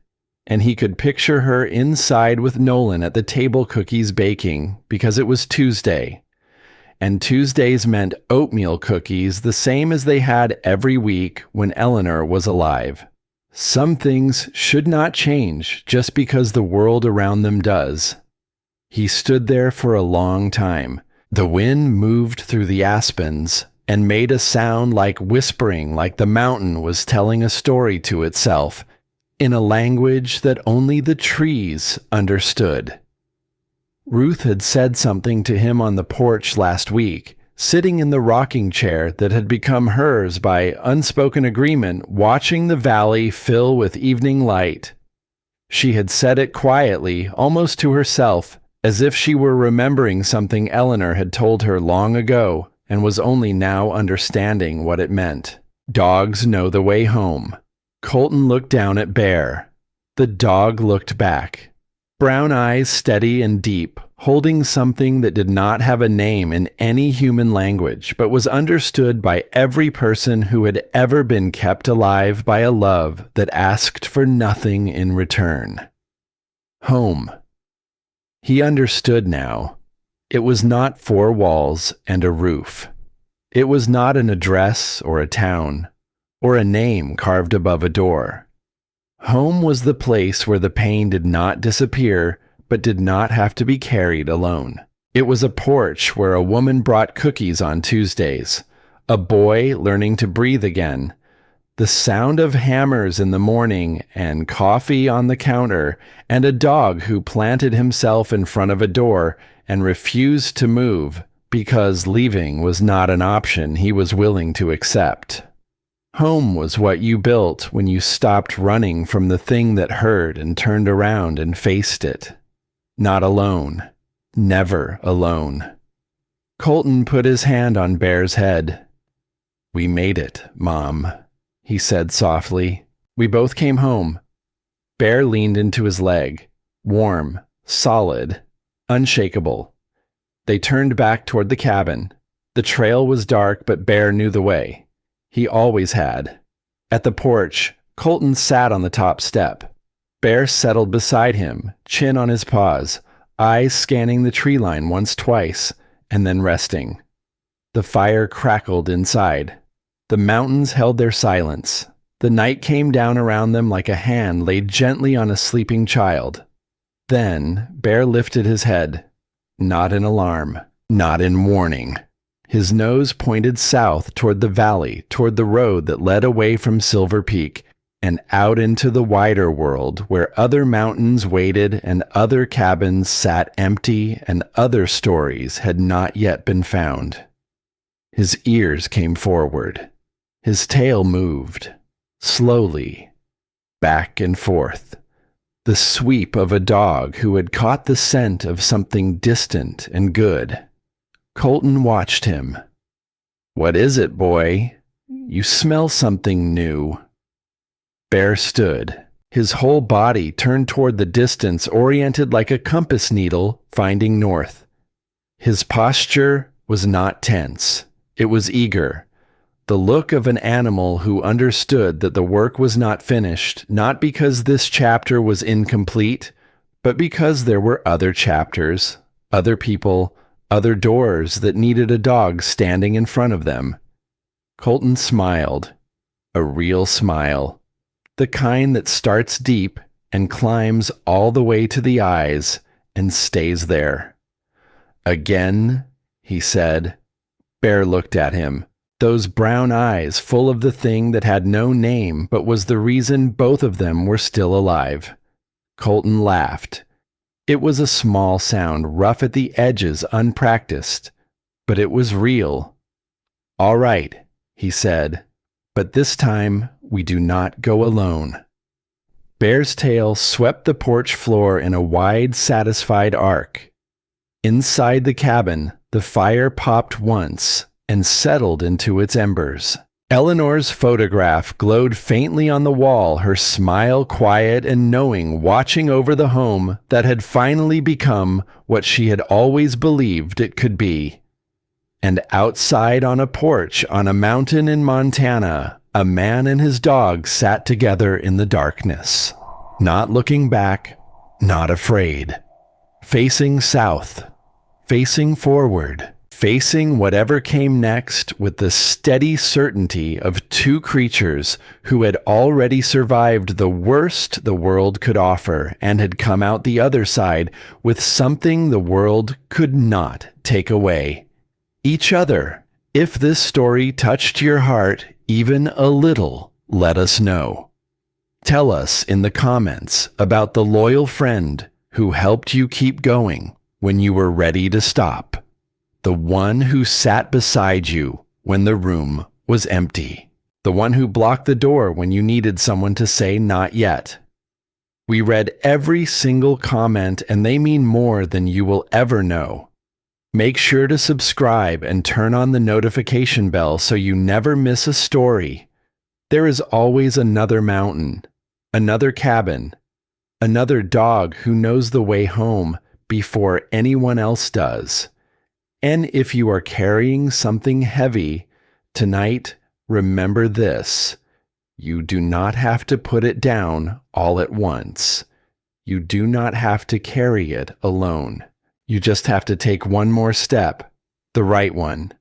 and he could picture her inside with Nolan at the table cookies baking, because it was Tuesday. And Tuesdays meant oatmeal cookies, the same as they had every week when Eleanor was alive. Some things should not change just because the world around them does. He stood there for a long time. The wind moved through the aspens and made a sound like whispering, like the mountain was telling a story to itself, in a language that only the trees understood. Ruth had said something to him on the porch last week, sitting in the rocking chair that had become hers by unspoken agreement, watching the valley fill with evening light. She had said it quietly, almost to herself, as if she were remembering something Eleanor had told her long ago and was only now understanding what it meant. Dogs know the way home. Colton looked down at Bear. The dog looked back. Brown eyes steady and deep, holding something that did not have a name in any human language, but was understood by every person who had ever been kept alive by a love that asked for nothing in return. Home. He understood now. It was not four walls and a roof. It was not an address or a town, or a name carved above a door. Home was the place where the pain did not disappear, but did not have to be carried alone. It was a porch where a woman brought cookies on Tuesdays, a boy learning to breathe again, the sound of hammers in the morning and coffee on the counter, and a dog who planted himself in front of a door and refused to move because leaving was not an option he was willing to accept. Home was what you built when you stopped running from the thing that hurt and turned around and faced it. Not alone. Never alone. Colton put his hand on Bear's head. "We made it, Mom," he said softly. "We both came home." Bear leaned into his leg. Warm, solid, unshakable. They turned back toward the cabin. The trail was dark, but Bear knew the way. He always had. At the porch, Colton sat on the top step. Bear settled beside him, chin on his paws, eyes scanning the tree line twice, and then resting. The fire crackled inside. The mountains held their silence. The night came down around them like a hand laid gently on a sleeping child. Then Bear lifted his head. Not in alarm, not in warning. His nose pointed south toward the valley, toward the road that led away from Silver Peak, and out into the wider world where other mountains waited and other cabins sat empty and other stories had not yet been found. His ears came forward. His tail moved, slowly, back and forth. The sweep of a dog who had caught the scent of something distant and good. Colton watched him. "What is it, boy? You smell something new." Bear stood, his whole body turned toward the distance, oriented like a compass needle, finding north. His posture was not tense. It was eager. The look of an animal who understood that the work was not finished, not because this chapter was incomplete, but because there were other chapters, other people, other doors that needed a dog standing in front of them. Colton smiled. A real smile. The kind that starts deep and climbs all the way to the eyes and stays there. Again, he said. Bear looked at him. Those brown eyes full of the thing that had no name but was the reason both of them were still alive. Colton laughed. It was a small sound, rough at the edges, unpracticed, but it was real. All right, he said, but this time we do not go alone. Bear's tail swept the porch floor in a wide, satisfied arc. Inside the cabin, the fire popped once and settled into its embers. Eleanor's photograph glowed faintly on the wall, her smile quiet and knowing, watching over the home that had finally become what she had always believed it could be. And outside on a porch on a mountain in Montana, a man and his dog sat together in the darkness, not looking back, not afraid, facing south, facing forward, facing whatever came next with the steady certainty of two creatures who had already survived the worst the world could offer and had come out the other side with something the world could not take away. Each other. If this story touched your heart even a little, let us know. Tell us in the comments about the loyal friend who helped you keep going when you were ready to stop. The one who sat beside you when the room was empty. The one who blocked the door when you needed someone to say not yet. We read every single comment and they mean more than you will ever know. Make sure to subscribe and turn on the notification bell so you never miss a story. There is always another mountain, another cabin, another dog who knows the way home before anyone else does. And if you are carrying something heavy tonight, remember this. You do not have to put it down all at once. You do not have to carry it alone. You just have to take one more step, the right one.